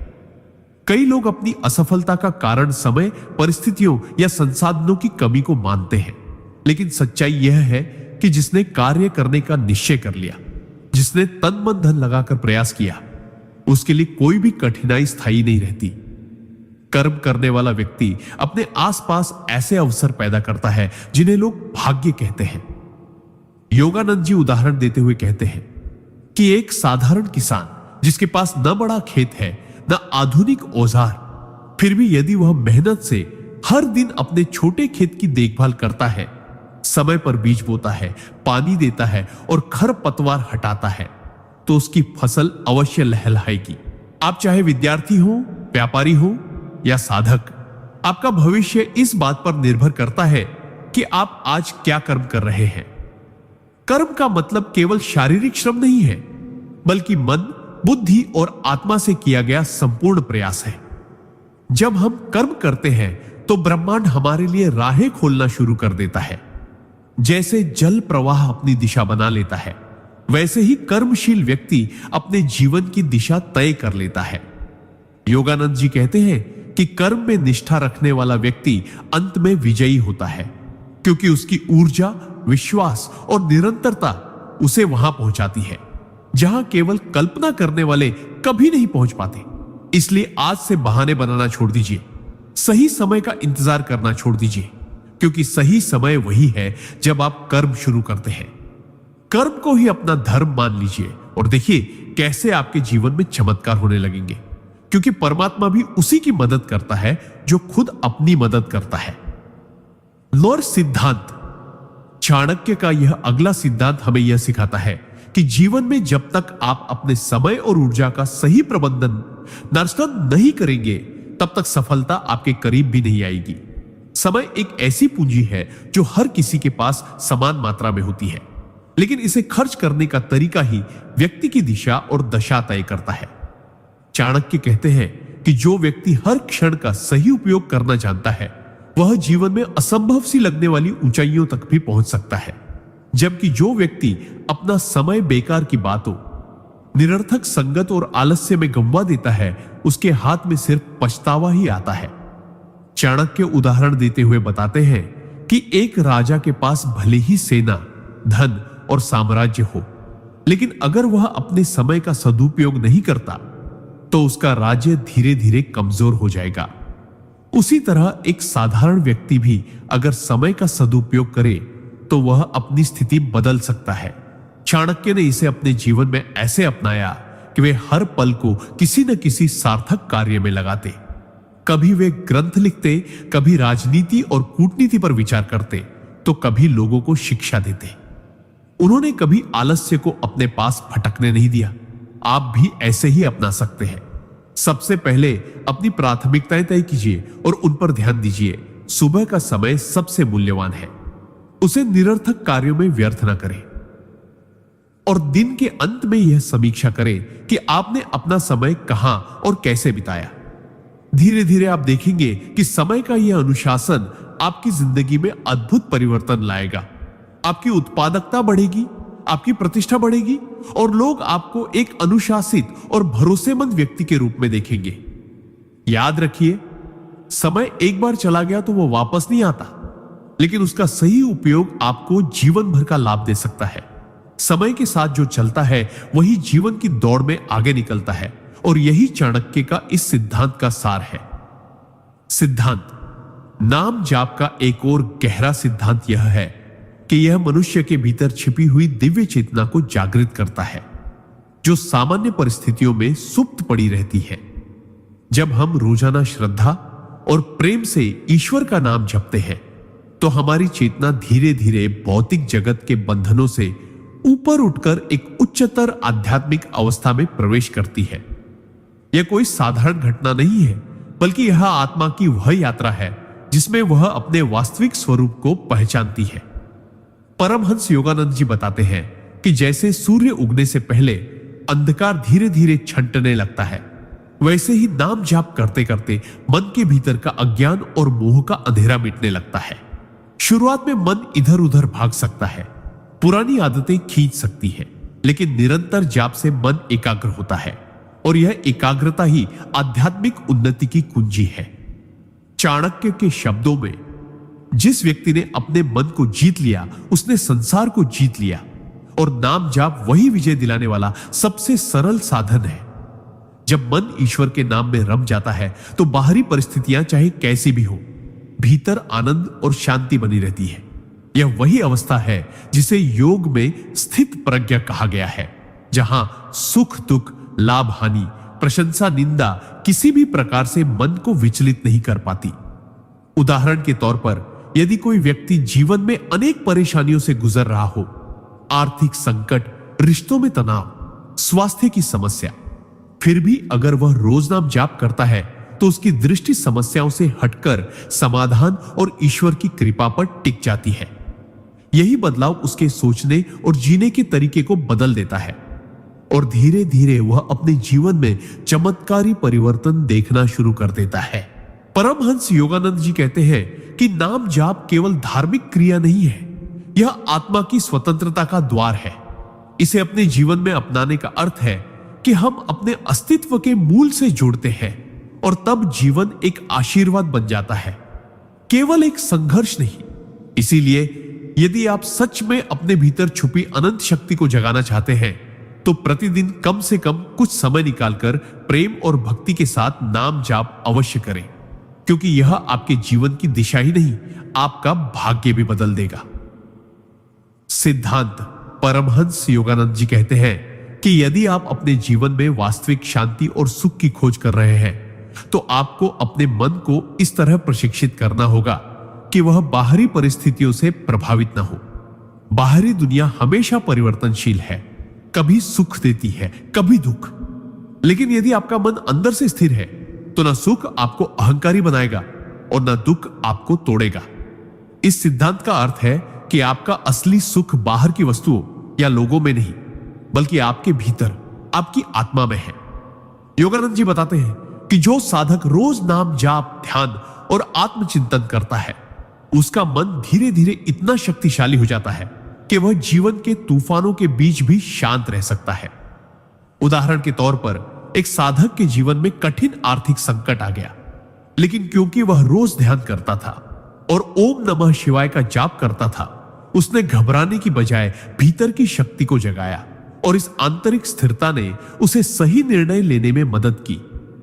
कई लोग अपनी असफलता का कारण समय, परिस्थितियों या संसाधनों की कमी को मानते हैं, लेकिन सच्चाई यह है कि जिसने कार्य करने का निश्चय कर लिया, जिसने तन मन धन लगाकर प्रयास किया, उसके लिए कोई भी कठिनाई स्थायी नहीं रहती। कर्म करने वाला व्यक्ति अपने आसपास ऐसे अवसर पैदा करता है जिन्हें लोग भाग्य कहते हैं। योगानंद जी उदाहरण देते हुए कहते हैं कि एक साधारण किसान जिसके पास न बड़ा खेत है न आधुनिक औजार, फिर भी यदि वह मेहनत से हर दिन अपने छोटे खेत की देखभाल करता है, समय पर बीज बोता है, पानी देता है और खरपतवार हटाता है, तो उसकी फसल अवश्य लहलहाएगी। आप चाहे विद्यार्थी हो, व्यापारी हो या साधक, आपका भविष्य इस बात पर निर्भर करता है कि आप आज क्या कर्म कर रहे हैं। कर्म का मतलब केवल शारीरिक श्रम नहीं है, बल्कि मन, बुद्धि और आत्मा से किया गया संपूर्ण प्रयास है। जब हम कर्म करते हैं तो ब्रह्मांड हमारे लिए राहें खोलना शुरू कर देता है। जैसे जल प्रवाह अपनी दिशा बना लेता है, वैसे ही कर्मशील व्यक्ति अपने जीवन की दिशा तय कर लेता है। योगानंद जी कहते हैं कि कर्म में निष्ठा रखने वाला व्यक्ति अंत में विजयी होता है, क्योंकि उसकी ऊर्जा, विश्वास और निरंतरता उसे वहां पहुंचाती है जहां केवल कल्पना करने वाले कभी नहीं पहुंच पाते। इसलिए आज से बहाने बनाना छोड़ दीजिए, सही समय का इंतजार करना छोड़ दीजिए, क्योंकि सही समय वही है जब आप कर्म शुरू करते हैं। कर्म को ही अपना धर्म मान लीजिए और देखिए कैसे आपके जीवन में चमत्कार होने लगेंगे, क्योंकि परमात्मा भी उसी की मदद करता है जो खुद अपनी मदद करता है। और सिद्धांत: चाणक्य का यह अगला सिद्धांत हमें यह सिखाता है कि जीवन में जब तक आप अपने समय और ऊर्जा का सही प्रबंधन नष्ट नहीं करेंगे, तब तक सफलता आपके करीब भी नहीं आएगी। समय एक ऐसी पूंजी है जो हर किसी के पास समान मात्रा में होती है, लेकिन इसे खर्च करने का तरीका ही व्यक्ति की दिशा और दशा तय करता है। चाणक्य कहते हैं कि जो व्यक्ति हर क्षण का सही उपयोग करना जानता है, वह जीवन में असंभव सी लगने वाली ऊंचाइयों तक भी पहुंच सकता है, जबकि जो व्यक्ति अपना समय बेकार की बातों, निरर्थक संगत और आलस्य में गंवा देता है, उसके हाथ में सिर्फ पछतावा ही आता है। चाणक्य उदाहरण देते हुए बताते हैं कि एक राजा के पास भले ही सेना, धन और साम्राज्य हो, लेकिन अगर वह अपने समय का सदुपयोग नहीं करता तो उसका राज्य धीरे धीरे कमजोर हो जाएगा। उसी तरह एक साधारण व्यक्ति भी अगर समय का सदुपयोग करे तो वह अपनी स्थिति बदल सकता है। चाणक्य ने इसे अपने जीवन में ऐसे अपनाया कि वे हर पल को किसी न किसी सार्थक कार्य में लगाते। कभी वे ग्रंथ लिखते, कभी राजनीति और कूटनीति पर विचार करते, तो कभी लोगों को शिक्षा देते। उन्होंने कभी आलस्य को अपने पास भटकने नहीं दिया। आप भी ऐसे ही अपना सकते हैं। सबसे पहले अपनी प्राथमिकताएं तय कीजिए और उन पर ध्यान दीजिए। सुबह का समय सबसे मूल्यवान है, उसे निरर्थक कार्यों में व्यर्थ न करें। और दिन के अंत में यह समीक्षा करें कि आपने अपना समय कहां और कैसे बिताया। धीरे धीरे आप देखेंगे कि समय का यह अनुशासन आपकी जिंदगी में अद्भुत परिवर्तन लाएगा। आपकी उत्पादकता बढ़ेगी, आपकी प्रतिष्ठा बढ़ेगी और लोग आपको एक अनुशासित और भरोसेमंद व्यक्ति के रूप में देखेंगे। याद रखिए, समय एक बार चला गया तो वो वापस नहीं आता, लेकिन उसका सही उपयोग आपको जीवन भर का लाभ दे सकता है। समय के साथ जो चलता है वही जीवन की दौड़ में आगे निकलता है, और यही चाणक्य का इस सिद्धांत का सार है। सिद्धांत: नाम जाप का एक और गहरा सिद्धांत यह है कि यह मनुष्य के भीतर छिपी हुई दिव्य चेतना को जागृत करता है, जो सामान्य परिस्थितियों में सुप्त पड़ी रहती है। जब हम रोजाना श्रद्धा और प्रेम से ईश्वर का नाम जपते हैं, तो हमारी चेतना धीरे धीरे भौतिक जगत के बंधनों से ऊपर उठकर एक उच्चतर आध्यात्मिक अवस्था में प्रवेश करती है। यह कोई साधारण घटना नहीं है, बल्कि यह आत्मा की वह यात्रा है जिसमें वह अपने वास्तविक स्वरूप को पहचानती है। परमहंस योगानंद जी बताते हैं कि जैसे सूर्य उगने से पहले अंधकार धीरे धीरे छंटने लगता है, वैसे ही नाम जाप करते करते मन के भीतर का अज्ञान और मोह का अंधेरा मिटने लगता है। शुरुआत में मन इधर उधर भाग सकता है, पुरानी आदतें खींच सकती है, लेकिन निरंतर जाप से मन एकाग्र होता है और यह एकाग्रता ही आध्यात्मिक उन्नति की कुंजी है। चाणक्य के शब्दों में, जिस व्यक्ति ने अपने मन को जीत लिया उसने संसार को जीत लिया, और नाम जाप वही विजय दिलाने वाला सबसे सरल साधन है। जब मन ईश्वर के नाम में रम जाता है तो बाहरी परिस्थितियां चाहे कैसी भी हो, भीतर आनंद और शांति बनी रहती है। यह वही अवस्था है जिसे योग में स्थित प्रज्ञा कहा गया है, जहां सुख दुख, लाभ हानि, प्रशंसा निंदा किसी भी प्रकार से मन को विचलित नहीं कर पाती। उदाहरण के तौर पर, यदि कोई व्यक्ति जीवन में अनेक परेशानियों से गुजर रहा हो, आर्थिक संकट, रिश्तों में तनाव, स्वास्थ्य की समस्या, फिर भी अगर वह रोज नाम जाप करता है तो उसकी दृष्टि समस्याओं से हटकर समाधान और ईश्वर की कृपा पर टिक जाती है। यही बदलाव उसके सोचने और जीने के तरीके को बदल देता है और धीरे धीरे वह अपने जीवन में चमत्कारी परिवर्तन देखना शुरू कर देता है। परमहंस योगानंद जी कहते हैं कि नाम जाप केवल धार्मिक क्रिया नहीं है, यह आत्मा की स्वतंत्रता का द्वार है। इसे अपने जीवन में अपनाने का अर्थ है कि हम अपने अस्तित्व के मूल से जुड़ते हैं और तब जीवन एक आशीर्वाद बन जाता है, केवल एक संघर्ष नहीं। इसीलिए यदि आप सच में अपने भीतर छुपी अनंत शक्ति को जगाना चाहते हैं तो प्रतिदिन कम से कम कुछ समय निकालकर प्रेम और भक्ति के साथ नाम जाप अवश्य करें, क्योंकि यह आपके जीवन की दिशा ही नहीं, आपका भाग्य भी बदल देगा। सिद्धांत परमहंस योगानंद जी कहते हैं कि यदि आप अपने जीवन में वास्तविक शांति और सुख की खोज कर रहे हैं तो आपको अपने मन को इस तरह प्रशिक्षित करना होगा कि वह बाहरी परिस्थितियों से प्रभावित ना हो। बाहरी दुनिया हमेशा परिवर्तनशील है, कभी सुख देती है, कभी दुख। लेकिन यदि आपका मन अंदर से स्थिर है तो ना सुख आपको अहंकारी बनाएगा और ना दुख आपको तोड़ेगा। इस सिद्धांत का अर्थ है कि आपका असली सुख बाहर की वस्तुओं या लोगों में नहीं, बल्कि आपके भीतर, आपकी आत्मा में है। योगानंद जी बताते हैं कि जो साधक रोज नाम जाप, ध्यान और आत्मचिंतन करता है, उसका मन धीरे धीरे इतना शक्तिशाली हो जाता है कि वह जीवन के तूफानों के बीच भी शांत रह सकता है। उदाहरण के तौर पर, एक साधक के जीवन में कठिन आर्थिक संकट आ गया, लेकिन क्योंकि वह रोज ध्यान करता था और ओम नमः शिवाय का जाप करता था, उसने घबराने की बजाय भीतर की शक्ति को जगाया और इस आंतरिक स्थिरता ने उसे सही निर्णय लेने में मदद की,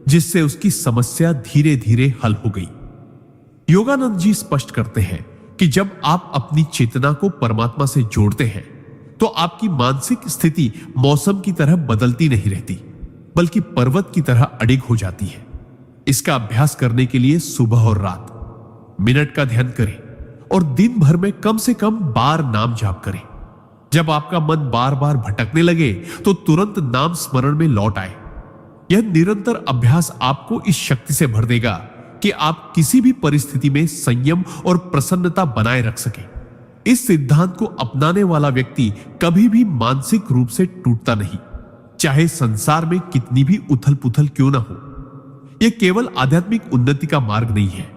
जिससे उसकी समस्या धीरे धीरे हल हो गई। योगानंद जी स्पष्ट करते हैं कि जब आप अपनी चेतना को परमात्मा से जोड़ते हैं तो आपकी मानसिक स्थिति मौसम की तरह बदलती नहीं रहती, बल्कि पर्वत की तरह अडिग हो जाती है। इसका अभ्यास करने के लिए सुबह और रात मिनट का ध्यान करें और दिन भर में कम से कम बार नाम जाप करें। जब आपका मन बार बार भटकने लगे तो तुरंत नाम स्मरण में लौट आए। यह निरंतर अभ्यास आपको इस शक्ति से भर देगा कि आप किसी भी परिस्थिति में संयम और प्रसन्नता बनाए रख सके। इस सिद्धांत को अपनाने वाला व्यक्ति कभी भी मानसिक रूप से टूटता नहीं, चाहे संसार में कितनी भी उथल पुथल क्यों ना हो। यह केवल आध्यात्मिक उन्नति का मार्ग नहीं है,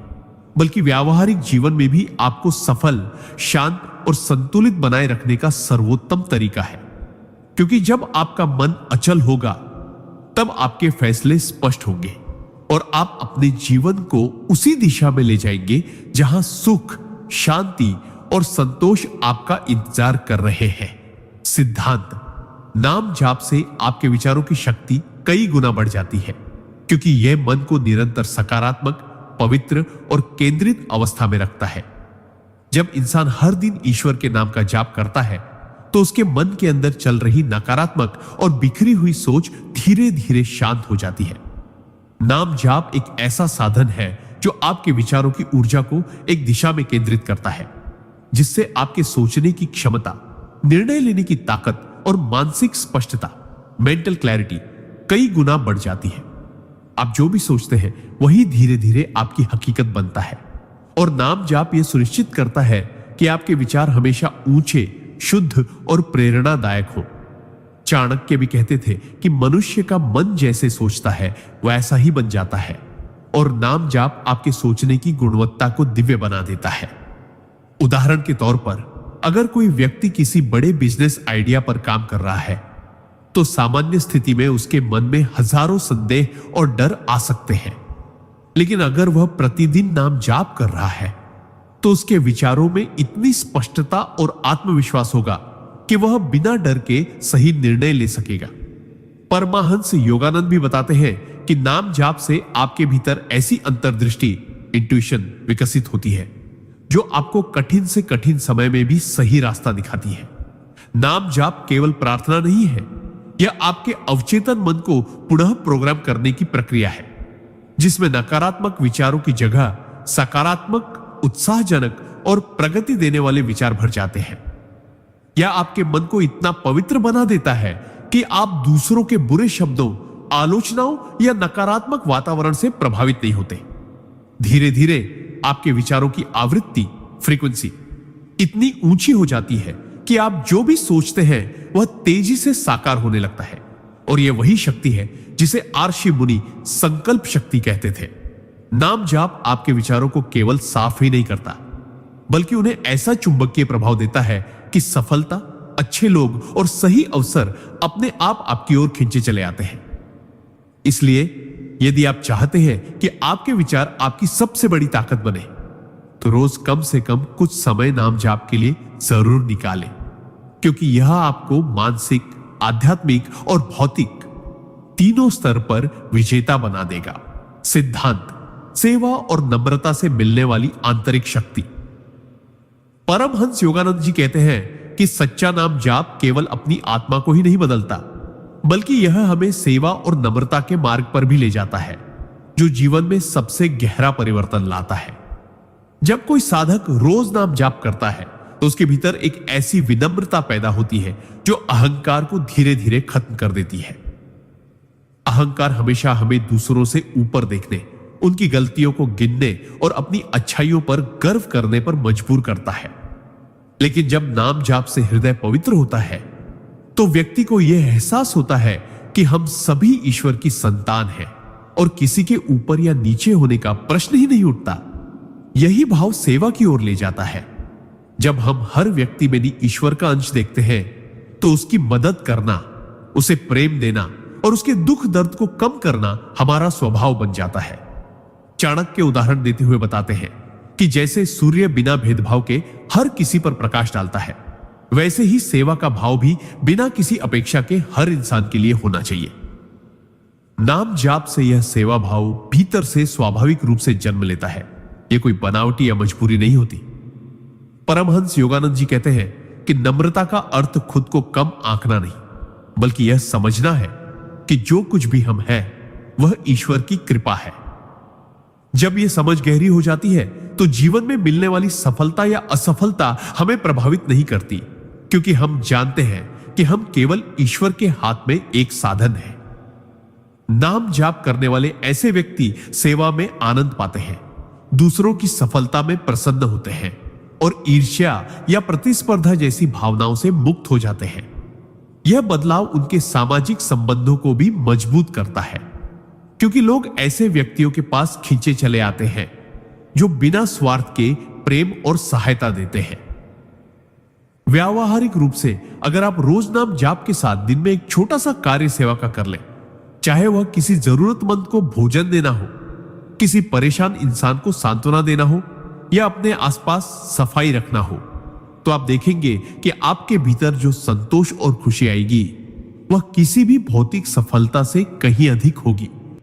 बल्कि व्यावहारिक जीवन में भी आपको सफल, शांत और संतुलित बनाए रखने का सर्वोत्तम तरीका है। क्योंकि जब आपका मन अचल होगा तब आपके फैसले स्पष्ट होंगे और आप अपने जीवन को उसी दिशा में ले जाएंगे जहां सुख, शांति और संतोष आपका इंतजार कर रहे हैं। सिद्धांत: नाम जाप से आपके विचारों की शक्ति कई गुना बढ़ जाती है, क्योंकि यह मन को निरंतर सकारात्मक, पवित्र और केंद्रित अवस्था में रखता है। जब इंसान हर दिन ईश्वर के नाम का जाप करता है तो उसके मन के अंदर चल रही नकारात्मक और बिखरी हुई सोच धीरे धीरे शांत हो जाती है। नाम जाप एक ऐसा साधन है जो आपके विचारों की ऊर्जा को एक दिशा में केंद्रित करता है, जिससे आपके सोचने की क्षमता, निर्णय लेने की ताकत और मानसिक स्पष्टता, मेंटल क्लैरिटी कई गुना बढ़ जाती है। आप जो भी सोचते हैं वही धीरे धीरे आपकी हकीकत बनता है। और नाम जाप यह सुनिश्चित करता है कि आपके विचार हमेशा ऊंचे, शुद्ध और प्रेरणादायक हो। चाणक्य भी कहते थे कि मनुष्य का मन जैसे सोचता है वैसा ही बन जाता है। और नाम जाप आपके सोचने की गुणवत्ता को दिव्य बना देता है। उदाहरण के तौर पर, अगर कोई व्यक्ति किसी बड़े बिजनेस आइडिया पर काम कर रहा है तो सामान्य स्थिति में उसके मन में हजारों संदेह और डर आ सकते हैं। लेकिन अगर वह प्रतिदिन नाम जाप कर रहा है तो उसके विचारों में इतनी स्पष्टता और आत्मविश्वास होगा कि वह बिना डर के सही निर्णय ले सकेगा। परमहंस योगानंद भी बताते हैं कि नाम जाप से आपके भीतर ऐसी अंतर्दृष्टि, इंट्यूशन विकसित होती है जो आपको कठिन से कठिन समय में भी सही रास्ता दिखाती है। नाम जाप केवल प्रार्थना नहीं है, यह आपके अवचेतन मन को पुनः प्रोग्राम करने की प्रक्रिया है, जिसमें नकारात्मक विचारों की जगह सकारात्मक, उत्साहजनक और प्रगति देने वाले विचार भर जाते हैं। यह आपके मन को इतना पवित्र बना देता है कि आप दूसरों के बुरे शब्दों, आलोचनाओं या नकारात्मक वातावरण से प्रभावित नहीं होते। धीरे धीरे आपके विचारों की आवृत्ति, फ्रीक्वेंसी इतनी ऊंची हो जाती है कि आप जो भी सोचते हैं वह तेजी से साकार होने लगता है। और यह वही शक्ति है जिसे आर्षि मुनि संकल्प शक्ति कहते थे। नाम जाप आपके विचारों को केवल साफ ही नहीं करता, बल्कि उन्हें ऐसा चुंबकीय प्रभाव देता है कि सफलता, अच्छे लोग और सही अवसर अपने आप आपकी ओर खींचे चले आते हैं। इसलिए यदि आप चाहते हैं कि आपके विचार आपकी सबसे बड़ी ताकत बने, तो रोज कम से कम कुछ समय नाम जाप के लिए जरूर निकालें, क्योंकि यह आपको मानसिक, आध्यात्मिक और भौतिक तीनों स्तर पर विजेता बना देगा। सिद्धांत, सेवा और नम्रता से मिलने वाली आंतरिक शक्ति। परमहंस योगानंद जी कहते हैं कि सच्चा नाम जाप केवल अपनी आत्मा को ही नहीं बदलता, बल्कि यह हमें सेवा और नम्रता के मार्ग पर भी ले जाता है, जो जीवन में सबसे गहरा परिवर्तन लाता है। जब कोई साधक रोज नाम जाप करता है तो उसके भीतर एक ऐसी विनम्रता पैदा होती है जो अहंकार को धीरे धीरे खत्म कर देती है। अहंकार हमेशा हमें दूसरों से ऊपर देखने, उनकी गलतियों को गिनने और अपनी अच्छाइयों पर गर्व करने पर मजबूर करता है। लेकिन जब नाम जाप से हृदय पवित्र होता है तो व्यक्ति को यह एहसास होता है कि हम सभी ईश्वर की संतान हैं और किसी के ऊपर या नीचे होने का प्रश्न ही नहीं उठता। यही भाव सेवा की ओर ले जाता है। जब हम हर व्यक्ति में ईश्वर का अंश देखते हैं तो उसकी मदद करना, उसे प्रेम देना और उसके दुख दर्द को कम करना हमारा स्वभाव बन जाता है। चाणक्य उदाहरण देते हुए बताते हैं कि जैसे सूर्य बिना भेदभाव के हर किसी पर प्रकाश डालता है, वैसे ही सेवा का भाव भी बिना किसी अपेक्षा के हर इंसान के लिए होना चाहिए। नाम जाप से यह सेवा भाव भीतर से स्वाभाविक रूप से जन्म लेता है। यह कोई बनावटी या मजबूरी नहीं होती। परमहंस योगानंद जी कहते हैं कि नम्रता का अर्थ खुद को कम आंकना नहीं, बल्कि यह समझना है कि जो कुछ भी हम हैं वह ईश्वर की कृपा है। जब यह समझ गहरी हो जाती है तो जीवन में मिलने वाली सफलता या असफलता हमें प्रभावित नहीं करती, क्योंकि हम जानते हैं कि हम केवल ईश्वर के हाथ में एक साधन हैं। नाम जाप करने वाले ऐसे व्यक्ति सेवा में आनंद पाते हैं, दूसरों की सफलता में प्रसन्न होते हैं और ईर्ष्या या प्रतिस्पर्धा जैसी भावनाओं से मुक्त हो जाते हैं। यह बदलाव उनके सामाजिक संबंधों को भी मजबूत करता है, क्योंकि लोग ऐसे व्यक्तियों के पास खींचे चले आते हैं जो बिना स्वार्थ के प्रेम और सहायता देते हैं। व्यावहारिक रूप से अगर आप रोज नाम जाप के साथ दिन में एक छोटा सा कार्य सेवा का कर लें, चाहे वह किसी जरूरतमंद को भोजन देना हो, किसी परेशान इंसान को सांत्वना देना हो या अपने आसपास सफाई रखना हो, तो आप देखेंगे कि आपके भीतर जो संतोष और खुशी आएगी वह किसी भी भौतिक सफलता से कहीं अधिक होगी।